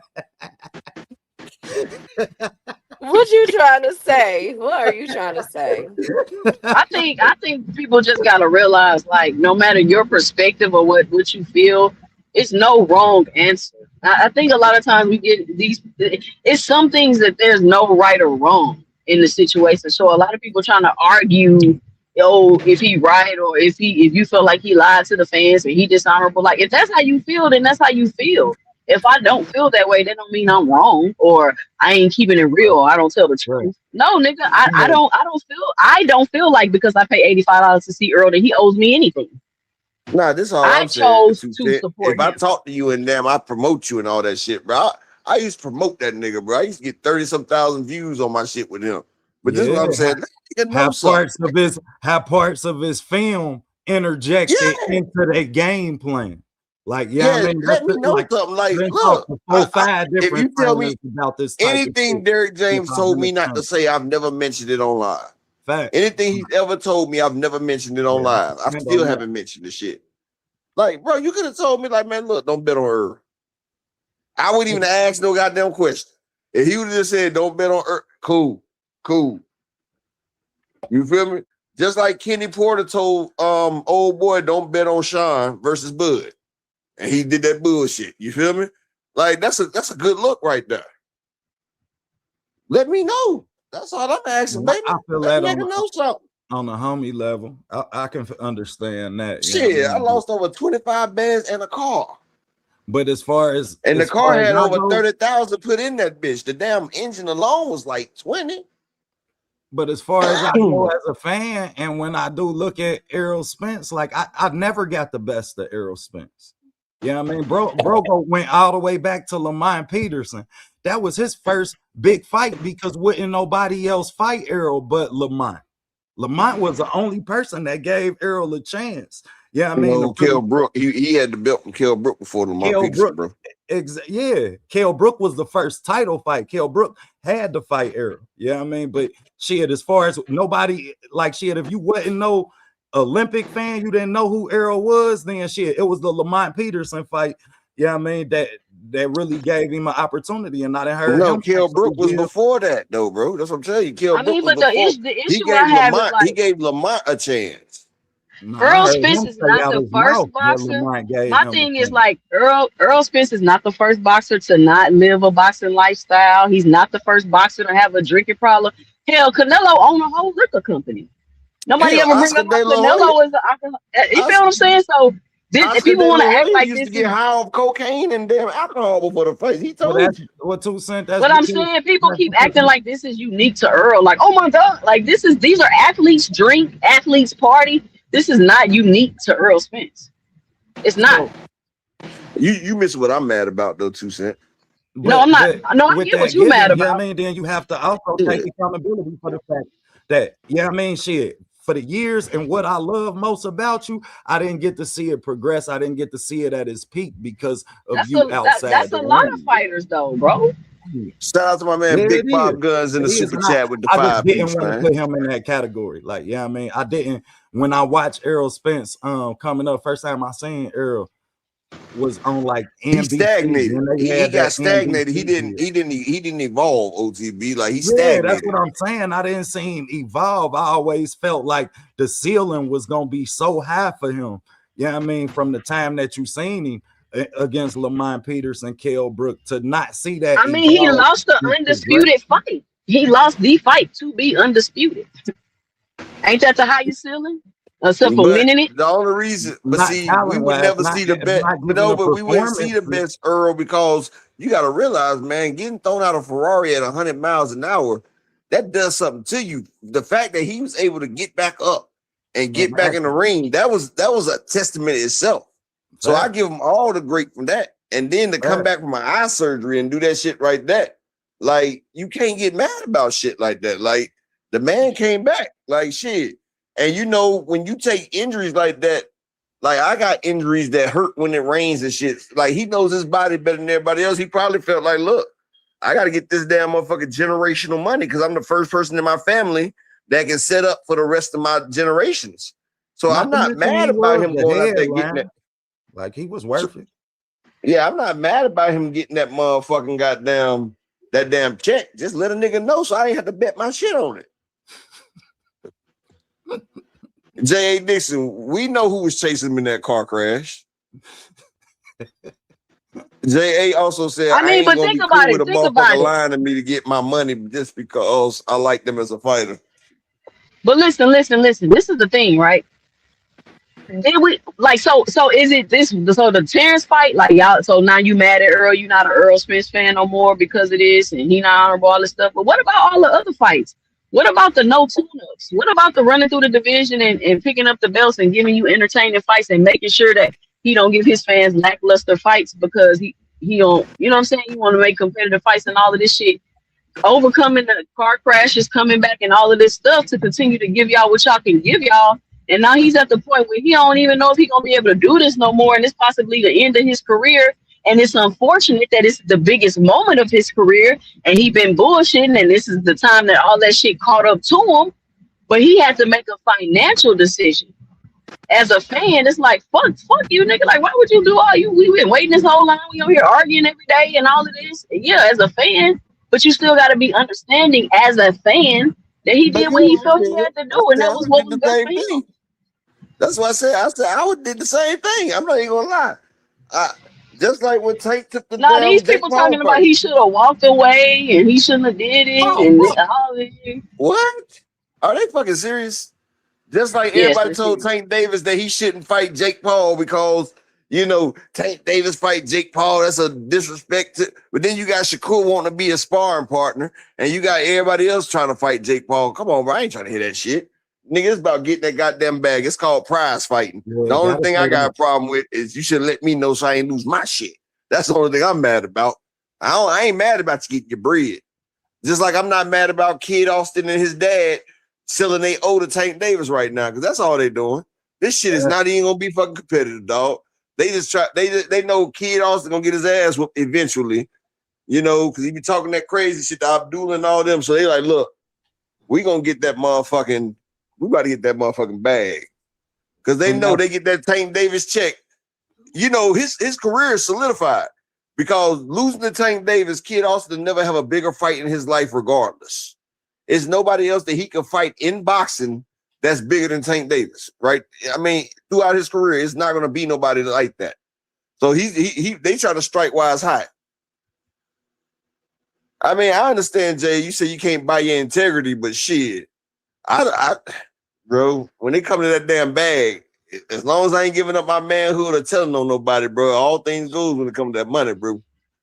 What you trying to say? What are you trying to say? I think people just gotta realize, like, no matter your perspective or what you feel, it's no wrong answer. I think a lot of times we get these. It's some things that there's no right or wrong in the situation. So a lot of people trying to argue, oh, if he right or if you feel like he lied to the fans and he dishonorable. Like, if that's how you feel, then that's how you feel. If I don't feel that way, that don't mean I'm wrong or I ain't keeping it real. Or I don't tell the Right. truth. No, nigga, I, You I know, don't I don't feel I don't feel like because I pay $85 to see Earl that he owes me anything. Nah, this is all I I'm saying. chose to If support I him. talk to you and them, I promote you and all that shit, bro. I used to promote that nigga, bro. I used to get 30-some thousand views on my shit with him. But this is what yeah, I'm saying. Let nigga know have something. parts of his film interjected Yeah, into their game plan. Like, yeah, I yeah. mean, Let me know like something. Like, been look, talked to four, five if different you tell me trainers about this type of anything shit Derrick since James I've told been me a not to trainer. say, I've never mentioned it on live. Facts. Anything he's ever told me, I've never mentioned it on Yeah, I live. can I stand still on that. haven't mentioned the shit. Like, bro, you could have told me, like, man, look, don't bet on her. I wouldn't even ask no goddamn question. If he would have just said, don't bet on her, cool. You feel me? Just like Kenny Porter told old boy, don't bet on Sean versus Bud. And he did that bullshit. You feel me? Like, that's a good look right there. Let me know. That's all I'm asking, And baby. I feel Let that me know something. on a homie level. I can understand that. You know what I Shit, I mean? lost over 25 bands and a car. But as far as And the car had I over go, 30,000 put in that bitch. The damn engine alone was like 20. but as far as I go as a fan, and when I do look at Errol Spence, like I never got the best of Errol Spence. Yeah, I mean, Broco went all the way back to Lamont Peterson. That was his first big fight because wouldn't nobody else fight Errol but Lamont. Lamont was the only person that gave Errol a chance. Yeah, I mean, No, Kell Brook, he had the belt from Kell Brook before Lamont Kell Peterson, Brook, bro. Kell Brook was the first title fight. Kell Brook had to fight Errol. Yeah, I mean, but shit, as far as nobody like shit, if you wasn't no Olympic fan, you didn't know who Errol was, then shit, it was the Lamont Peterson fight. Yeah, I mean that really gave him an opportunity, and I didn't heard No, him. Kell Brook was before that, though, bro. That's what I'm telling you. Kell Brook was but before. the issue I have is He like gave Lamont a chance. No, I Earl heard Spence him is say not out the his first mouth that boxer. Lamont gave My him thing a is chance. like Earl Spence is not the first boxer to not live a boxing lifestyle. He's not the first boxer to have a drinking problem. Hell, Canelo owned a whole liquor company. Nobody Hell, ever bring Oscar up how De La Hoya, Canelo is. You feel what I'm Oscar, saying? So if Oscar people De want La to act Hoya like used to this get is, high off cocaine and damn alcohol before the fight. He Well, told that's you. what 2 cent. but I'm saying people keep acting like this is unique to Earl. Like, oh my God, like these are athletes drink, athletes party. This is not unique to Earl Spence. It's not. You miss what I'm mad about though, 2 cent. No, I'm not. No, I with get what that you mad given, yeah, I about. mean, then you have to also Yeah. take accountability for the fact that, yeah, I mean, shit, for the years and what I love most about you, I didn't get to see it progress. I didn't get to see it at its peak because of That's you outside that's the a lot of ring. fighters though, bro. Shout out to my man Yeah, Big it Pop is. Guns in It the is. super And chat with the I just 5 didn't piece, want to man. put him in that category. Like, yeah, I mean, I didn't. When I watched Errol Spence coming up, first time I seen Errol was on like He NBC. stagnated. When they He had got that stagnated. NBC deal. He didn't evolve. OTB like he Yeah, that's stagnated. what I'm saying. I didn't see him evolve. I always felt like the ceiling was gonna be so high for him. Yeah, I mean, from the time that you seen him against Lamont Peterson, Kell Brook, to not see that I mean, he evolve lost the and undisputed fight. He lost the fight to be undisputed. Ain't that the highest ceiling? Except for But winning it. the only reason, but not see, we talent would wise, never see the best. not But giving no, a but we wouldn't see the performance. best Earl because you got to realize, man, getting thrown out of Ferrari at 100 miles an hour, that does something to you. The fact that he was able to get back up and get back in the ring, that was a testament itself. So I give him all the great from that. And then to come back from my eye surgery and do that shit right there, like you can't get mad about shit like that. Like the man came back, like shit. And you know, when you take injuries like that, like I got injuries that hurt when it rains and shit. Like he knows his body better than everybody else. He probably felt like, look, I got to get this damn motherfucking generational money because I'm the first person in my family that can set up for the rest of my generations. So I'm not mad about him going out there getting that. Like he was worth it. Yeah, I'm not mad about him getting that motherfucking that damn check. Just let a nigga know so I ain't have to bet my shit on it. J.A. Dixon, we know who was chasing him in that car crash. J.A. also said, I ain't gonna be cool with a motherfucker lying to me to get my money just because I like them as a fighter. But listen. This is the thing, right? Did we like so is it this so the Terrence fight, like y'all, so now you mad at Earl, you not an Earl Spence fan no more because of this and he not honorable all this stuff. But what about all the other fights? What about the no tune-ups? What about the running through the division and picking up the belts and giving you entertaining fights and making sure that he don't give his fans lackluster fights because he don't, you know what I'm saying? You want to make competitive fights and all of this shit. Overcoming the car crashes, coming back and all of this stuff to continue to give y'all what y'all can give y'all. And now he's at the point where he don't even know if he's gonna be able to do this no more, and it's possibly the end of his career. And it's unfortunate that it's the biggest moment of his career, and he been bullshitting, and this is the time that all that shit caught up to him. But he had to make a financial decision. As a fan, it's like fuck you, nigga. Like, why would you do all you? We been waiting this whole line. We over here arguing every day and all of this. Yeah, as a fan, but you still got to be understanding as a fan that he did what he felt he had to do, and that was what was best for him. That's what I said. I would did the same thing. I'm not even gonna lie. Just like when Tank took the now these people talking about he should have walked away and he shouldn't have did it and all this. What? Are they fucking serious? Just like everybody told Tank Davis that he shouldn't fight Jake Paul because Tank Davis fight Jake Paul. That's a disrespect. But then you got Shakur wanting to be a sparring partner, and you got everybody else trying to fight Jake Paul. Come on, bro. I ain't trying to hear that shit. Nigga, it's about getting that goddamn bag. It's called prize fighting. Yeah, The only gotta thing I say got that. a problem with is you should let me know so I ain't lose my shit. That's the only thing I'm mad about. I ain't mad about you getting your bread. Just like I'm not mad about Kid Austin and his dad selling they owe to Tank Davis right now, because that's all they doing. This shit is not even gonna be fucking competitive, dog. They just try. They know Kid Austin gonna get his ass whooped eventually, you know, because he be talking that crazy shit to Abdul and all them. So they like, look, we gonna get that motherfucking. We about to get that motherfucking bag, because they And know that's they get that Tank Davis check. You know, his career is solidified because losing to Tank Davis, Kid Austin never have a bigger fight in his life, regardless. It's nobody else that he can fight in boxing that's bigger than Tank Davis, right? I mean, throughout his career, it's not gonna be nobody like that. So they try to strike while it's hot. I mean, I understand, Jay. You say you can't buy your integrity, but shit, bro, when it come to that damn bag, as long as I ain't giving up my manhood or telling on nobody, bro, all things goes when it comes to that money, bro.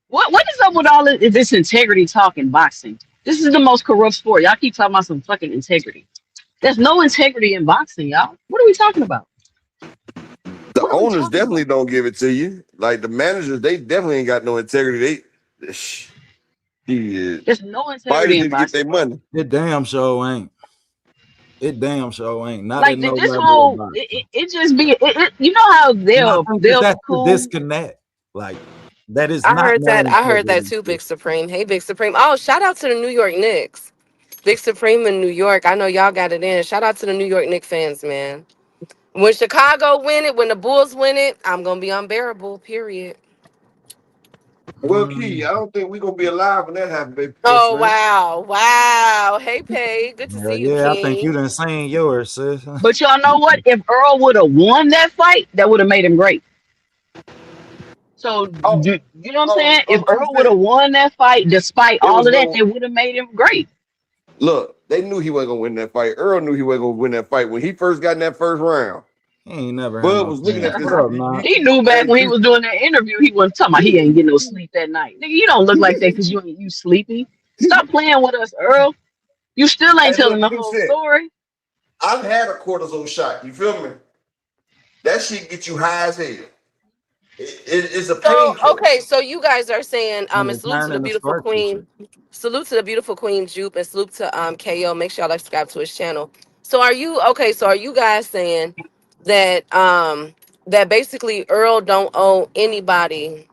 What is up with all this integrity talk in boxing? This is the most corrupt sport. Y'all keep talking about some fucking integrity. There's no integrity in boxing, y'all. What are we talking about? The What are we owners talking definitely about? don't give it to you. Like the managers, they definitely ain't got no integrity. Shit. There's no Fighters integrity in need to get their boxing, bro. money. it damn show ain't. It damn show ain't. Not at Like no this level of whole, boxing. it just be you know how And I think that they'll be that's the cool. disconnect. Like that is I not heard no that. I heard that integrity. too, Big Supreme. Hey, Big Supreme. Oh, shout out to the New York Knicks. Big Supreme in New York. I know y'all got it in. Shout out to the New York Knicks fans, man. When Chicago win it, when the Bulls win it, I'm gonna be unbearable. Period. Well, Key, Mm, I don't think we're gonna be alive when that happens, baby, best Oh friend. wow, wow. Hey, Pay. Good to hell see you, yeah, I think you King. done seen yours, sis. But y'all know what? If Earl would have won that fight, that would have made him great. So Oh, you know what I'm saying? If True Earl would Fit. have won that fight, despite It all was of that, no they would have made him great. look. They knew he wasn't gonna win that fight. Earl knew he wasn't gonna win that fight when he first got in that first round. He ain't never had Bud no was looking at chance. this. What up, nah? He knew back Hey, when he True, was doing that interview, he wasn't talking about he ain't getting no sleep that night. Nigga, you don't look like that because you sleepy. Stop playing with us, Earl. You still ain't hey, telling look, the True whole Fit. story. I've had a cortisone shot. You feel me? That shit get you high as hell. It's a So painkiller. okay, so you guys are saying And and it's salute to the turning the beautiful spark with you. queen. Salute to the beautiful queen Jupe and salute to KO. Make sure y'all like subscribe to his channel. So are you okay, so are you guys saying that that basically Earl don't owe anybody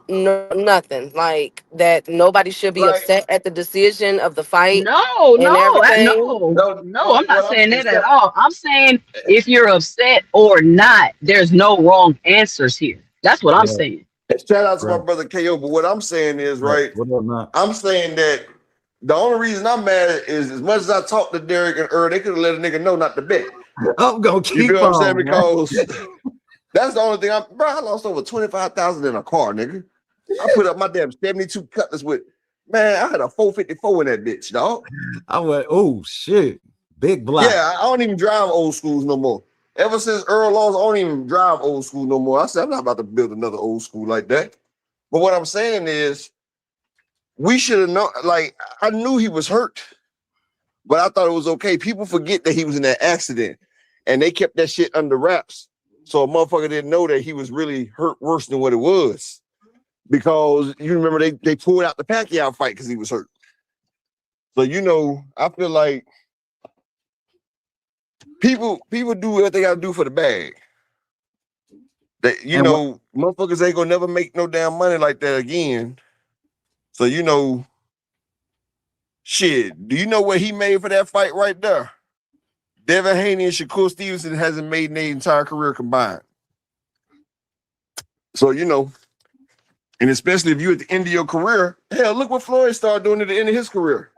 nothing? Like that nobody should be Like, upset at the decision of the fight No, and everything? no, no. I'm not what I'm saying saying, that at all. I'm saying if you're upset or not, there's no wrong answers here. That's what I'm Right, saying. shout out to my right, brother KO. But what I'm saying is, right. right, What up, nah? I'm saying that the only reason I'm mad is as much as I talked to Derek and Earl, they could have let a nigga know not to bet. I'm gonna You feel keep what I'm saying? on, man. Because that's the only thing bro, I lost over 25,000 in a car, nigga. I put up my damn 72 cutlass with, man, I had a 454 in that bitch, dog. I went, oh shit, big block. Yeah, I don't even drive old schools no more. Ever since Earl lost, I don't even drive old school no more. I said, I'm not about to build another old school like that. But what I'm saying is, we should have known, like, I knew he was hurt, but I thought it was okay. People forget that he was in that accident and they kept that shit under wraps. So a motherfucker didn't know that he was really hurt worse than what it was. Because you remember they pulled out the Pacquiao fight because he was hurt. So, you know, I feel like people do what they gotta do for the bag. That, you And what, know, motherfuckers ain't gonna never make no damn money like that again. So, you know, shit, do you know what he made for that fight right there? Devin Haney and Shakur Stevenson hasn't made their entire career combined. So, you know, and especially if you're at the end of your career, hell, look what Floyd started doing at the end of his career.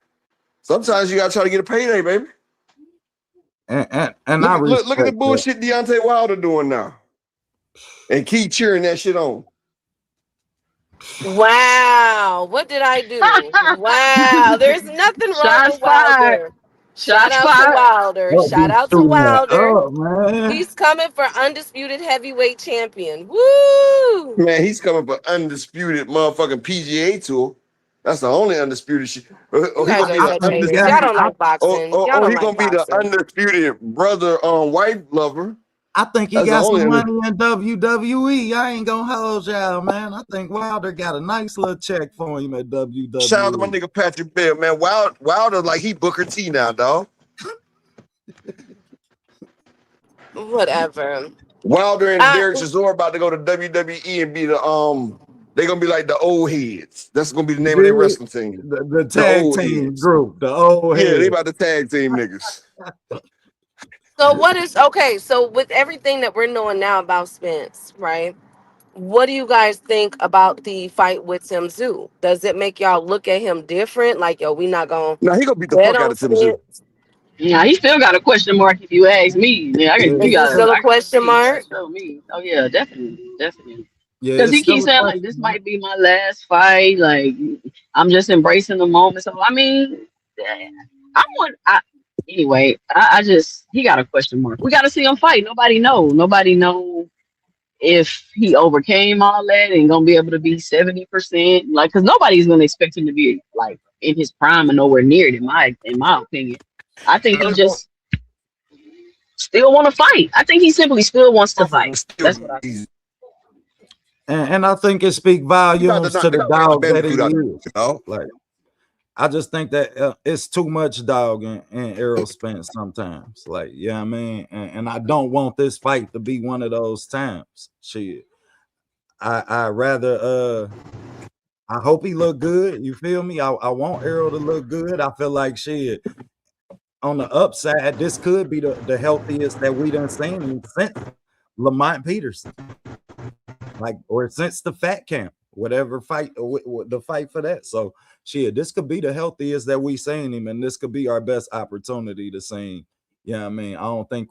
Sometimes you gotta try to get a payday, baby. and I Look at the respect that. bullshit Deontay Wilder doing now. And keep cheering that shit on. Wow, what did I do? Wow, there's nothing wrong Shots with fired. Wilder. Shout Shots out to fired. Wilder. Don't Shout be out to shooting that Wilder. up, man. He's coming for undisputed heavyweight champion. Woo! Man, he's coming for undisputed motherfucking PGA tour. That's the only undisputed shit. You Or he guys gonna are be the such I think he haters. got. Y'all undisputed. don't like boxing. Y'all Or don't he like gonna be the boxing. undisputed brother wife lover. I think he That's the got only some money in WWE. I ain't gonna hold y'all, man. I think Wilder got a nice little check for him at Shout out to my WWE. nigga Patrick Bell, man. Wilder like he Booker T now, dog. Whatever. Wilder and Uh, Derek Chisora about to go to WWE and be the they gonna be like the old heads. That's gonna be the name of their wrestling team. The The tag old team heads. group, the old Yeah, they head. about to tag team niggas. so what is okay? So with everything that we're knowing now about Spence, right? What do you guys think about the fight with Tim Zoo? Does it make y'all look at him different? Like, yo, we not gonna Now he gonna beat the bet fuck out on of Tim Zoo. Spence? Yeah, he still got a question mark if you ask me. Yeah, Yeah, you Is it gotta, still a I gotta question see. You gotta mark? show me. Oh yeah, definitely. yeah, Because it's he still keeps a saying like question, this man. might be my last fight. Like I'm just embracing the moment. So I mean, I want. Anyway. I just he got a question mark. We got to see him fight. Nobody know. Nobody know if he overcame all that and gonna be able to be 70%. Like, because nobody's gonna expect him to be like in his prime and nowhere near it. In my opinion, I think he just still want to fight. I think he simply still wants to fight. That's what I think. And I think it speak He about to volumes knock to the the dog that he Bandicoot out, is. dog. Like, I just think that it's too much dog in Errol Spence sometimes. Like, yeah, I mean, and I don't want this fight to be one of those times. Shit, I rather I hope he look good. You feel me? I want Errol to look good. I feel like shit. On the upside, this could be the healthiest that we done seen since Lamont Peterson, like, or since the Fat Camp, whatever fight, the fight for that. So, shit, this could be the healthiest that we seen him, and this could be our best opportunity to see him. Yeah, I mean, I don't think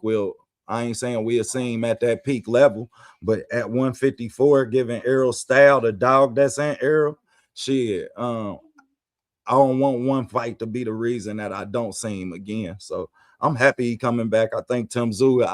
I ain't saying we'll see him at that peak level, but at 154, giving Errol style, the dog that's in Errol, shit, I don't want one fight to be the reason that I don't see him again. So I'm happy he coming back. I think Tim Zoo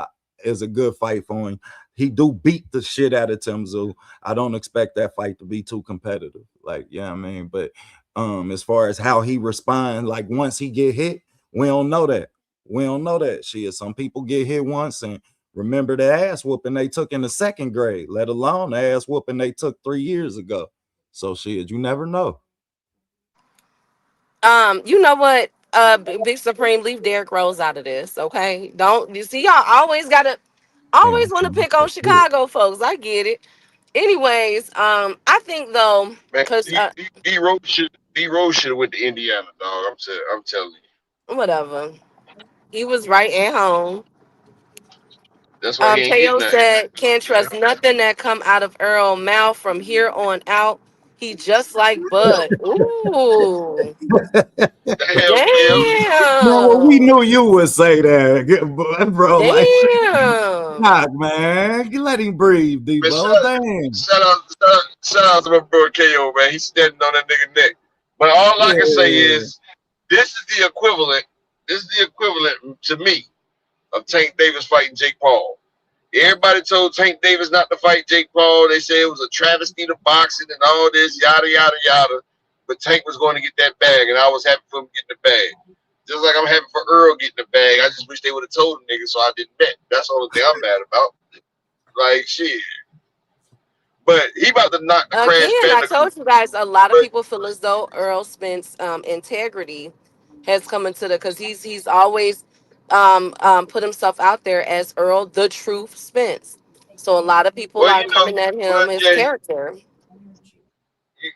is a good fight for him. He do beat the shit out of Tim Zoo. I don't expect that fight to be too competitive. Like, yeah, I mean, but as far as how he responds, like once he get hit, we don't know that. We don't know that shit. Some people get hit once and remember the ass whooping they took in the second grade, let alone the ass whooping they took 3 years ago. So shit, you never know. You know what? Big Supreme, leave Derrick Rose out of this, okay? Don't you see y'all always Damn, want to King. pick on That's it. Chicago folks. I get it. Anyways, I think though, Man, cause D Rose should have went to Indiana, dog. I'm telling you. whatever, he was right at home. That's why he ain't getting Teo nothing. said, "Can't trust nothing that come out of Earl mouth from here on out. He just like Bud." Ooh, Damn, Kim. Man, well, we damn, knew you would say that, bro. Like, damn. knock, man. You let him breathe, Man, Debo. Damn. shout out to my bro KO, man. He's standing on that nigga neck. But all I can say Yeah. is this is the equivalent. This is the equivalent to me of Tank Davis fighting Jake Paul. Everybody told Tank Davis not to fight Jake Paul. They said it was a travesty to boxing and all this, yada, yada, yada. But Tank was going to get that bag, and I was happy for him getting the bag. Just like I'm happy for Earl getting the bag. I just wish they would have told the nigga so I didn't bet. That's the only thing I'm mad about. Like, shit. But he about to knock the Crash Again, I Bandicoot. told you guys a lot of But people feel as though Earl Spence integrity has come into the because he's always put himself out there as Earl the Truth Spence. So a lot of people well, are coming at him his yeah, character. you,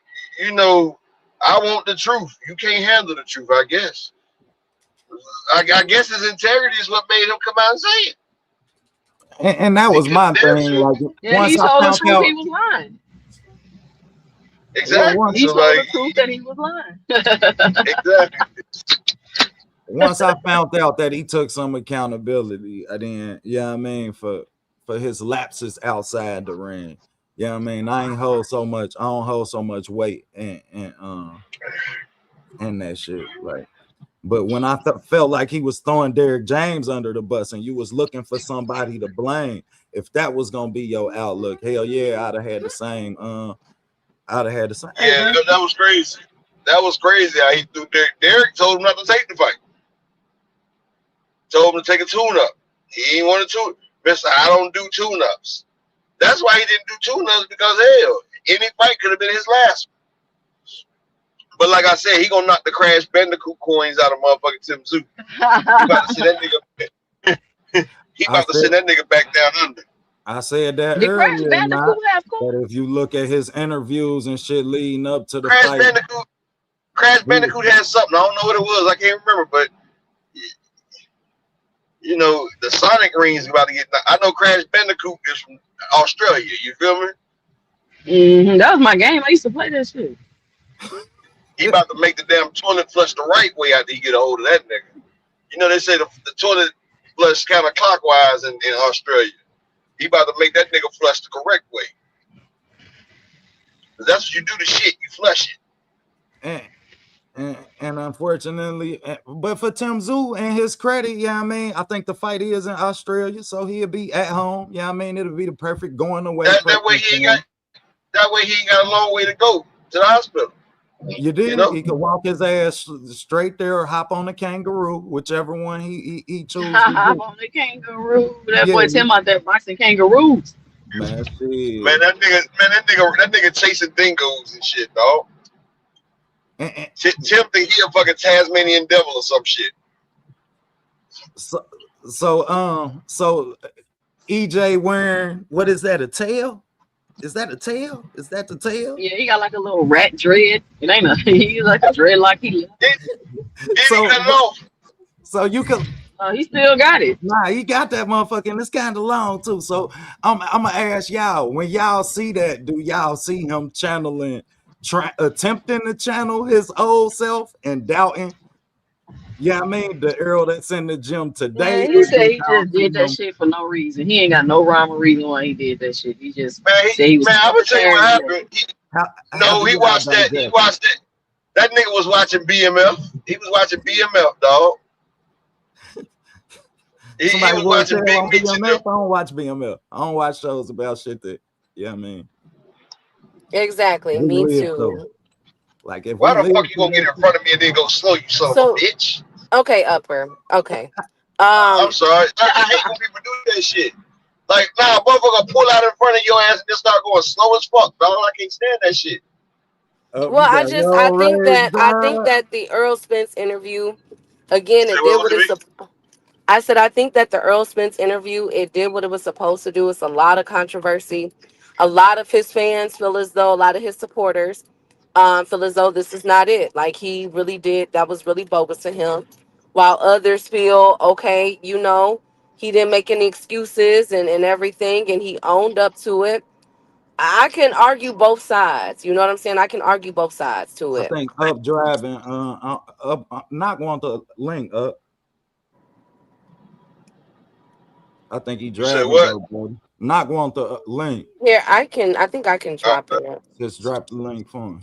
you know, I want the truth. You can't handle the truth, I guess. I guess his integrity is what made him come out and say it. And that was Because my damn thing. sure, Like, Yeah, once he I told the found truth. out, He was lying. well, exactly. He So told like, the truth that he was lying. exactly. once I found out that he took some accountability, I didn't, yeah, I mean, for his lapses outside the ring. Yeah, I mean, I don't hold so much weight and that shit. Like, but when I felt like he was throwing Derrick James under the bus and you was looking for somebody to blame, if that was gonna be your outlook, hell yeah, I'd have had the same. I'd have had the same. Hey Yeah, man, that was crazy. That was crazy how he threw Derek. Derek told him not to take the fight. Told him to take a tune-up. He ain't want to tune. Mister, I don't do tune-ups. That's why he didn't do tune-ups, because hell, any fight could have been his last one. But like I said, he gonna knock the Crash Bandicoot coins out of motherfucking Tim Zoo. He about to send that nigga. He about to send that nigga back down under. I said that Did Crash earlier, Bandicoot have but if you look at his interviews and shit leading up to the Crash fight, Crash Bandicoot had something. I don't know what it was. I can't remember, but you know, the Sonic rings about to get. I know Crash Bandicoot is from Australia. You feel me? That was my game. I used to play that shit. He about to make the damn toilet flush the right way after he get a hold of that nigga. You know, they say the toilet flush kind of clockwise in Australia. He about to make that nigga flush the correct way. Cause that's what you do to shit. You flush it. And unfortunately, but for Tim Zoo and his credit, yeah, I mean, I think the fight is in Australia, so he'll be at home. Yeah, I mean, it'll be the perfect going away. That way he ain't got a long way to go to the hospital. You did. You know? He could walk his ass straight there or hop on the kangaroo, whichever one he chooses. Hop on the kangaroo. That boy Tim out there boxing kangaroos. Man, that nigga chasing dingoes and shit, dog. Tim think he a fucking Tasmanian devil or some shit. So EJ wearing, what is that, a tail? Is that a tail? Is that the tail? Yeah, he got like a little rat dread. It ain't a he's like a dreadlock. So you can he still got it. Nah, he got that motherfucker, and it's kind of long too. So I'm gonna ask y'all, when y'all see that, do y'all see him attempting to channel his old self and doubting? Yeah, I mean the Earl that's in the gym today. Yeah, he said he just did that shit for no reason. He ain't got no rhyme or reason why he did that shit. He just said he was. Man, I'm gonna tell you what happened. He watched that. He watched that. That nigga was watching BMF. He was watching BMF, dog. He was watching BMF. I don't watch BMF. I don't watch shows about shit that. Yeah, I mean. Exactly. Me too. So, like, if why the fuck you gonna get in front of me and then go slow, you son of a bitch? Okay, Upper. Okay. I'm sorry. I hate when people do that shit. Like, nah, motherfucker pull out in front of your ass and just start going slow as fuck, dog. I can't stand that shit. Well, I think that the Earl Spence interview, again, it did what it's. I said I think that the Earl Spence interview, it did what it was supposed to do. It's a lot of controversy. A lot of his fans feel as though, a lot of his supporters feel as though this is not it. Like, he really did. That was really bogus to him. While others feel, okay, you know, he didn't make any excuses and everything, and he owned up to it. I can argue both sides. You know what I'm saying? I can argue both sides to it. I think Up driving, not going to link Up. I think he driving. Not going to link. Here, I think I can drop it. Just drop the link for him.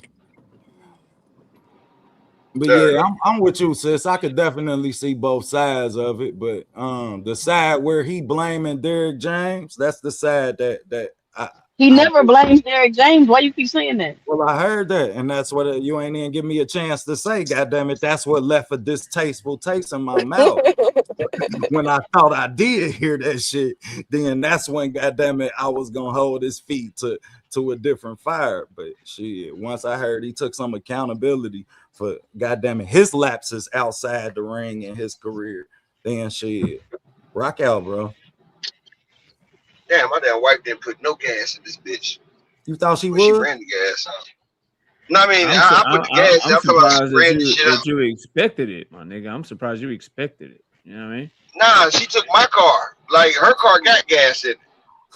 But yeah, I'm with you, sis. I could definitely see both sides of it, but the side where he blaming Derek James, that's the side that he never blames Derek James. Why you keep saying that? Well, I heard that, and that's what you ain't even give me a chance to say. God damn it, that's what left a distasteful taste in my mouth. When I thought I did hear that shit, then that's when, God damn it, I was gonna hold his feet to a different fire. But shit, once I heard he took some accountability for, God damn it, his lapses outside the ring in his career, then shit, rock out, bro. Damn, my damn wife didn't put no gas in this bitch. You thought she would? She ran the gas out. No, I mean, I put the gas. I'm surprised that you expected it, my nigga. I'm surprised you expected it. You know what I mean? Nah, she took my car. Like, her car got gas in it.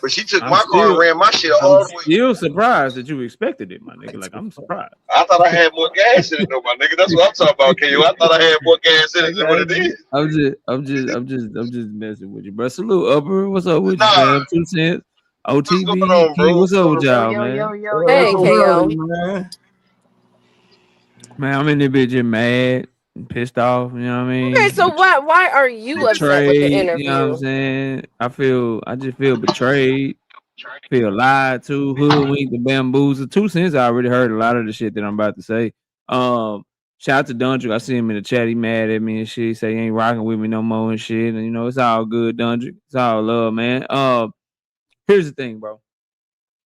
But she took my car and ran my shit all the way. I'm still surprised that you expected it, my nigga. Like, I'm surprised. I thought I had more gas in it, though, my nigga. That's what I'm talking about, KO. I thought I had more gas in it than what it is. I'm just messing with you, bro. Salute, Upper. What's up with you, man? 2 cents. OTB. What's up with y'all, man? Hey, KO. Man, I'm in this bitch just mad and pissed off. You know what I mean? Okay, so why are you upset with the interview? You know what I'm saying? I just feel betrayed. Feel lied to, hoodwinked, and bamboozled. 2 cents. I already heard a lot of the shit that I'm about to say. Shout out to Dundrick. I see him in the chat. He mad at me and shit. He say he ain't rocking with me no more and shit. And you know, it's all good, Dundrick. It's all love, man. Here's the thing, bro.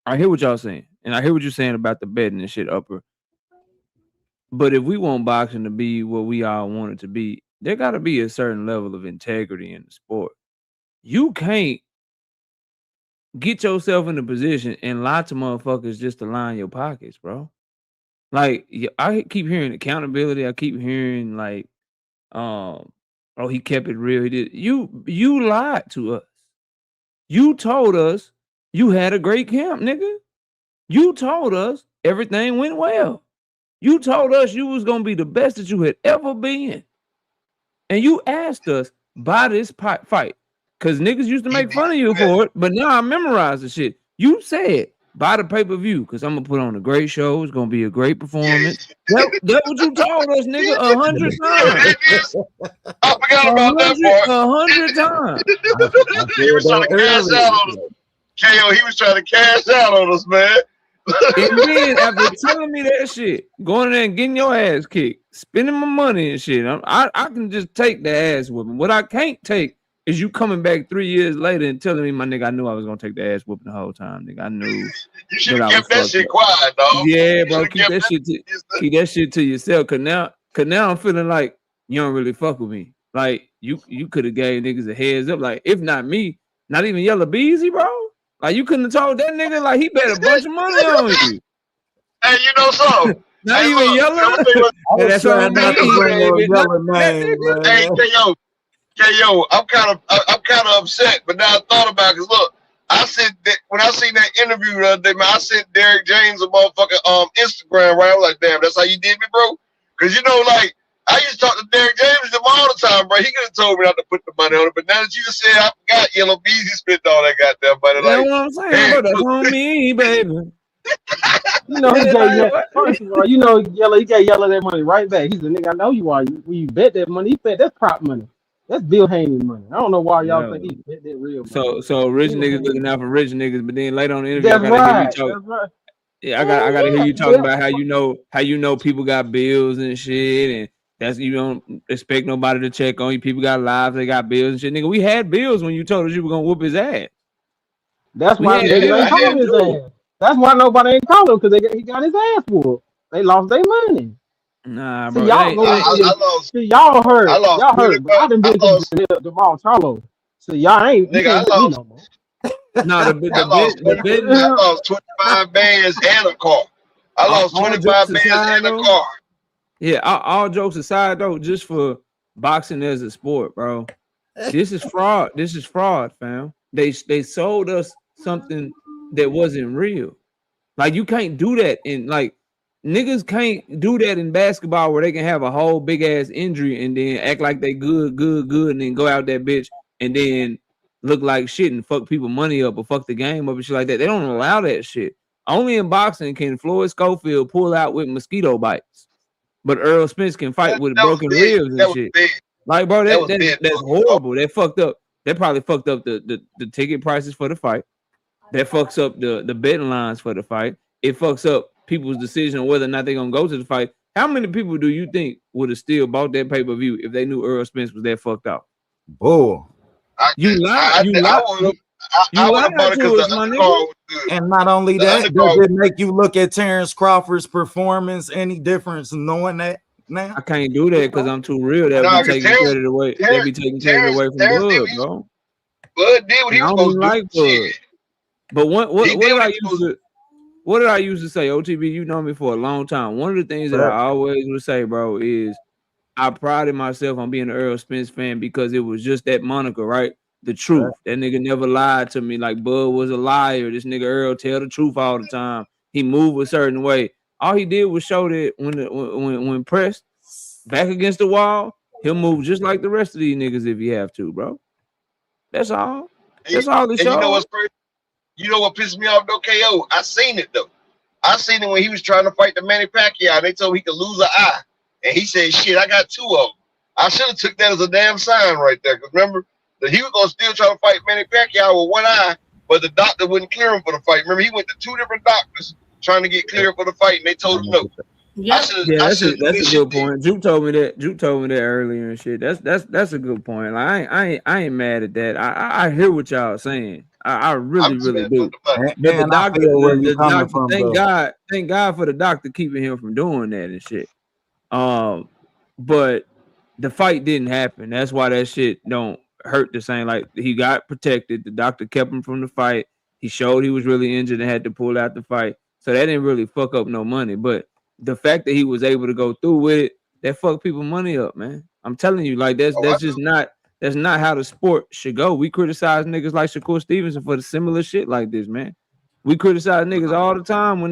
I hear what y'all saying, and I hear what you're saying about the betting and shit, Upper. But if we want boxing to be what we all want it to be, there got to be a certain level of integrity in the sport. You can't get yourself in a position and lie to motherfuckers just to line your pockets, bro. Like, I keep hearing accountability. I keep hearing like, oh, he kept it real. He did. You lied to us. You told us you had a great camp, nigga. You told us everything went well. You told us you was gonna be the best that you had ever been. And you asked us buy this fight. Cause niggas used to make fun of you for it, but now I memorize the shit. You said buy the pay-per-view because I'm gonna put on a great show. It's gonna be a great performance. That's what you told us, nigga, 100 times. I forgot about that part. 100 times. He was trying to cash out on us. KO, he was trying to cash out on us, man. And then after telling me that shit, going in there and getting your ass kicked, spending my money and shit, I can just take the ass whooping. What I can't take is you coming back 3 years later and telling me, my nigga, I knew I was gonna take the ass whooping the whole time, nigga. I knew. You should have kept that shit quiet, dog. Yeah, bro, keep that shit to yourself. Cause now I'm feeling like you don't really fuck with me. Like you could have gave niggas a heads up. Like if not me, not even Yellow Beezy, bro. Like you couldn't have told that nigga like he bet a bunch of money on you. Hey, you know something? Not even Yellow. That's trying not to bring no Yellow name, man. Hey, KO, I'm kind of upset, but now I thought about it. Cause look, when I seen that interview the other day, man, I sent Derek James a motherfucking Instagram, right? I was like, damn, that's how you did me, bro. Cause you know, like I used to talk to Derek James all the time, bro. He could have told me not to put the money on it, but now that you just said I forgot, Yellow Beezy spent all that goddamn money. Like, you know what I'm saying, bro? That's on me, baby. You know, he gave first of all, you know, Yellow, he gave Yellow that money right back. He's a nigga, I know you are. When you bet that money, he bet that's prop money. That's Bill Haney money. I don't know why y'all think he bet that real money. So rich niggas looking out for rich niggas, but then later on in the interview, that's I gotta right. hear you talk. That's right. Yeah, I gotta hear you talking about how you know people got bills and shit, and that's you don't expect nobody to check on you. People got lives, they got bills and shit. Nigga, we had bills when you told us you were gonna whoop his ass. That's why niggas ain't calling his ass. That's why nobody ain't calling him because he got his ass whooped. They lost their money. Nah, bro. See, y'all heard. Y'all heard. But I done been to the ball Charlo. So y'all ain't. Nigga, I lost. No more. No, I lost 25 bands and a car. I lost 25 bands and a car. Yeah, all jokes aside though, just for boxing as a sport, bro. This is fraud. This is fraud, fam. They sold us something that wasn't real. Like you can't do that in like niggas can't do that in basketball where they can have a whole big ass injury and then act like they good, and then go out that bitch and then look like shit and fuck people money up or fuck the game up and shit like that. They don't allow that shit. Only in boxing can Floyd Schofield pull out with mosquito bites. But Earl Spence can fight with broken ribs and shit. Like, bro, that's horrible. That fucked up. That probably fucked up the ticket prices for the fight. That fucks up the betting lines for the fight. It fucks up people's decision on whether or not they're gonna go to the fight. How many people do you think would have still bought that pay-per-view if they knew Earl Spence was that fucked up? Bull. You lied. You lied to us, my nigga. And not only that, does it make you look at Terrence Crawford's performance any difference knowing that now? I can't do that because I'm too real. That would be taking credit away. They be taking credit away from Bud, bro. Bud did what he was supposed to do. But what did I used to say? OTB, you know me for a long time. One of the things that I always would say, bro, is I prided myself on being an Earl Spence fan because it was just that moniker, right? The truth. That nigga never lied to me. Like Bud was a liar. This nigga Earl tell the truth all the time. He moved a certain way. All he did was show that when pressed back against the wall, he'll move just like the rest of these niggas if you have to, bro. That's all. That's all the show. You know what's crazy? You know what pissed me off though, KO? I seen it though. I seen it when he was trying to fight the Manny Pacquiao. They told him he could lose an eye. And he said, shit, I got two of them. I should have took that as a damn sign right there. Because remember, that he was going to still try to fight Manny Pacquiao with one eye, but the doctor wouldn't clear him for the fight. Remember, he went to two different doctors trying to get cleared for the fight, and they told him no. Yep. Yeah, I that's should a have that's a this good shit did. point. Juke told me that. Juke told me that earlier and shit. That's a good point. Like I ain't mad at that. I hear what y'all saying. I I'm really just really mad for do. the money. But the And I doctor, feel where you the coming doctor, from, though. thank God for the doctor keeping him from doing that and shit. But the fight didn't happen. That's why that shit don't hurt the same. Like he got protected. The doctor kept him from the fight. He showed he was really injured and had to pull out the fight. So that didn't really fuck up no money. But the fact that he was able to go through with it, that fucked people money up, man. I'm telling you, like Oh, that's just not how the sport should go. We criticize niggas like Shakur Stevenson for the similar shit like this, man. We criticize niggas all the time when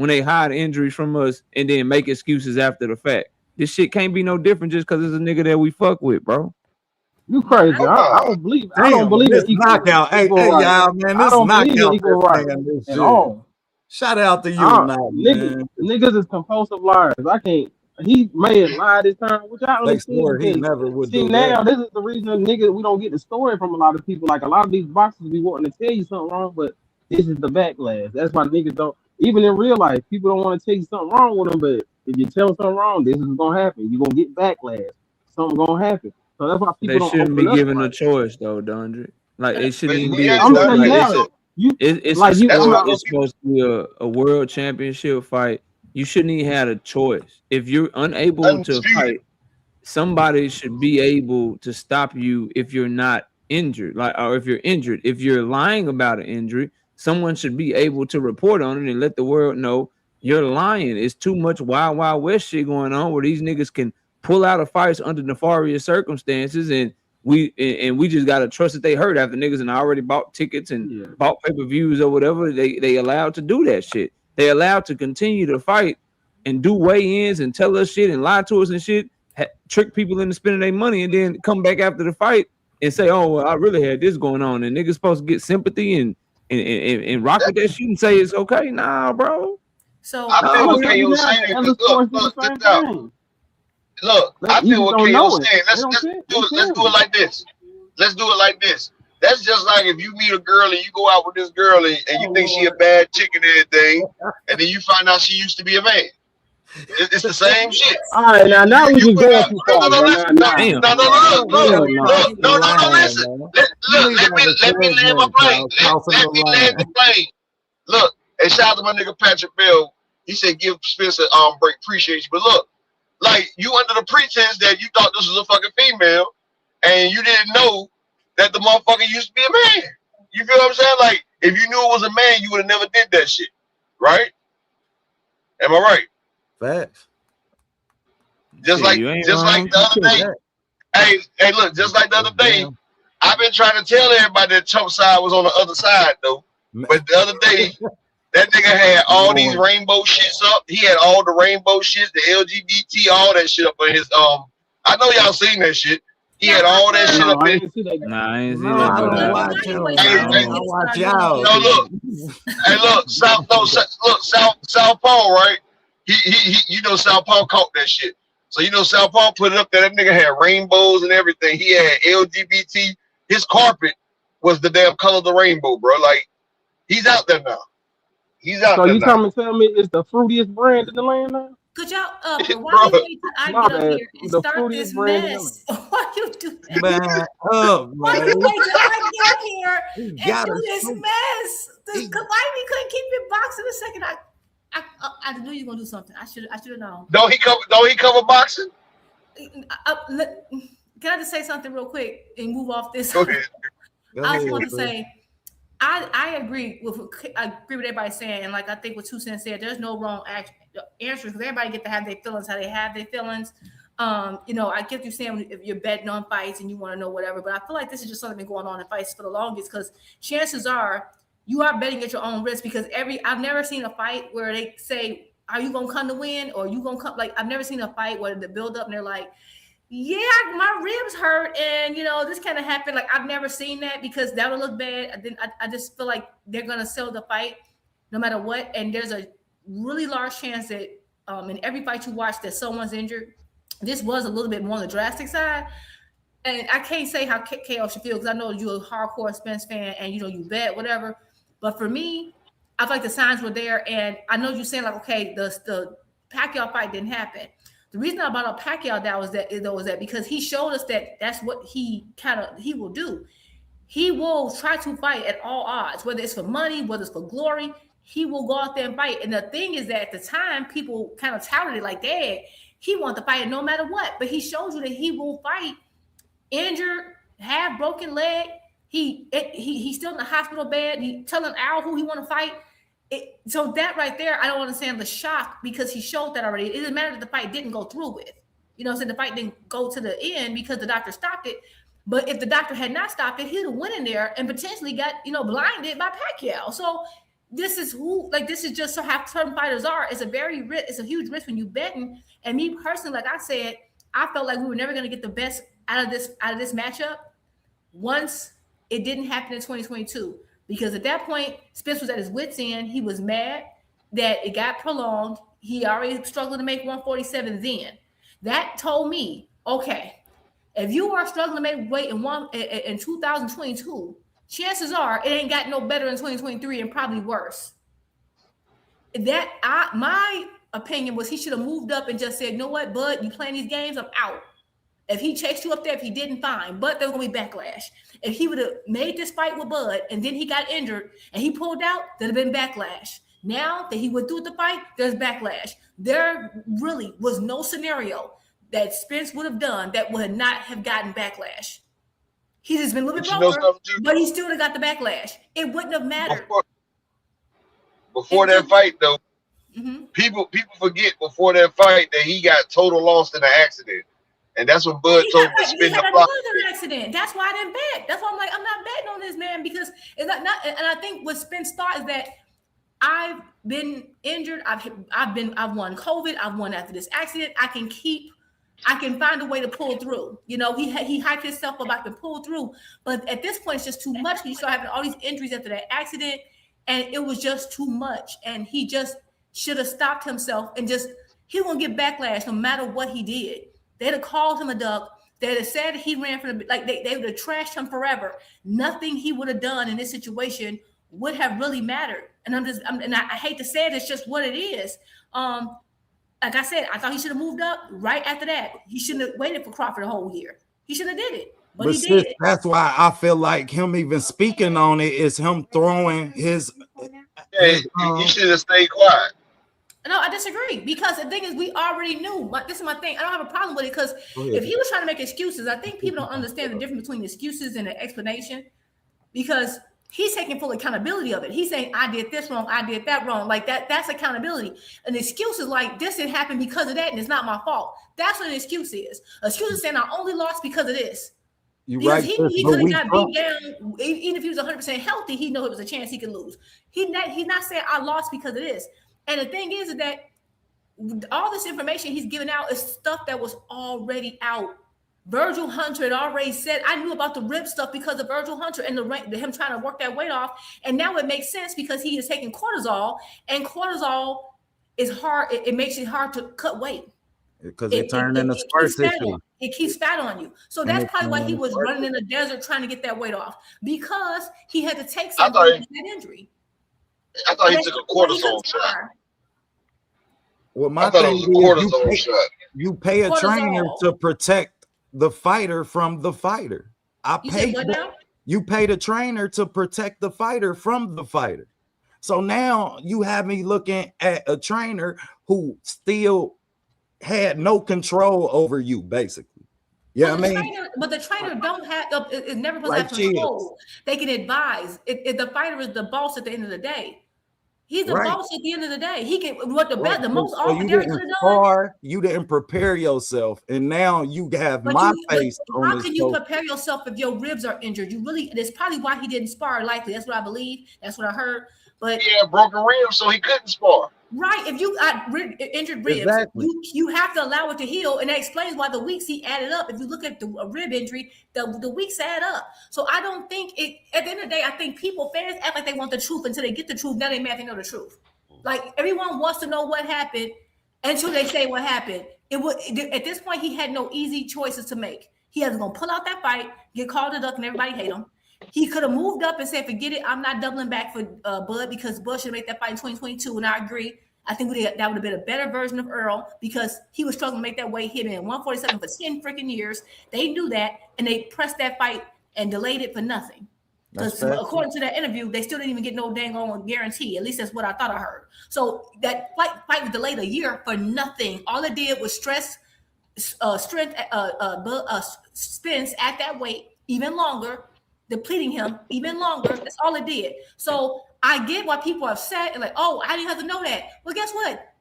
they hide injuries from us and then make excuses after the fact. This shit can't be no different just because it's a nigga that we fuck with, bro. You crazy. oh I no. don't believe Damn, but in this knockout. Hey, equal hey, rights. y'all, man, I this don't believe in knockout equal been rights saying this at shit. all. Shout out to you, Knock, Niggas, man. niggas is compulsive liars. I can't. He may have lied this time, which I They understand swore he because never would see do that. now this is the reason niggas we don't get the story from a lot of people. Like a lot of these boxers be wanting to tell you something wrong, but this is the backlash. That's why niggas don't. Even in real life, people don't want to tell you something wrong with them, but if you tell them something wrong, this is gonna happen. You're gonna get backlash. Something gonna happen. So that's why They people don't shouldn't be open up given a about it. choice though, Dondre. Like it shouldn't But even be a yeah, I'm choice. Doug, telling you Like and it's now, a look, you it's a like you. that's I'm sport. why not. It's people supposed to be a world championship fight. You shouldn't even have a choice. If you're unable to undisputed. fight, somebody should be able to stop you if you're not injured, like or if you're injured. If you're lying about an injury, someone should be able to report on it and let the world know you're lying. It's too much wild west shit going on where these niggas can pull out of fights under nefarious circumstances, and we just gotta trust that they hurt after niggas and already bought tickets and Yeah. bought pay-per-views or whatever. They allowed to do that shit. They allowed to continue to fight and do weigh-ins and tell us shit and lie to us and shit, trick people into spending their money, and then come back after the fight and say, "Oh, well, I really had this going on," and niggas supposed to get sympathy and rock That, with that shit and say it's okay. Nah, bro. I So feel I'm Nah, gonna what tell you KO now, saying the because other look, sports do the check same it out. thing. Look, I You feel just what don't KO know it. saying. They don't care. They Let's tell do it you. like this. Let's do it like this. That's just like if you meet a girl and you go out with this girl and you Oh, think she a Lord. bad chick and everything, and then you find out she used to be a man. It's the same shit. All right, now we You just went going out. too No, no, far, no, bro. listen. No, damn. no, no, no, Hell, Hell no. look. crossing the No, no, no, line, listen. man. You Look, leaving out a let me land my judgment, plane. pal. Crossing the Let me land the line. plane. Look, and shout out to my nigga Patrick Bell. He said give Spencer break, appreciate you. But look, like you under the pretense that you thought this was a fucking female, and you didn't know that the motherfucker used to be a man. You feel what I'm saying? Like if you knew it was a man, you would have never did that shit, right? Am I right? Facts. Shit, you ain't Just like wrong. the other day. That, Hey, look, just like the that's other day, damn. I've been trying to tell everybody that Trump side was on the other side though. But the other day, that nigga had all these Lord. rainbow shits up. He had all the rainbow shits, the LGBT, all that shit up in his I know y'all seen that shit. He yeah, had all that shit No, up I in. ain't see that. Nah, I ain't see No, that, I but don't why watch you him, wait till Hey, the man. hey, I media watch start doing y'all. all no, that? look, hey, look, South Paul, right? He, South Paul caught that shit. So South Paul put it up there. That nigga had rainbows and everything. He had LGBT. His carpet was the damn color of the rainbow, bro. Like he's out there now. He's out So there you now, come and tell me it's the fruitiest brand in the land now? Could y'all why bro. you wait till I My get up bad. here and The start this fruitiest brand in the land. mess? Why you do that? Man, up, Why man. you wait till I get up here He and got do a this shoot. mess? He, Why we couldn't keep it boxed in a second? I knew you were gonna do something. I should have known. Don't he cover boxing? Can I just say something real quick and move off this? Go ahead. go I just ahead, want to bro. say I agree with everybody saying, and like I think what Two Cents said, there's no wrong answers because everybody get to have their feelings how they have their feelings. I get you saying if you're betting on fights and you want to know whatever, but I feel like this is just something been going on in fights for the longest because chances are you are betting at your own risk because I've never seen a fight where they say, are you gonna come to win or you gonna come? Like I've never seen a fight where the build up and they're like, yeah, my ribs hurt, and this kind of happened. Like I've never seen that because that would look bad. I just feel like they're gonna sell the fight no matter what, and there's a really large chance that in every fight you watch that someone's injured. This was a little bit more on the drastic side, and I can't say how KO should feel because I know you're a hardcore Spence fan and you bet whatever. But for me, I feel like the signs were there, and I know you're saying like, okay, the Pacquiao fight didn't happen. The reason I brought up Pacquiao was that because he showed us that that's what he will do. He will try to fight at all odds, whether it's for money, whether it's for glory. He will go out there and fight. And the thing is that at the time, people kind of touted it like that. He wanted to fight no matter what. But he shows you that he will fight injured, have broken leg. He's still in the hospital bed. He telling Al who he want to fight. So that right there, I don't understand the shock because he showed that already. It doesn't matter that the fight didn't go through with. You know what I'm saying? The fight didn't go to the end because the doctor stopped it. But if the doctor had not stopped it, he'd have went in there and potentially got, blinded by Pacquiao. So this is just so how certain fighters are. It's a huge risk when you betting. And me personally, like I said, I felt like we were never going to get the best out of this matchup once it didn't happen in 2022. Because at that point, Spence was at his wit's end. He was mad that it got prolonged. He already struggled to make 147 then. That told me, okay, if you are struggling to make weight in 2022, chances are it ain't got no better in 2023 and probably worse. My opinion was he should have moved up and just said, you know what, bud, you playing these games, I'm out. If he chased you up there, if he didn't, fine. But there's going to be backlash. If he would have made this fight with Bud and then he got injured and he pulled out, there'd have been backlash. Now that he went through the fight, there's backlash. There really was no scenario that Spence would have done that would not have gotten backlash. He's just been a little bit broker, but he still would have got the backlash. It wouldn't have mattered. Before that fight, though, people forget before that fight that he got total lost in an accident. And that's what Bud told me to spin the block. Accident. That's why I didn't bet. That's why I'm like, I'm not betting on this man because it's not. And I think what Spence thought is that I've been injured. I've won COVID. I've won after this accident. I can find a way to pull through. He hyped himself up. I can pull through. But at this point, it's just too much. You start having all these injuries after that accident, and it was just too much. And he just should have stopped himself and he won't get backlash no matter what he did. They'd have called him a duck. They'd have said he ran from they would have trashed him forever. Nothing he would have done in this situation would have really mattered. And I hate to say it, it's just what it is. Like I said, I thought he should have moved up right after that. He shouldn't have waited for Crawford a whole year. He should have did it, but he did. That's why I feel like him even speaking on it is him throwing his. He should have stayed quiet. No, I disagree because the thing is, we already knew. But this is my thing. I don't have a problem with it because if he was trying to make excuses, I think people don't understand the difference between excuses and an explanation because he's taking full accountability of it. He's saying, I did this wrong. I did that wrong. Like that's accountability. An excuse is like, this didn't happen because of that and it's not my fault. That's what an excuse is. An excuse is saying, I only lost because of this. Because he could have got beat down. Even if he was 100% healthy, he knew it was a chance he could lose. He's not saying, I lost because of this. And the thing is that all this information he's giving out is stuff that was already out. Virgil Hunter had already said, I knew about the rib stuff because of Virgil Hunter and him trying to work that weight off. And now it makes sense because he is taking cortisol, and cortisol is hard. It makes it hard to cut weight. Because it turned into scar tissue. It keeps fat on you. So that's probably why he was running in the desert trying to get that weight off because he had to take something for that injury. I thought he took a cortisone shot. Well, my thing is you pay a trainer to protect the fighter from the fighter. You paid a trainer to protect the fighter from the fighter. So now you have me looking at a trainer who still had no control over you, basically. Yeah, but the trainer don't have is never supposed to have control. They can advise. The fighter is the boss at the end of the day. He's the boss at the end of the day. He can the most often Derek could have done. You didn't prepare yourself, and now you have face on how can you prepare yourself if your ribs are injured? That's probably why he didn't spar. Likely, that's what I believe. That's what I heard. But broken ribs, so he couldn't spar. Right. If you got injured ribs, you have to allow it to heal. And that explains why the weeks he added up. If you look at the rib injury, the weeks add up. So I don't think at the end of the day, I think fans act like they want the truth until they get the truth. Now they may know the truth. Like everyone wants to know what happened until they say what happened. At this point, he had no easy choices to make. He was going to pull out that fight, get called a duck, and everybody hate him. He could have moved up and said, forget it, I'm not doubling back for Bud because Bud should make that fight in 2022, and I agree. I think that would have been a better version of Earl because he was struggling to make that weight. He had been in 147 for 10 freaking years. They knew that, and they pressed that fight and delayed it for nothing. Because according to that interview, they still didn't even get no dang on guarantee. At least that's what I thought I heard. So that fight was delayed a year for nothing. All it did was strength Spence at that weight even longer, depleting him even longer. That's all it did. So I get why people are upset and like, oh, I didn't have to know that. Well, guess what?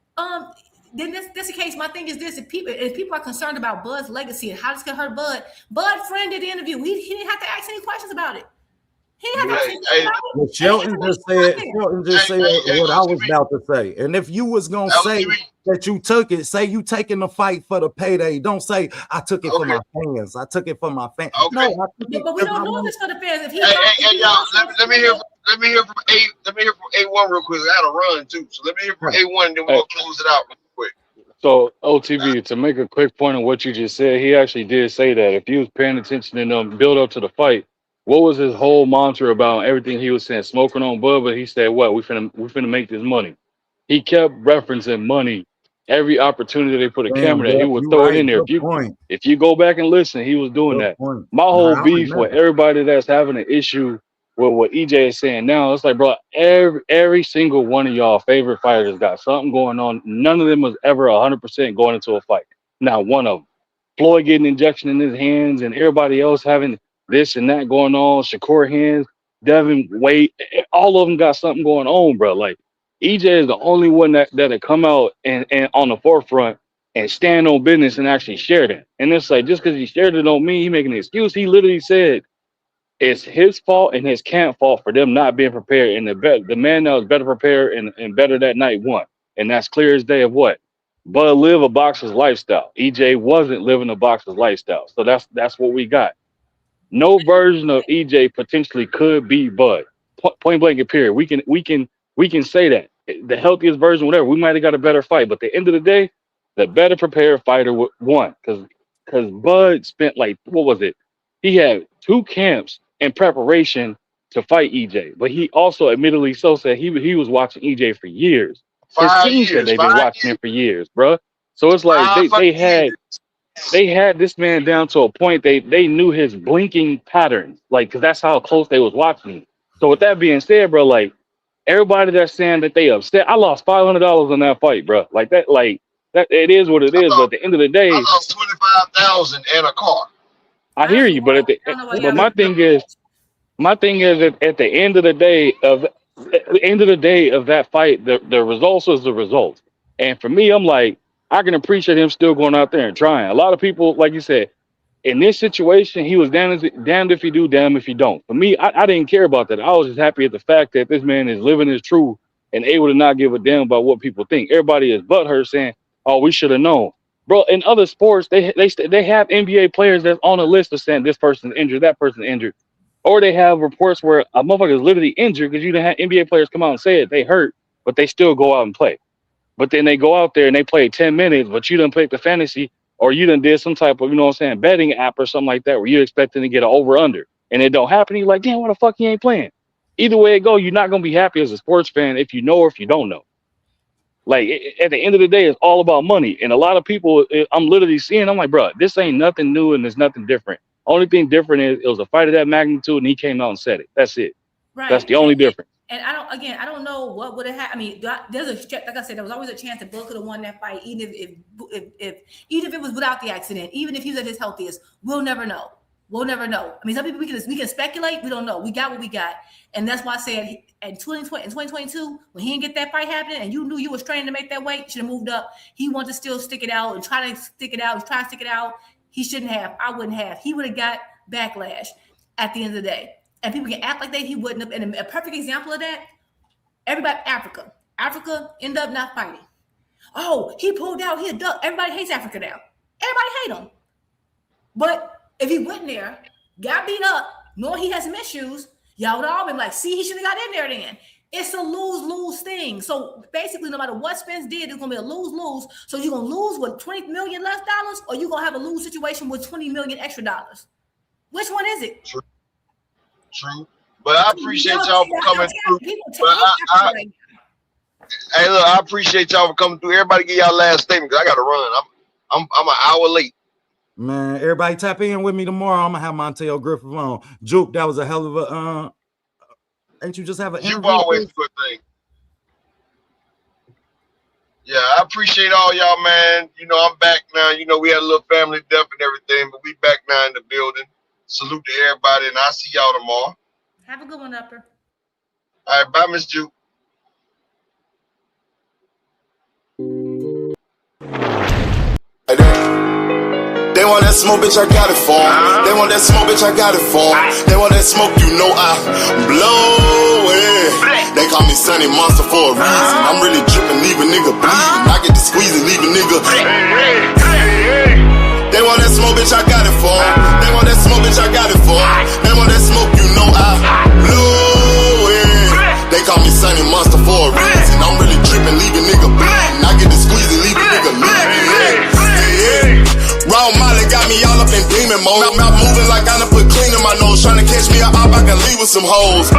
Then that's the case. My thing is this: if people are concerned about Bud's legacy and how this can hurt Bud friended the interview. He didn't have to ask any questions about it. Well, Shelton just said what I was about to say. And if you was gonna say that you took it, say you taking the fight for the payday. Don't say I took it for my fans. I took it for my fans. Okay. No, but we don't know if it's for the fans. If he y'all, let me hear from A1 real quick. I gotta run too. So let me hear from A1 and then we'll close it out real quick. So OTB, to make a quick point on what you just said, he actually did say that if he was paying attention and build up to the fight. What was his whole mantra about everything he was saying? Smoking on Bud, but he said, "What? We finna make this money." He kept referencing money every opportunity they put a camera there. He would throw it in there. If you go back and listen, he was doing that. My whole beef with everybody that's having an issue with what EJ is saying now, it's like, bro, every single one of y'all favorite fighters got something going on. None of them was ever 100% going into a fight. Not one of them. Floyd getting injection in his hands, and everybody else having this and that going on, Shakur hands, Devin Wade, all of them got something going on, bro. Like EJ is the only one that had come out and on the forefront and stand on business and actually share that. And it's like, just because he shared it don't mean he making an excuse. He literally said it's his fault and his camp fault for them not being prepared. And the man that was better prepared and better that night won. And that's clear as day of what? Bud live a boxer's lifestyle. EJ wasn't living a boxer's lifestyle. So that's what we got. No version of EJ potentially could be Bud. Point blank and period. We can say that. The healthiest version, whatever. We might have got a better fight, but at the end of the day, the better prepared fighter won. Because Bud spent like, what was it? He had 2 camps in preparation to fight EJ. But he also admittedly so said he was watching EJ for years. His team said they've been watching him for years, bro. So it's like they had this man down to a point they knew his blinking patterns, like, because that's how close they was watching him. So with that being said, bro, like everybody that's saying that they upset, I lost $500 on that fight, bro. Like that it is what it is. But at the end of the day, I lost 25,000 and a car. I hear you, but my thing is that at the end of the day of that fight, the results was the results. And for me, I'm like, I can appreciate him still going out there and trying. A lot of people, like you said, in this situation, he was damned if you do, damned if you don't. For me, I didn't care about that. I was just happy at the fact that this man is living his truth and able to not give a damn about what people think. Everybody is butthurt saying, "Oh, we should have known." Bro, in other sports, they have NBA players that's on a list of saying this person's injured, that person's injured. Or they have reports where a motherfucker is literally injured because you done had NBA players come out and say it, they hurt, but they still go out and play. But then they go out there and they play 10 minutes, but you done pick the fantasy or you done did some type of, you know what I'm saying, betting app or something like that where you're expecting to get an over-under and it don't happen. You're like, damn, why the fuck he ain't playing? Either way it go, you're not going to be happy as a sports fan if you know or if you don't know. Like, at the end of the day, it's all about money. And a lot of people, I'm literally seeing, I'm like, bro, this ain't nothing new and there's nothing different. Only thing different is it was a fight of that magnitude and he came out and said it. That's it. Right. That's the only difference. And I don't know what would have happened. I mean, there's like I said, there was always a chance that Bud could have won that fight, even if it was without the accident, even if he was at his healthiest. We'll never know. We'll never know. I mean, some people we can speculate. We don't know. We got what we got, and that's why I said in 2022, when he didn't get that fight happening, and you knew you was training to make that weight, should have moved up. He wanted to still stick it out and try to stick it out. He shouldn't have. I wouldn't have. He would have got backlash at the end of the day. And people can act like he wouldn't have. And a perfect example of that, everybody, Africa ended up not fighting. Oh, he pulled out, he a duck. Everybody hates Africa now. Everybody hate him. But if he went there, got beat up, knowing he has some issues, y'all would all been like, see, he should have got in there then. It's a lose-lose thing. So basically, no matter what Spence did, it's going to be a lose-lose. So you're going to lose with $20 million less dollars, or you're going to have a lose situation with $20 million extra dollars. Which one is it? True. But I appreciate y'all for coming through. But Hey, look, I appreciate y'all for coming through. Everybody get y'all last statement because I got to run. I'm an hour late. Man, everybody tap in with me tomorrow. I'm gonna have Montel Griffith on. Juke, that was a hell of a ain't you just have an You interview? always do a thing. Yeah, I appreciate all y'all, man. You know, I'm back now. You know, we had a little family death and everything, but we back now in the building. Salute to everybody, and I'll see y'all tomorrow. Have a good one, Upper. All right, bye, Miss Juke. They want that smoke, bitch, I got it for 'em. They want that smoke, bitch, I got it for 'em. They want that smoke, you know I blow it. They call me Sunny Monster for a reason. I'm really dripping, leave a nigga bleeding. I get to squeezing, leave a nigga. They want that smoke, bitch, I got it for 'em. They want that smoke, bitch, I got it for 'em. They want that smoke, you know I blow it. They call me Sunny Monster for a reason. I'm really dripping, leave a nigga bleeding. I get to squeezing, leave a nigga leaving. Raw Molly got me all up in demon mode. Mouth moving like I done put clean in my nose. Tryna catch me up, I can leave with some hoes.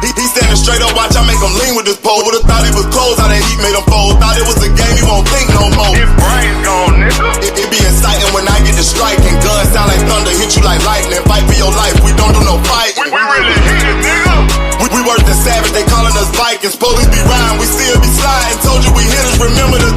He standing straight up, watch I make him lean with this pole. Would've thought he was closed, how that heat made him fold. Thought it was a game, he won't think no more. His brain's gone, nigga. It be exciting when I get to striking. Guns sound like thunder, hit you like lightning. Fight for your life, we don't do no fighting. We really hit it, nigga. We worse than savage, they calling us Vikings. Police be riding, we still be sliding. Told you we hitters, remember the